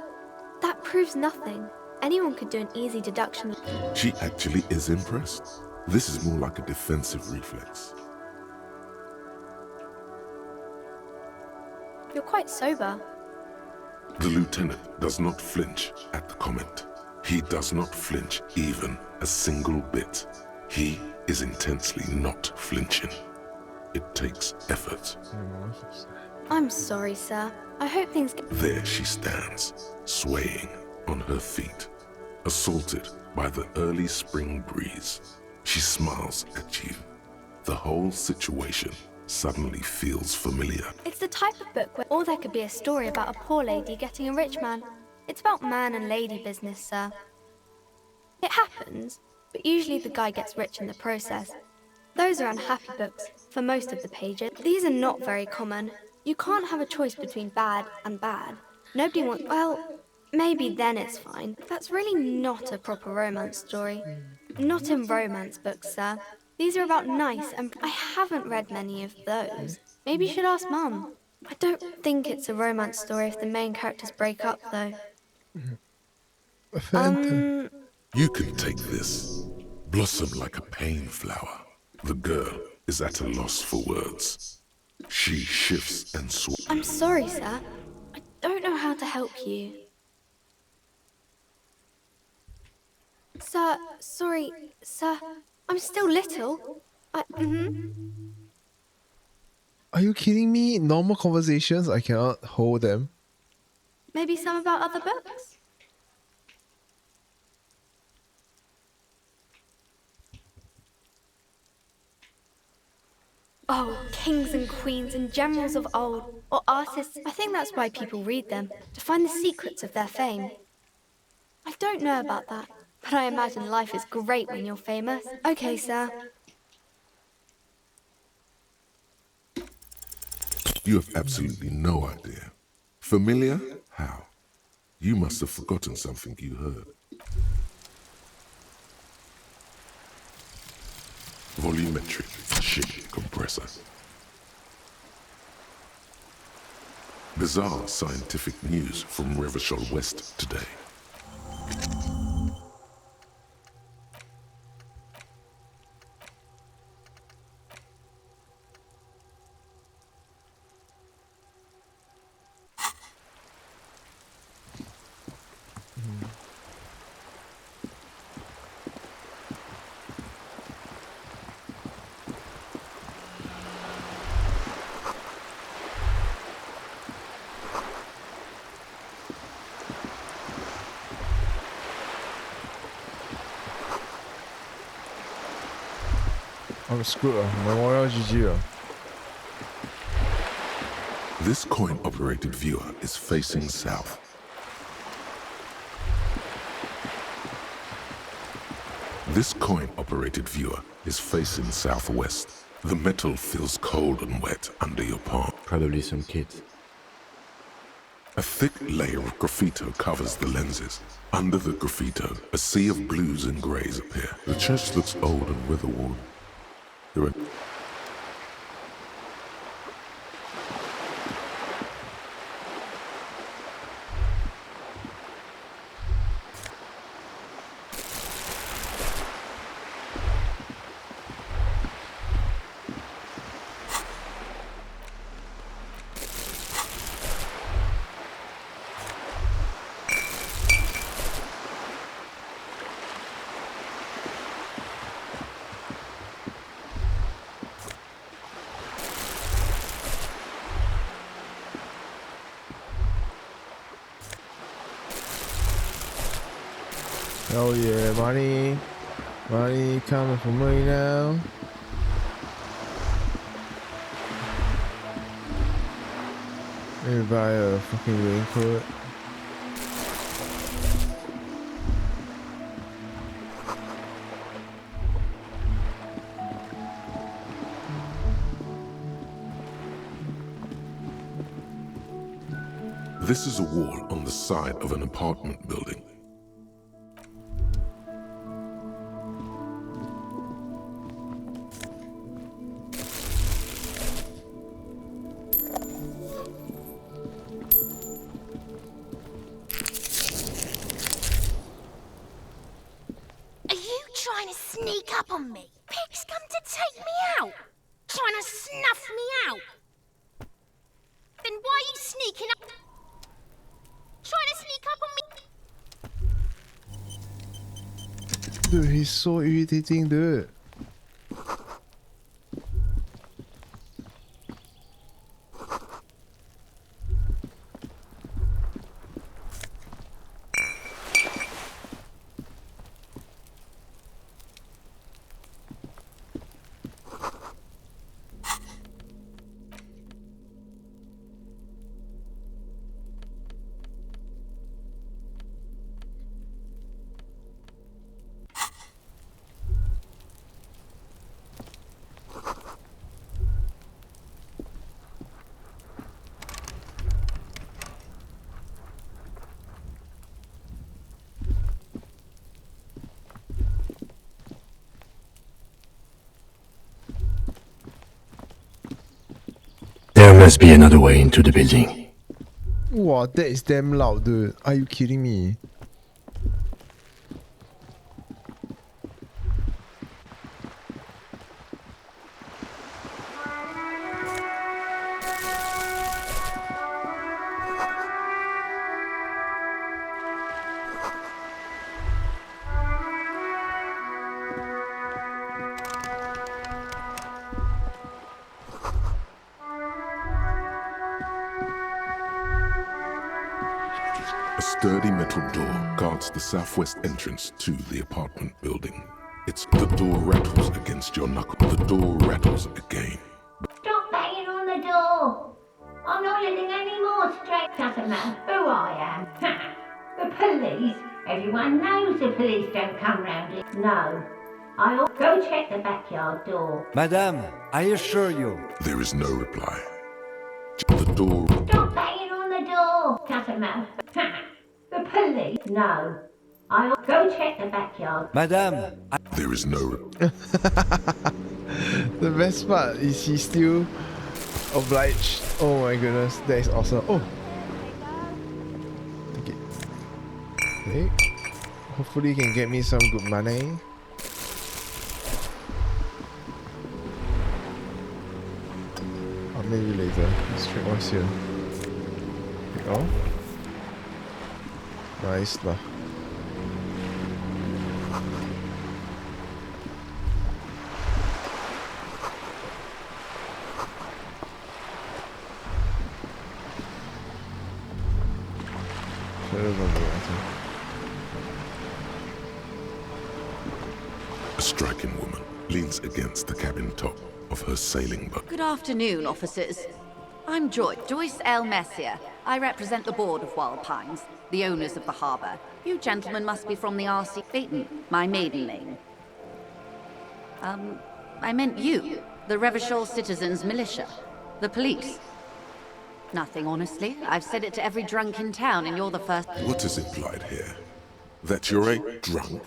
that proves nothing. Anyone could do an easy deduction. She actually is impressed. This is more like a defensive reflex. You're quite sober. The lieutenant does not flinch at the comment. He does not flinch even a single bit. He is intensely not flinching. It takes effort. I'm sorry, sir. I hope things get... There she stands, swaying on her feet, assaulted by the early spring breeze. She smiles at you. The whole situation suddenly feels familiar. It's the type of book or there could be a story about a poor lady getting a rich man. It's about man and lady business, sir. It happens, but usually the guy gets rich in the process. Those are unhappy books for most of the pages. These are not very common. You can't have a choice between bad and bad. Nobody wants... Well, maybe then it's fine. That's really not a proper romance story. Not in romance books, sir. These are about nice, and I haven't read many of those. Maybe you should ask Mum. I don't think it's a romance story if the main characters break up, though. You can take this. Blossom like a pain flower. The girl is at a loss for words. She shifts and swings. I'm sorry, sir. I don't know how to help you. Sir, sorry, sir. I'm still little. Are you kidding me? Normal conversations, I cannot hold them. Maybe some about other books? Oh, kings and queens and generals of old, or artists. I think that's why people read them, to find the secrets of their fame. I don't know about that, but I imagine life is great when you're famous. Okay, sir. You have absolutely no idea. Familiar? How? You must have forgotten something you heard. Volumetric ship compressor. Bizarre scientific news from Revachol West today. I'm a scooter. Memorial GG. This coin-operated viewer is facing south. This coin-operated viewer is facing southwest. The metal feels cold and wet under your palm. Probably some kids. A thick layer of graffito covers the lenses. Under the graffito, a sea of blues and greys appear. The church looks old and weather-worn. There are... Oh yeah, money. Money coming for me now. Maybe buy a fucking raincoat. This is a wall on the side of an apartment building. Sneak up on me. Pigs come to take me out. Trying to snuff me out. Then why are you sneaking up? Trying to sneak up on me. Dude, he's so irritating, dude. There must be another way into the building. Wow, that is damn loud, dude. Are you kidding me? A sturdy metal door guards the southwest entrance to the apartment building. The door rattles against your knuckle. The door rattles again. How strange. Doesn't matter who I am. The police? Everyone knows the police don't come round here. No. I'll go check the backyard door. Madame, I assure you. There is no reply. The door. Stop banging on the door. Doesn't matter. The police? No. I'll go check the backyard. Madame, There is no. The best part is he's still obliged. Oh my goodness, that is awesome. Oh, take it. Okay. Hopefully, you can get me some good money. Or maybe later. Let's check what's here. Oh, nice lah. A striking woman leans against the cabin top of her sailing boat. Good afternoon, officers. I'm Joyce L. Messier. I represent the board of Wild Pines, the owners of the harbour. You gentlemen must be from the RC Phaeton, my maiden name. I meant you, the Revachol Citizens Militia, the police. Nothing, honestly. I've said it to every drunk in town, and you're the first. What is implied here? That you're a drunk?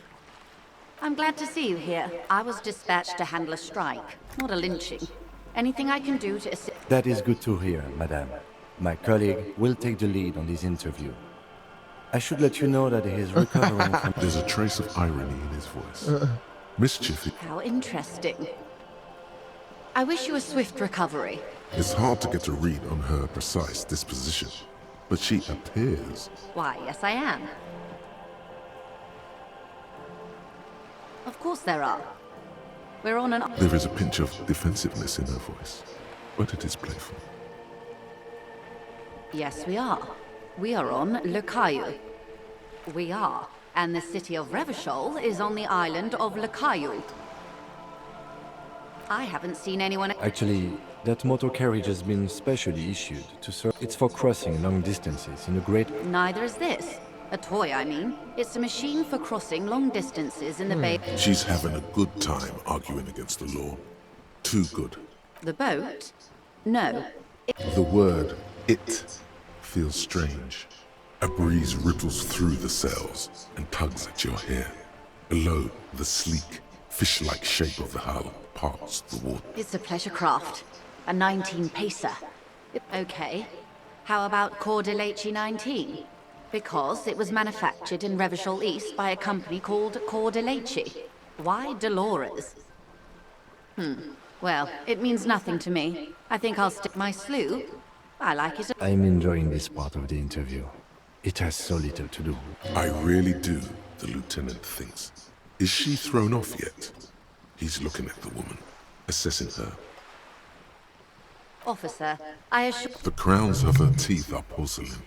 I'm glad to see you here. I was dispatched to handle a strike, not a lynching. Anything I can do to assist? That is good to hear, madame. My colleague will take the lead on this interview. I should let you know that he is recovering from... There's a trace of irony in his voice. Mischief. How interesting. I wish you a swift recovery. It's hard to get a read on her precise disposition, but she appears. Why, yes I am. Of course there are. We're on an... There is a pinch of defensiveness in her voice, but it is playful. Yes, we are. We are on Le Caillou. We are. And the city of Revachol is on the island of Le Caillou. I haven't seen anyone... Actually, that motor carriage has been specially issued to serve... It's for crossing long distances in a great... Neither is this. A toy, I mean. It's a machine for crossing long distances in the bay... She's having a good time arguing against the law. Too good. The boat? No. The word, it, feels strange. A breeze ripples through the sails and tugs at your hair. Below, the sleek, fish-like shape of the hull parts the water. It's a pleasure craft. A 19-pacer. Okay. How about Cordeleche 19? Because it was manufactured in Revachol East by a company called Cordeleche. Why Dolores? Well, it means nothing to me. I think I'll stick my sloop. I like it. I'm enjoying this part of the interview. It has so little to do. I really do, the lieutenant thinks. Is she thrown off yet? He's looking at the woman, assessing her. Officer, I assure... The crowns of her teeth are porcelain,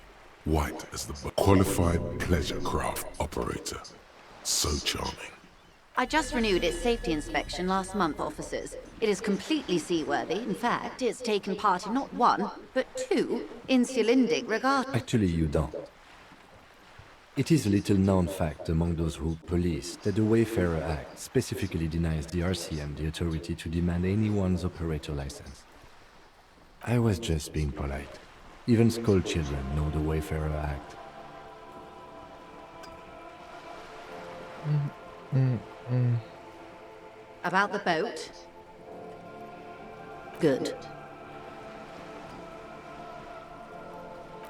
white as the qualified pleasure craft operator. So charming. I just renewed its safety inspection last month, officers. It is completely seaworthy. In fact, it's taken part in not one, but two insulindic regatta. Actually, you don't. It is a little-known fact among those who police that the Wayfarer Act specifically denies the RCM the authority to demand anyone's operator license. I was just being polite. Even school children know the Wayfarer Act. About the boat? Good.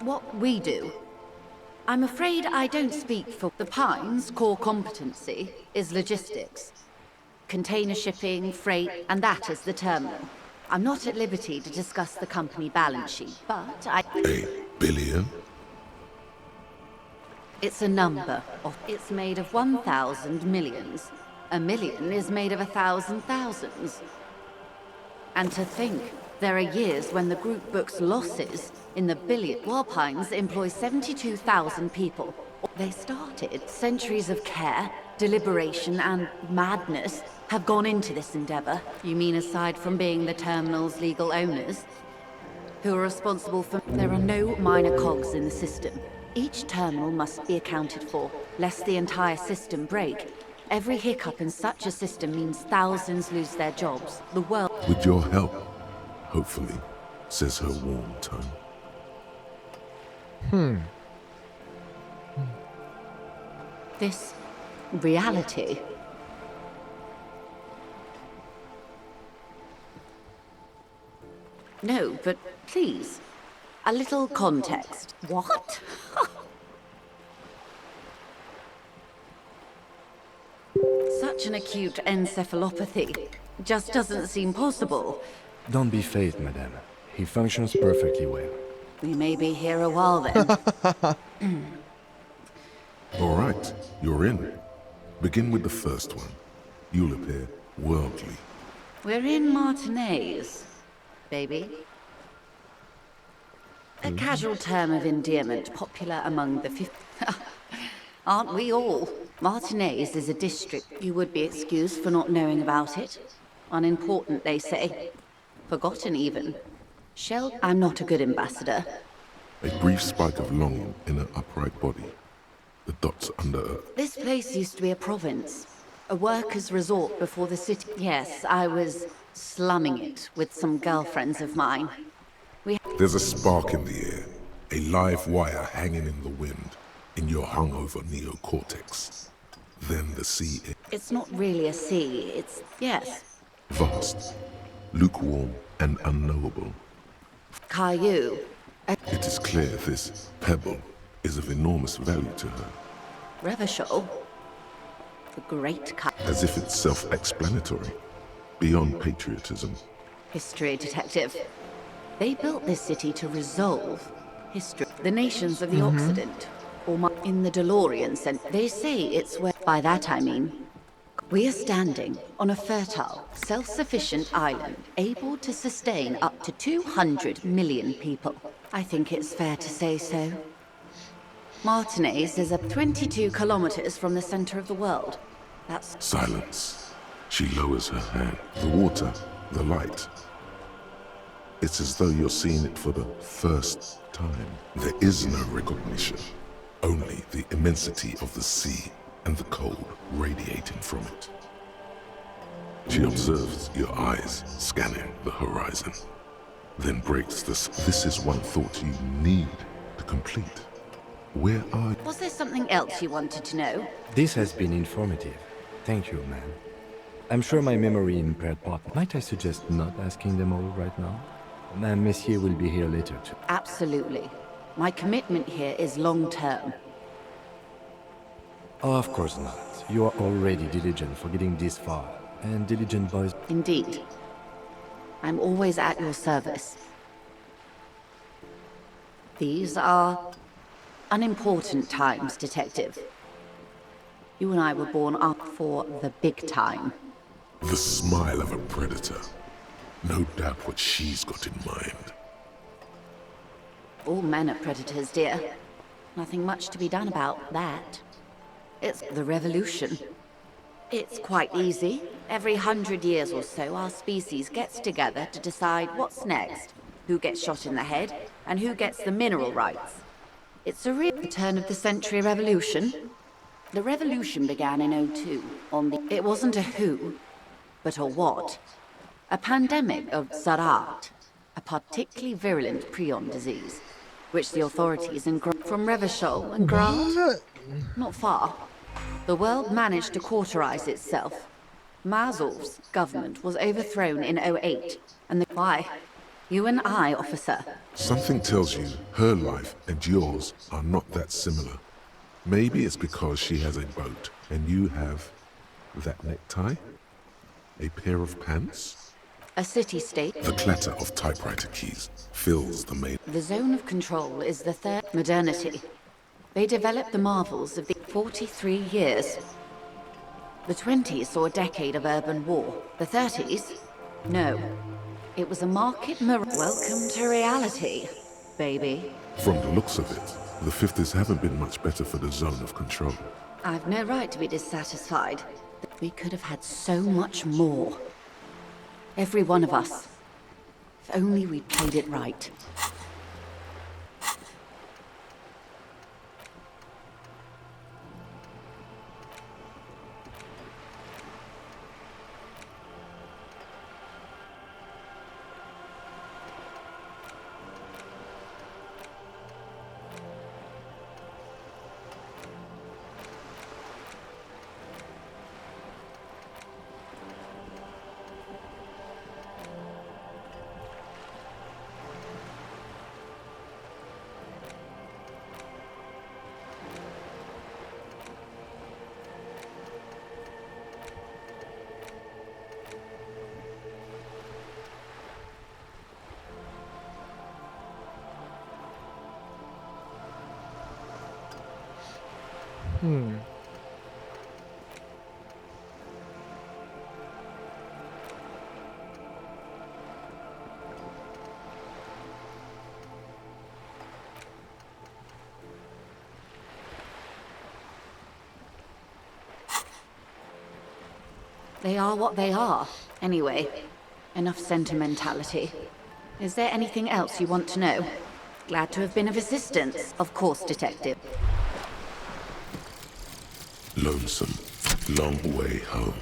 What we do? I'm afraid I don't speak for the Pines' core competency is logistics. Container shipping, freight, and that is the terminal. I'm not at liberty to discuss the company balance sheet, but I... $1 billion? It's a number. It's made of 1,000 millions. A million is made of 1,000 thousands. And to think, there are years when the group books losses in the billion. Walpines employ 72,000 people. They started. Centuries of care, deliberation, and madness have gone into this endeavor. You mean aside from being the terminal's legal owners? who are responsible for... There are no minor cogs in the system. Each terminal must be accounted for, lest the entire system break. Every hiccup in such a system means thousands lose their jobs. The world... With your help, hopefully, says her warm tone. This reality... No, but please, a little context. What? Such an acute encephalopathy just doesn't seem possible. Don't be phased, madame. He functions perfectly well. We may be here a while then. All right, you're in. Begin with the first one. You'll appear worldly. We're in Martinez, baby. A casual term of endearment popular among the Aren't we all? Martinez is a district. You would be excused for not knowing about it. Unimportant, they say. Forgotten, even. I'm not a good ambassador. A brief spike of longing in her upright body. The dots under her. This place used to be a province. A workers' resort before the city. Yes, I was slumming it with some girlfriends of mine. There's a spark in the air. A live wire hanging in the wind. In your hungover neocortex. Then the sea. It's not really a sea, it's... yes. Vast. Lukewarm and unknowable. Caillou. It is clear this pebble is of enormous value to her. Revachol. The great As if it's self-explanatory. Beyond patriotism. History detective. They built this city to resolve history. The nations of the Occident. Or in the DeLorean sense. They say it's where... By that I mean... We are standing on a fertile, self-sufficient island, able to sustain up to 200 million people. I think it's fair to say so. Martinez is 22 kilometers from the center of the world. That's... Silence. She lowers her hand. The water, the light. It's as though you're seeing it for the first time. There is no recognition. Only the immensity of the sea and the cold radiating from it. She observes your eyes scanning the horizon, then breaks this. This is one thought you need to complete. Where are you? Was there something else you wanted to know? This has been informative. Thank you, ma'am. I'm sure my memory impaired part. Might I suggest not asking them all right now? Monsieur will be here later too. Absolutely. My commitment here is long-term. Oh, of course not. You are already diligent for getting this far. And diligent boys... Indeed. I'm always at your service. These are unimportant times, Detective. You and I were born up for the big time. The smile of a predator. No doubt what she's got in mind. All men are predators, dear. Nothing much to be done about that. It's the revolution. It's quite easy. Every 100 years or so, our species gets together to decide what's next, who gets shot in the head, and who gets the mineral rights. It's a real turn-of-the-century revolution. The revolution began in '02 on the... It wasn't a who, but a what. A pandemic of Zarat, a particularly virulent prion disease, which the authorities in from Revachol and Grant, not far. The world managed to cauterize itself. Mazov's government was overthrown in '08, and the... Why? You and I, officer. Something tells you her life and yours are not that similar. Maybe it's because she has a boat, and you have... that necktie? A pair of pants? A city-state. The clatter of typewriter keys fills the main... The zone of control is the third... Modernity. They developed the marvels of the 43 years. The 20s saw a decade of urban war. The 30s? No. It was a market mirror. Welcome to reality, baby. From the looks of it, the 50s haven't been much better for the zone of control. I've no right to be dissatisfied. We could have had so much more. Every one of us. If only we'd played it right. They are what they are. Anyway, enough sentimentality. Is there anything else you want to know? Glad to have been of assistance. Of course, Detective. Lonesome, long way home.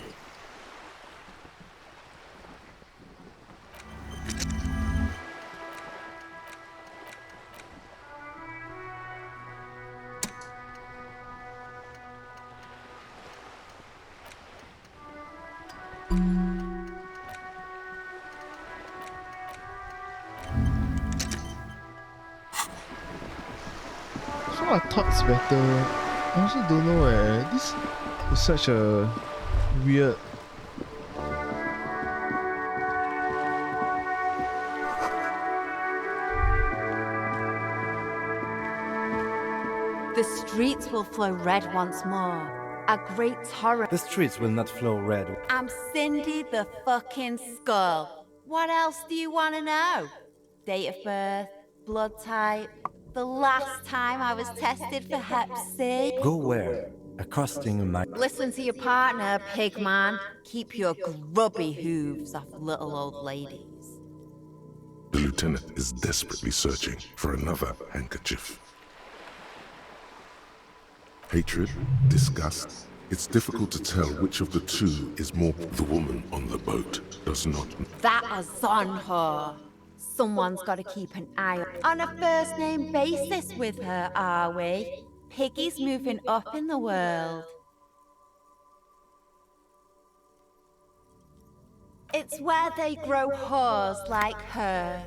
So I thought it's better. I also don't know this is such a weird. The streets will flow red once more. A great torrent. The streets will not flow red. I'm Cindy the fucking Skull. What else do you want to know? Date of birth, blood type, the last time I was tested for Hep C. Go where? Accosting my... Listen to your partner, pigman. Keep your grubby hooves off little old ladies. The lieutenant is desperately searching for another handkerchief. Hatred, disgust. It's difficult to tell which of the two is more. The woman on the boat does not. That is on her. Someone's got to keep an eye on a first-name basis with her, are we? Piggy's moving up in the world. It's where they grow whores like her.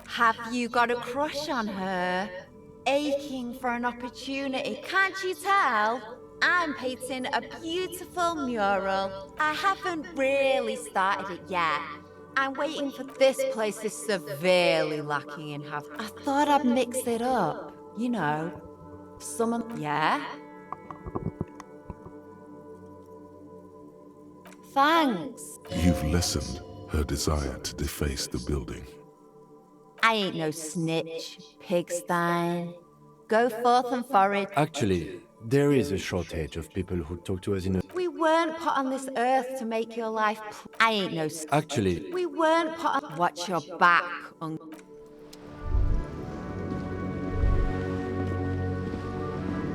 Have you got a crush on her? Aching for an opportunity, can't you tell? I'm painting a beautiful mural. I haven't really started it yet. I'm waiting for this place is severely lacking in half. I thought I'd mix it up, you know. Yeah? Thanks. You've lessened her desire to deface the building. I ain't no snitch, pigstein. Go forth and forage. Actually, there is a shortage of people who talk to us in a... We weren't put on this earth to make your life... I ain't no... Actually... We weren't put on... Watch your back,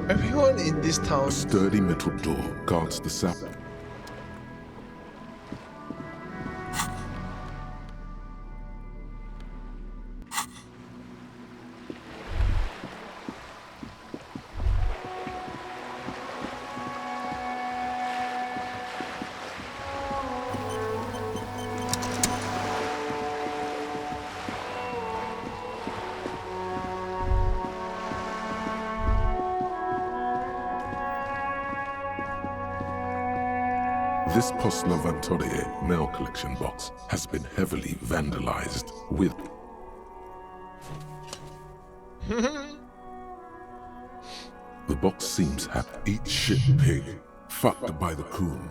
Everyone in this town... A sturdy metal door guards the south. This Postnovatorie mail collection box has been heavily vandalized with... The box seems happy. Eat shit pig, fucked by the coon,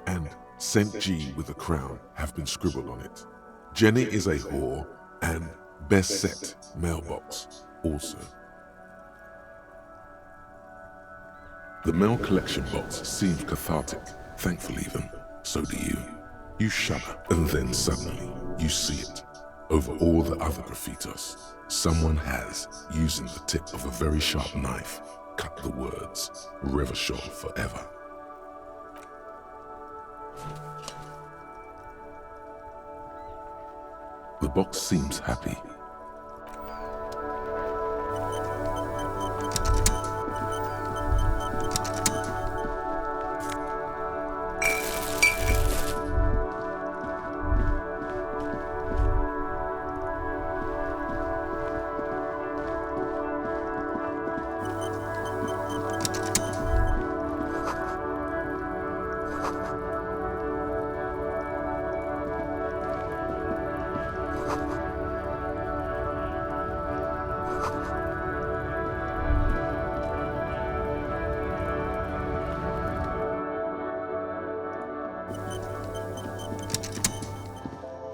and St. G with a crown have been scribbled on it. Jenny is a whore, and best set mailbox also. The mail collection box seems cathartic. Thankfully even, so do you. You shudder, and then suddenly, you see it. Over all the other graffitos, someone has, using the tip of a very sharp knife, cut the words, Revachol forever. The box seems happy.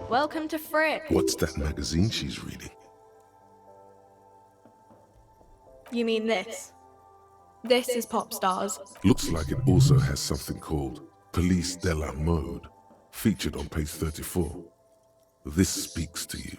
Welcome to Frick. What's that magazine she's reading? You mean this? This is Pop Stars. Looks like it also has something called Police de la Mode, featured on page 34. This speaks to you.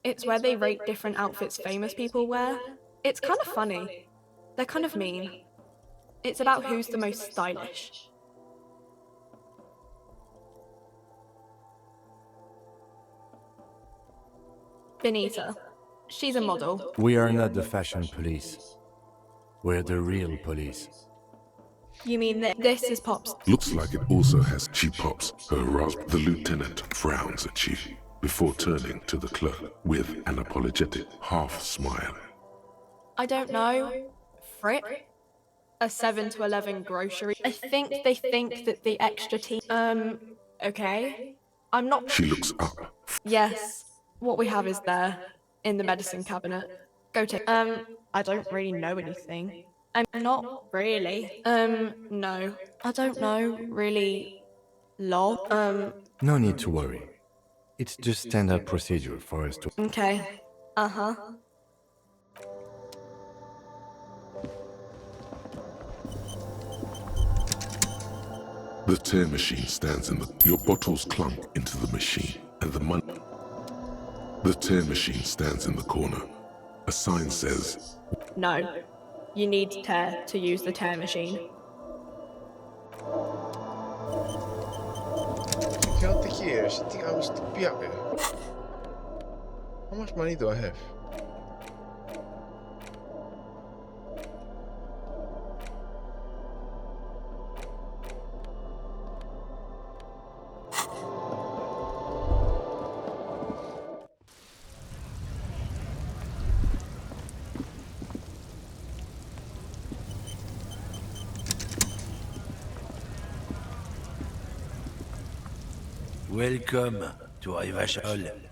It's where they rate different outfits famous people wear. It's kind of funny. They're kind of mean. It's about who's the most stylish. Benita. She's a model. We are not the fashion police. We're the real police. You mean that this is Pop's? Looks like it also has. She pops her rasp. The lieutenant frowns at you before turning to the clerk with an apologetic half smile. I don't know. Frick? A 7 to 11 grocery. I think they think that the extra team. Okay. I'm not. She looks up. Yes. What we have is there, in the medicine cabinet. Go take. I don't really know anything. I'm not really. No. I don't know, really. Lol. No need to worry. It's just standard procedure for us to... Okay. Uh-huh. The tear machine stands in the... Your bottles clunk into the machine, and the money... The tear machine stands in the corner. A sign says... No. You need tear to use the tear machine. How much money do I have? Welcome to Revachol.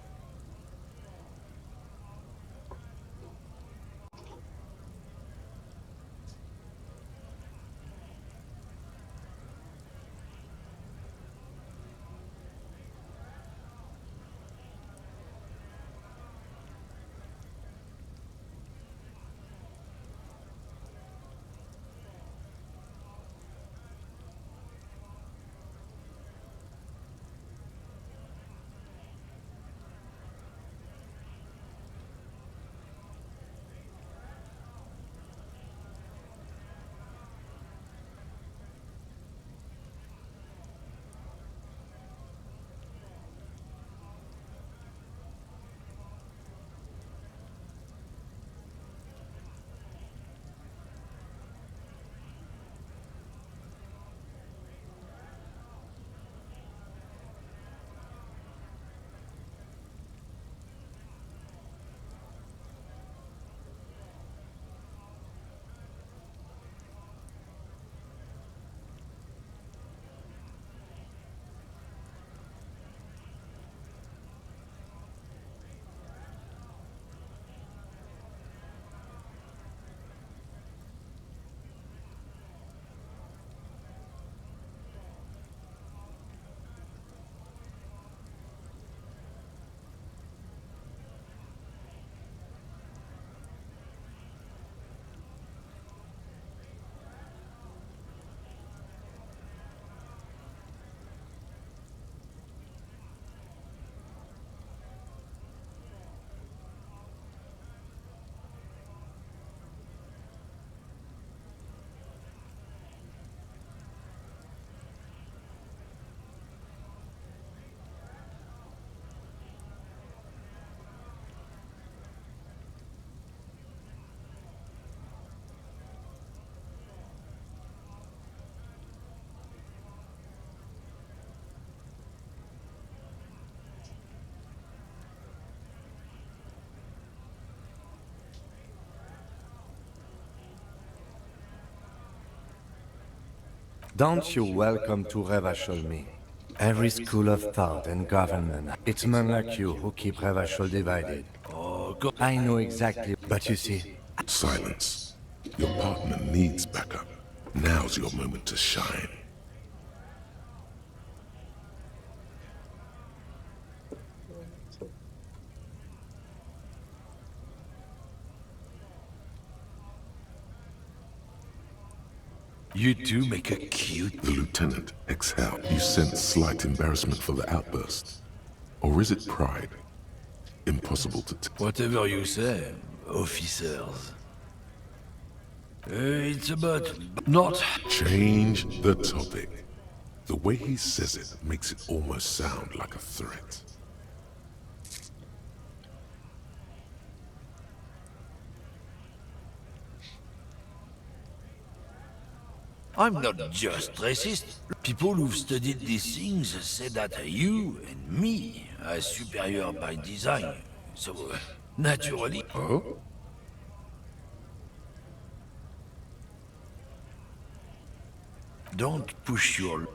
Don't you welcome to Revachol me. Every school of thought and government, it's men like you who keep Revachol divided. Oh, God. I know exactly, but you see... Silence. Your partner needs backup. Now's your moment to shine. You do make a cute... The lieutenant exhaled. You sense slight embarrassment for the outburst. Or is it pride? Impossible to tell. Whatever you say, officers. It's about... not... Change the topic. The way he says it makes it almost sound like a threat. I'm not just racist. People who've studied these things say that you and me are superior by design. So, naturally... Oh? Don't push your...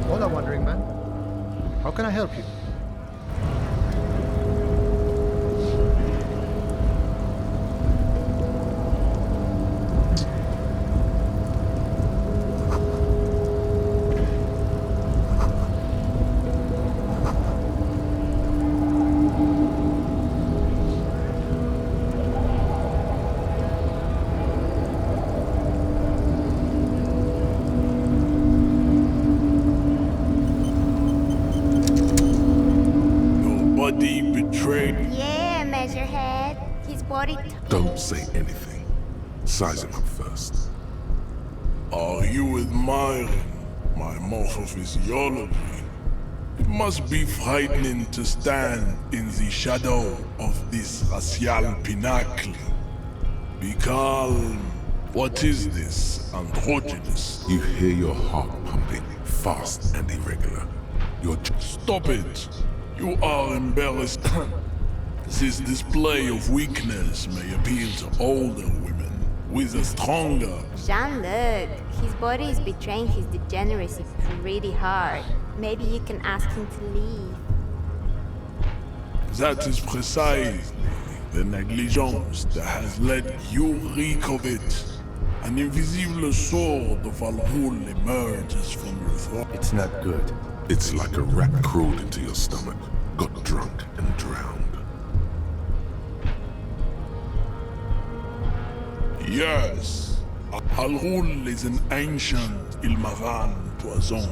Hola, wandering man. How can I help you? Yeah, Measurehead. His body... Don't say anything. Size him up first. Are you admiring my morphophysiology? It must be frightening to stand in the shadow of this racial pinnacle. Be calm. What is this, androgynous? You hear your heart pumping, fast and irregular. Stop it! You are embarrassed. This display of weakness may appeal to older women with a stronger... Jean-Luc, his body is betraying his degeneracy pretty hard. Maybe you can ask him to leave. That is precisely the negligence that has led you reek of it. An invisible sword of Al-Ghul emerges from your throat. It's not good. It's like a rat crawled into your stomach, got drunk and drowned. Yes. Al-Ghul is an ancient Ilmaran poison.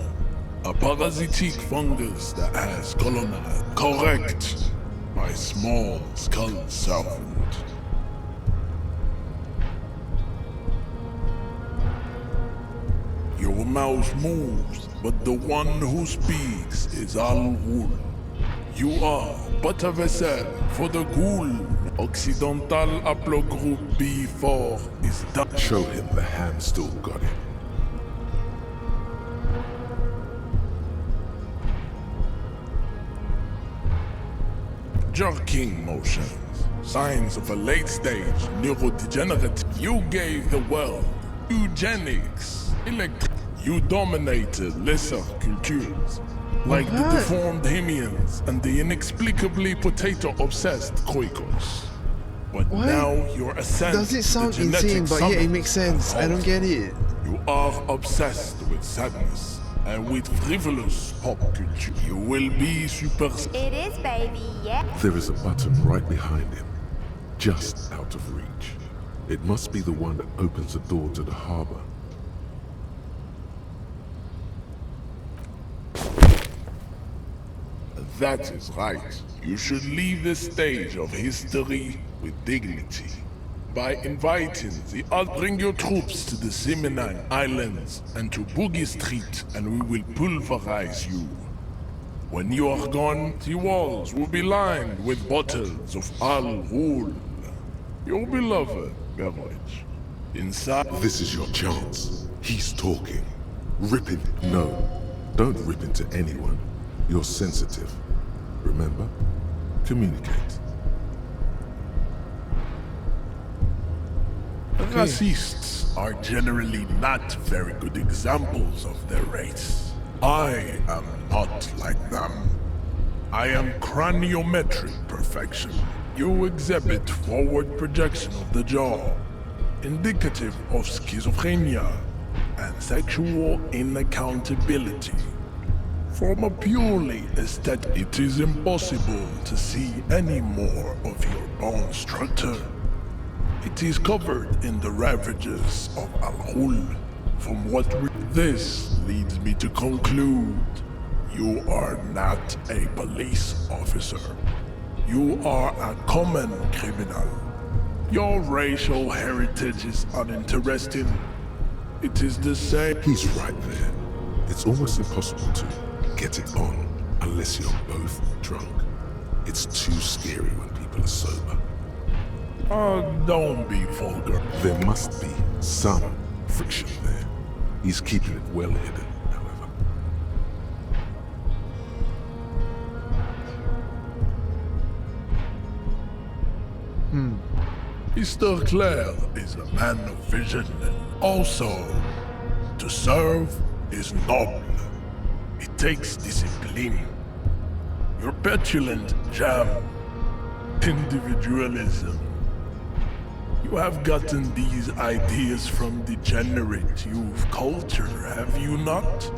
A parasitic fungus that has colonized. Correct. My small skull servant. Your mouth moves, but the one who speaks is Al-Ghul. You are but a vessel for the Ghul. Occidental haplogroup B4 is done. Show him the hand still got it. Jerking motions. Signs of a late-stage neurodegenerative. You gave the world eugenics, You dominated lesser cultures, like the deformed Hemians and the inexplicably potato-obsessed Khoikos. But now your ascent Does it sound to the genetic insane? But yeah, it summit makes sense. I don't get it. You are obsessed with sadness and with frivolous pop culture. You will be super... It is, baby, yeah. There is a button right behind him, just out of reach. It must be the one that opens the door to the harbor. That is right. You should leave the stage of history with dignity. By inviting I'll bring your troops to the Seminine Islands and to Boogie Street, and we will pulverize you. When you are gone, the walls will be lined with bottles of Al Ghul, your beloved beverage. Inside... This is your chance. He's talking. Rip it. No, don't rip into anyone. You're sensitive. Remember? Communicate. Racists are generally not very good examples of their race. I am not like them. I am craniometric perfection. You exhibit forward projection of the jaw, indicative of schizophrenia and sexual inaccountability. From a purely aesthetic, it is impossible to see any more of your bone structure. It is covered in the ravages of Al Ghul. From what this leads me to conclude, you are not a police officer. You are a common criminal. Your racial heritage is uninteresting. It is the same. He's right there. It's almost impossible to get it on unless you're both drunk. It's too scary when people are sober. Don't be vulgar. There must be some friction there. He's keeping it well hidden, however. Mr. Claire is a man of vision. Also, to serve is noble. It takes discipline. Your petulant jam, individualism. You have gotten these ideas from degenerate youth culture, have you not?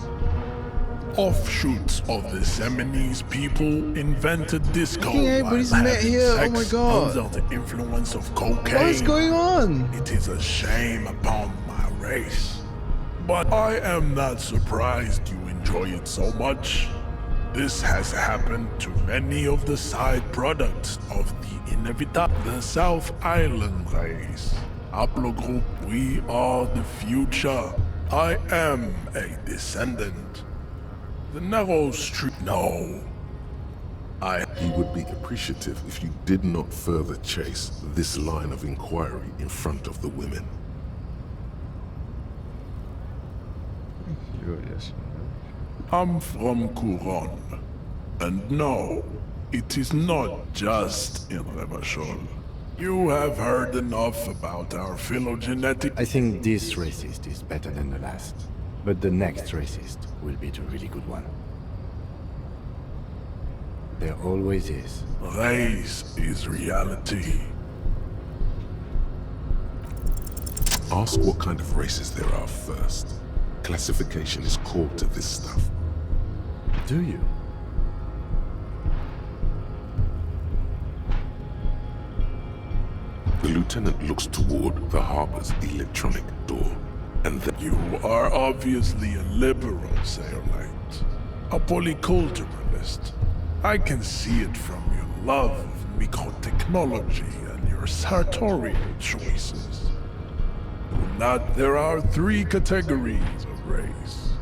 Offshoots of the Seminoles people invented disco everybody's while met having here. sex Oh my god. under the influence of cocaine. What is going on? It is a shame upon my race. But I am not surprised you enjoy it so much. This has happened to many of the side products of the inevitable. The South Island race. Haplogroup, we are the future. I am a descendant. The narrow street, no. He would be appreciative if you did not further chase this line of inquiry in front of the women. I'm from Couronne. And no, it is not just in Revachol. You have heard enough about our phylogenetic... I think this racist is better than the last. But the next racist will be the really good one. There always is. Race is reality. Ask what kind of races there are first. Classification is core to this stuff. Do you? The lieutenant looks toward the harbor's electronic door, and then... You are obviously a liberal, Sayolite. A polyculturalist. I can see it from your love of microtechnology and your sartorial choices. There are 3 categories of race.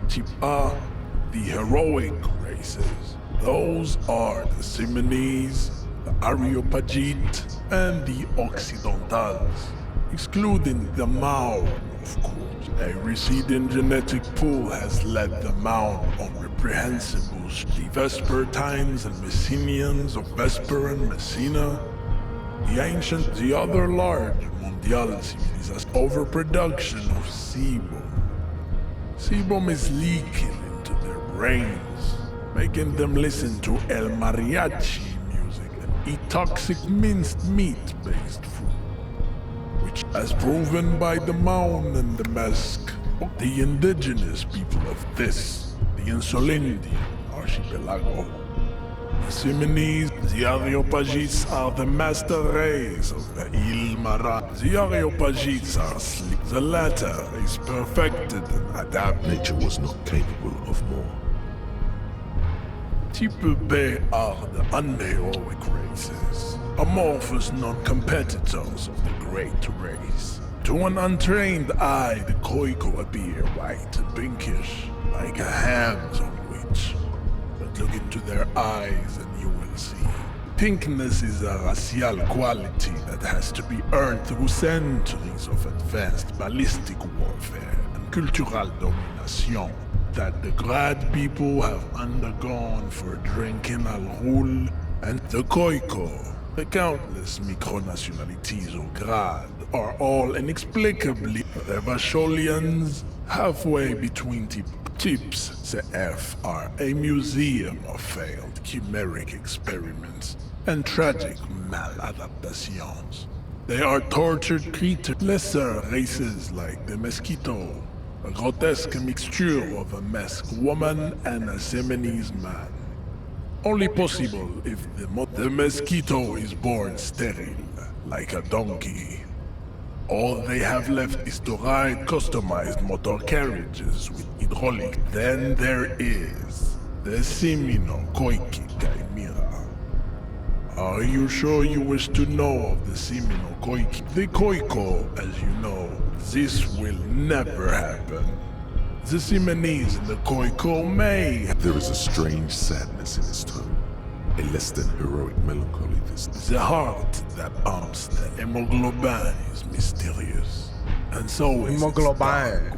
Type A, the heroic races. Those are the Seminoles, the Areopagite, and the Occidentals, excluding the Maun, of course. A receding genetic pool has led the Maun on reprehensible the Vespertines and Messenians of Vesper and Messina. The other large Mondial civilizations overproduction of sebum. Sebum is leaking into their brains, making them listen to El Mariachi music and eat toxic minced meat-based food, which, as proven by the Maun and the Mesk, the indigenous people of this, the Insulindian archipelago. The Seminoles, the Areopagites are the master race of the Ilmara. The Areopagites are asleep. The latter is perfected and adapted. Nature was not capable of more. Type B are the unheroic races, amorphous non-competitors of the great race. To an untrained eye, the Koiko appear white and pinkish, like a ham sandwich. But Look into their eyes and you will see. Pinkness is a racial quality that has to be earned through centuries of advanced ballistic warfare and cultural domination that the Grad people have undergone for drinking Al Ghul and the Koiko. The countless micronationalities of Grad are all inexplicably Revacholians, halfway between Tips CF are a museum of failed chimeric experiments and tragic maladaptations. They are tortured creatures, lesser races like the mosquito, a grotesque mixture of a masked woman and a Semenese man. Only possible if the mosquito is born sterile, like a donkey. All they have left is to ride customized motor carriages with hydraulic. Then there is the Simino Koiki Chimera. Are you sure you wish to know of the Simino Koiki? The Koiko, as you know, this will never happen. The Simonese and the Koiko may. There is a strange sadness in his tone, a less than heroic melancholy this. The heart that pumps the hemoglobin is mysterious, and so is hemoglobin.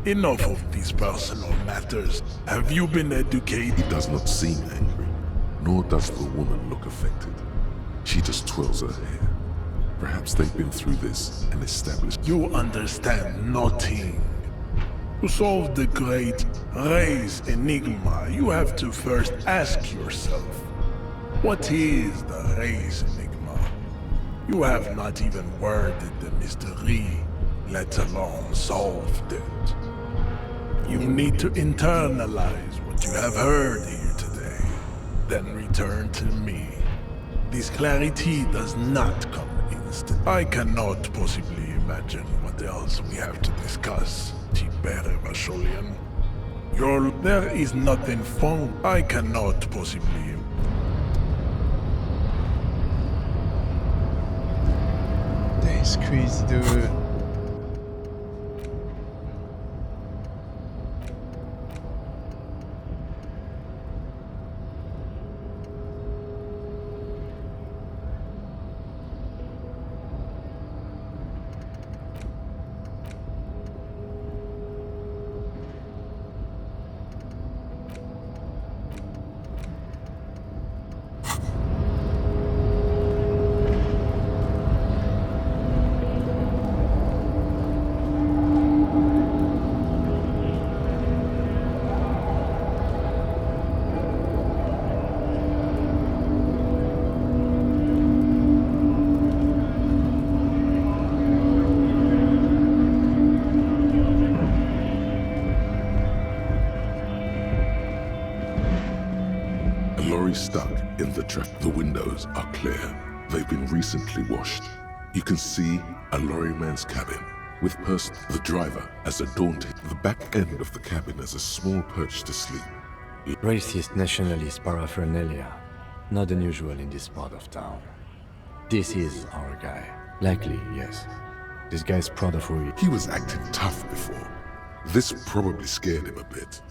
Enough of these personal matters. Have you been educated? He does not seem angry, nor does the woman look affected. She just twirls her hair. Perhaps they've been through this and established. You understand nothing. To solve the great race enigma, you have to first ask yourself, what is the race enigma? You have not even worded the mystery, let alone solved it. You need to internalize what you have heard here today, then return to me. This clarity does not come instant. I cannot possibly imagine what else we have to discuss. Revacholian. There is nothing found. I cannot possibly. That's crazy, dude. Stuck in the trap. The windows are clear. They've been recently washed. You can see a lorryman's cabin with the driver as a daunting. The back end of the cabin has a small perch to sleep. Racist nationalist paraphernalia. Not unusual in this part of town. This is our guy. Likely, yes. This guy's proud of who he was acting tough before. This probably scared him a bit.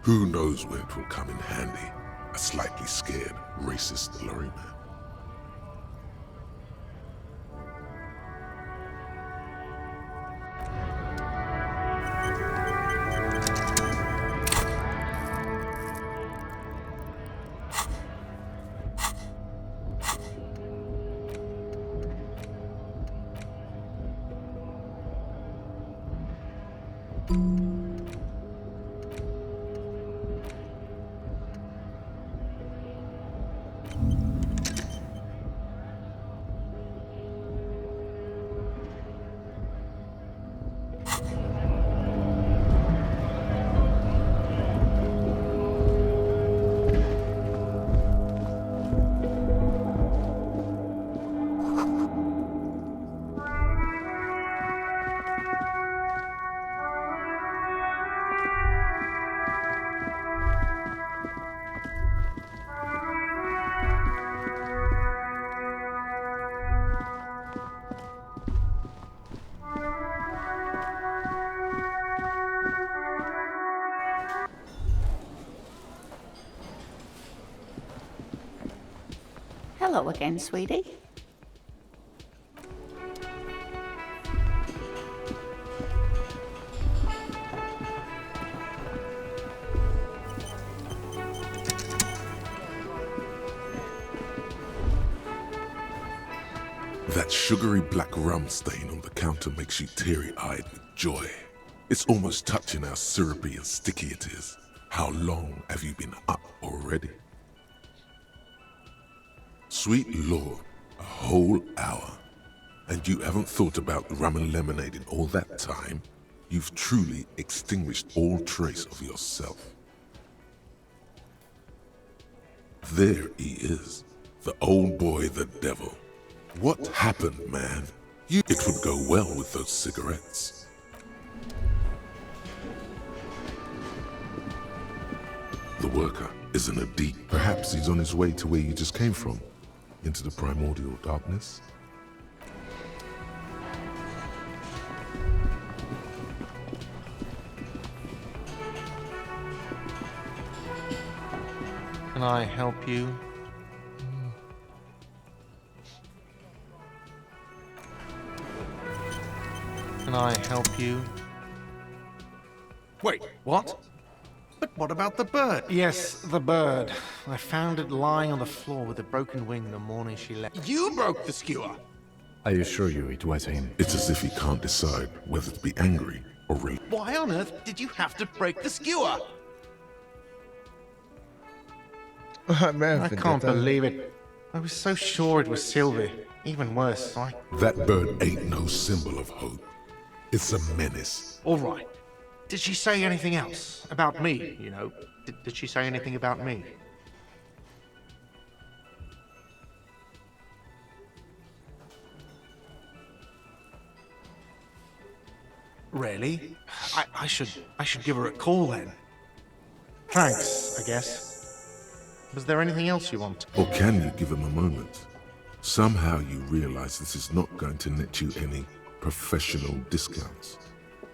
Who knows where it will come in handy. A slightly scared, racist lorryman. Hello again, sweetie. That sugary black rum stain on the counter makes you teary-eyed with joy. It's almost touching how syrupy and sticky it is. How long have you been up already? Sweet Lord, a whole hour. And you haven't thought about rum and lemonade in all that time? You've truly extinguished all trace of yourself. There he is, the old boy, the devil. What happened, man? It would go well with those cigarettes. The worker isn't a deep. Perhaps he's on his way to where you just came from, into the primordial darkness. Can I help you? Can I help you? Wait, what? But what about the bird? Yes, the bird. I found it lying on the floor with a broken wing the morning she left. You broke the skewer! I assure you it was him. It's as if he can't decide whether to be angry or relieved. Why on earth did you have to break the skewer? I can't believe it. I was so sure it was Sylvie. Even worse, That bird ain't no symbol of hope. It's a menace. All right. Did she say anything else? About me, you know? Did she say anything about me? Really? I should give her a call then. Thanks, I guess. Was there anything else you want? Or can you give him a moment? Somehow you realize this is not going to net you any professional discounts.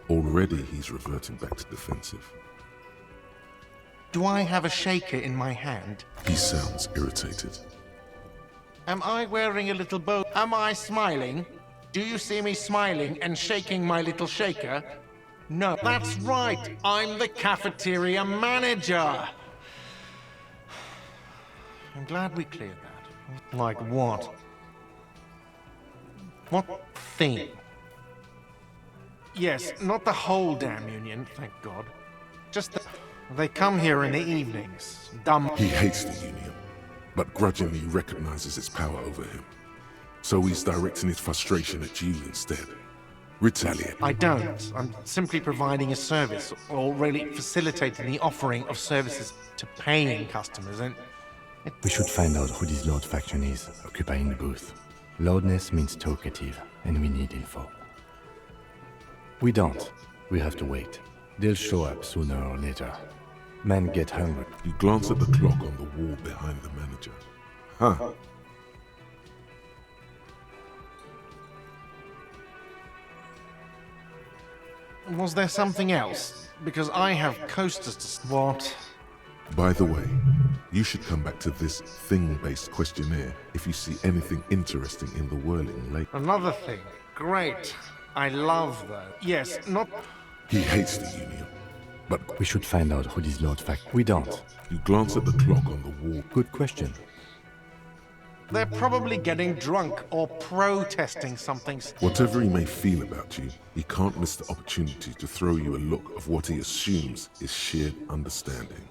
Already he's reverting back to defensive. Do I have a shaker in my hand? He sounds irritated. Am I wearing a little bow? Am I smiling? Do you see me smiling and shaking my little shaker? No, that's right. I'm the cafeteria manager. I'm glad we cleared that. Like what? What thing? Yes, not the whole damn union, thank God. Just the... They come here in the evenings. Dumb... He hates the union, but grudgingly recognizes its power over him. So he's directing his frustration at you instead. Retaliate. I don't. I'm simply providing a service, or really facilitating the offering of services to paying customers, and... We should find out who this Lord faction is, occupying the booth. Loudness means talkative, and we need info. We don't. We have to wait. They'll show up sooner or later. Men get hungry. You glance at the clock on the wall behind the manager. Huh. Was there something else? Because I have coasters to... What? By the way, you should come back to this thing-based questionnaire if you see anything interesting in the whirling lake. Another thing. Great. I love that. Yes, not... He hates the union, but... We should find out who this Lord faction... We don't. You glance at the clock on the wall. Good question. They're probably getting drunk or protesting something. Whatever he may feel about you, he can't miss the opportunity to throw you a look of what he assumes is shared understanding.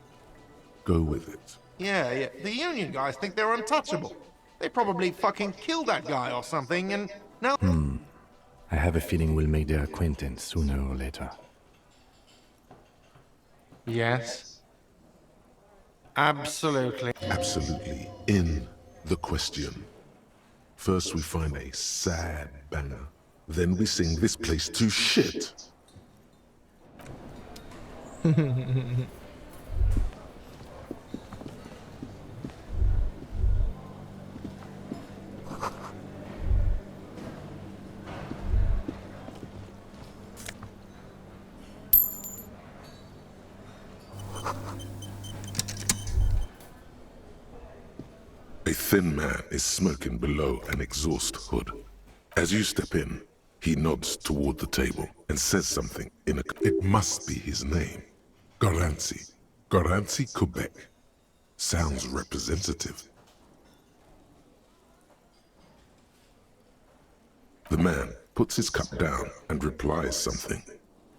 Go with it. Yeah. The union guys think they're untouchable. They probably fucking killed that guy or something, and now... I have a feeling we'll make their acquaintance sooner or later. Yes. Absolutely. Absolutely. In the question. First we find a sad banger. Then we sing this place to shit. A thin man is smoking below an exhaust hood. As you step in, he nods toward the table and says something in a... It must be his name. Garanci. Garanci, Quebec. Sounds representative. The man puts his cup down and replies something.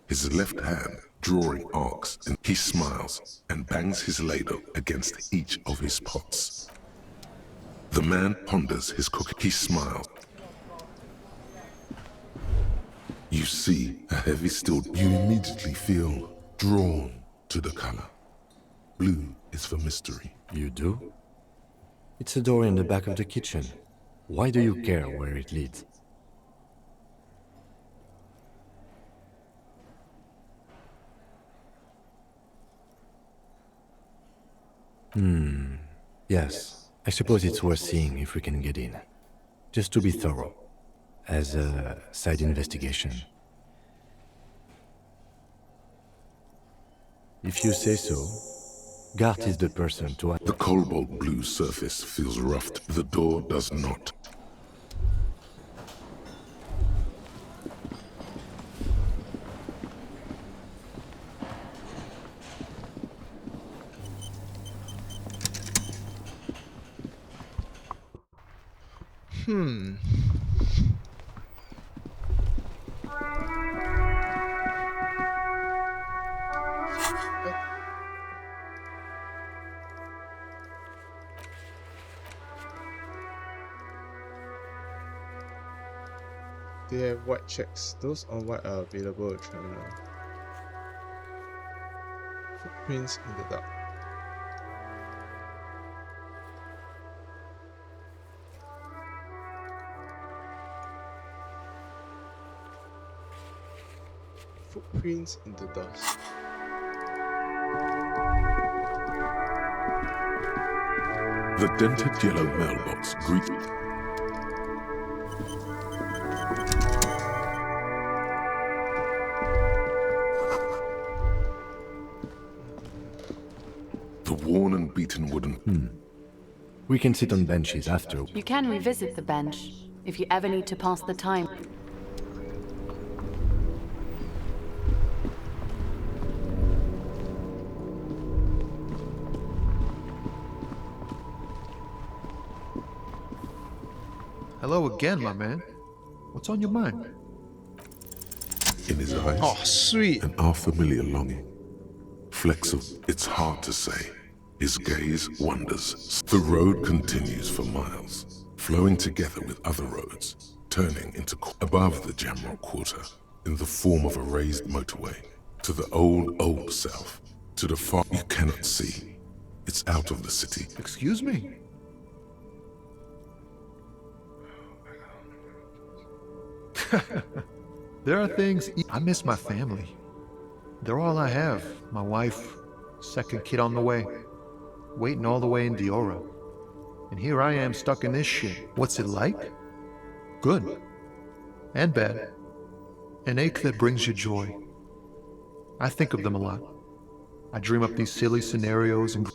His left hand drawing arcs, and he smiles and bangs his ladle against each of his pots. The man ponders his cooking. He smiles. You see a heavy steel. You immediately feel drawn to the color. Blue is for mystery. You do? It's a door in the back of the kitchen. Why do you care where it leads? Yes. I suppose it's worth seeing if we can get in. Just to be thorough. As a side investigation. If you say so, Gart is the person to... The cobalt blue surface feels roughed. The door does not. They have white checks. Those on white are available to terminal. Footprints in the dark. Footprints in the dust. The dented yellow mailbox greeted. The worn and beaten wooden... We can sit on benches after. You can revisit the bench if you ever need to pass the time. Hello again, my man. What's on your mind? In his eyes, oh, sweet. An unfamiliar longing. Flecks of it's hard to say. His gaze wanders. The road continues for miles, flowing together with other roads, turning into above the Jamrock Quarter, in the form of a raised motorway, to the old south, to the far you cannot see. It's out of the city. Excuse me? There are things... I miss my family. They're all I have. My wife, second kid on the way, waiting all the way in Diora. And here I am stuck in this shit. What's it like? Good. And bad. An ache that brings you joy. I think of them a lot. I dream up these silly scenarios and...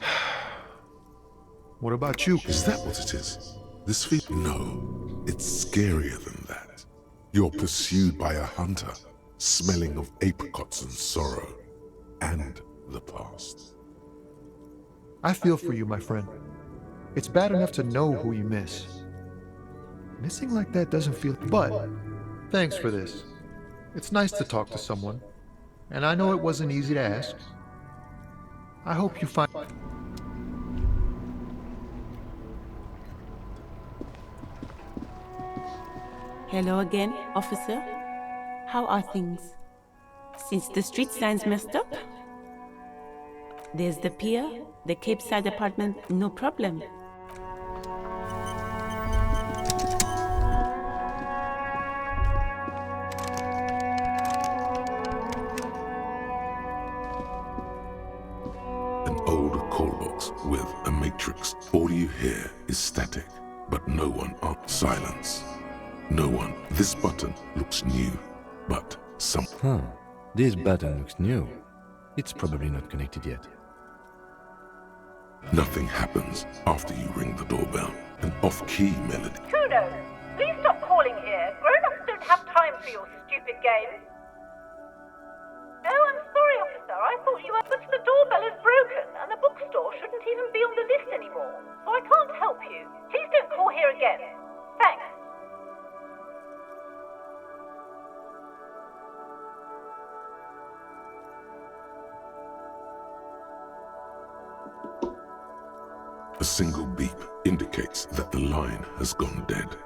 What about you? Is that what it is? This feeling? No, it's scarier than that. You're pursued by a hunter, smelling of apricots and sorrow, and the past. I feel for you, my friend. It's bad enough to know who you miss. Missing like that doesn't feel... But, thanks for this. It's nice to talk to someone. And I know it wasn't easy to ask. I hope you find... Hello again, officer. How are things? Since the street signs messed up? There's the pier, the Cape Side apartment, no problem. An old call box with a matrix. All you hear is static, but no one answers. Silence. No one. This button looks new, but some... This button looks new. It's probably not connected yet. Nothing happens after you ring the doorbell. An off-key melody. Kuno, please stop calling here. Grown-ups don't have time for your stupid games. Oh, I'm sorry, officer. I thought you were... But the doorbell is broken, and the bookstore shouldn't even be on the list anymore. So I can't help you. Please don't call here again. Thanks. A single beep indicates that the line has gone dead.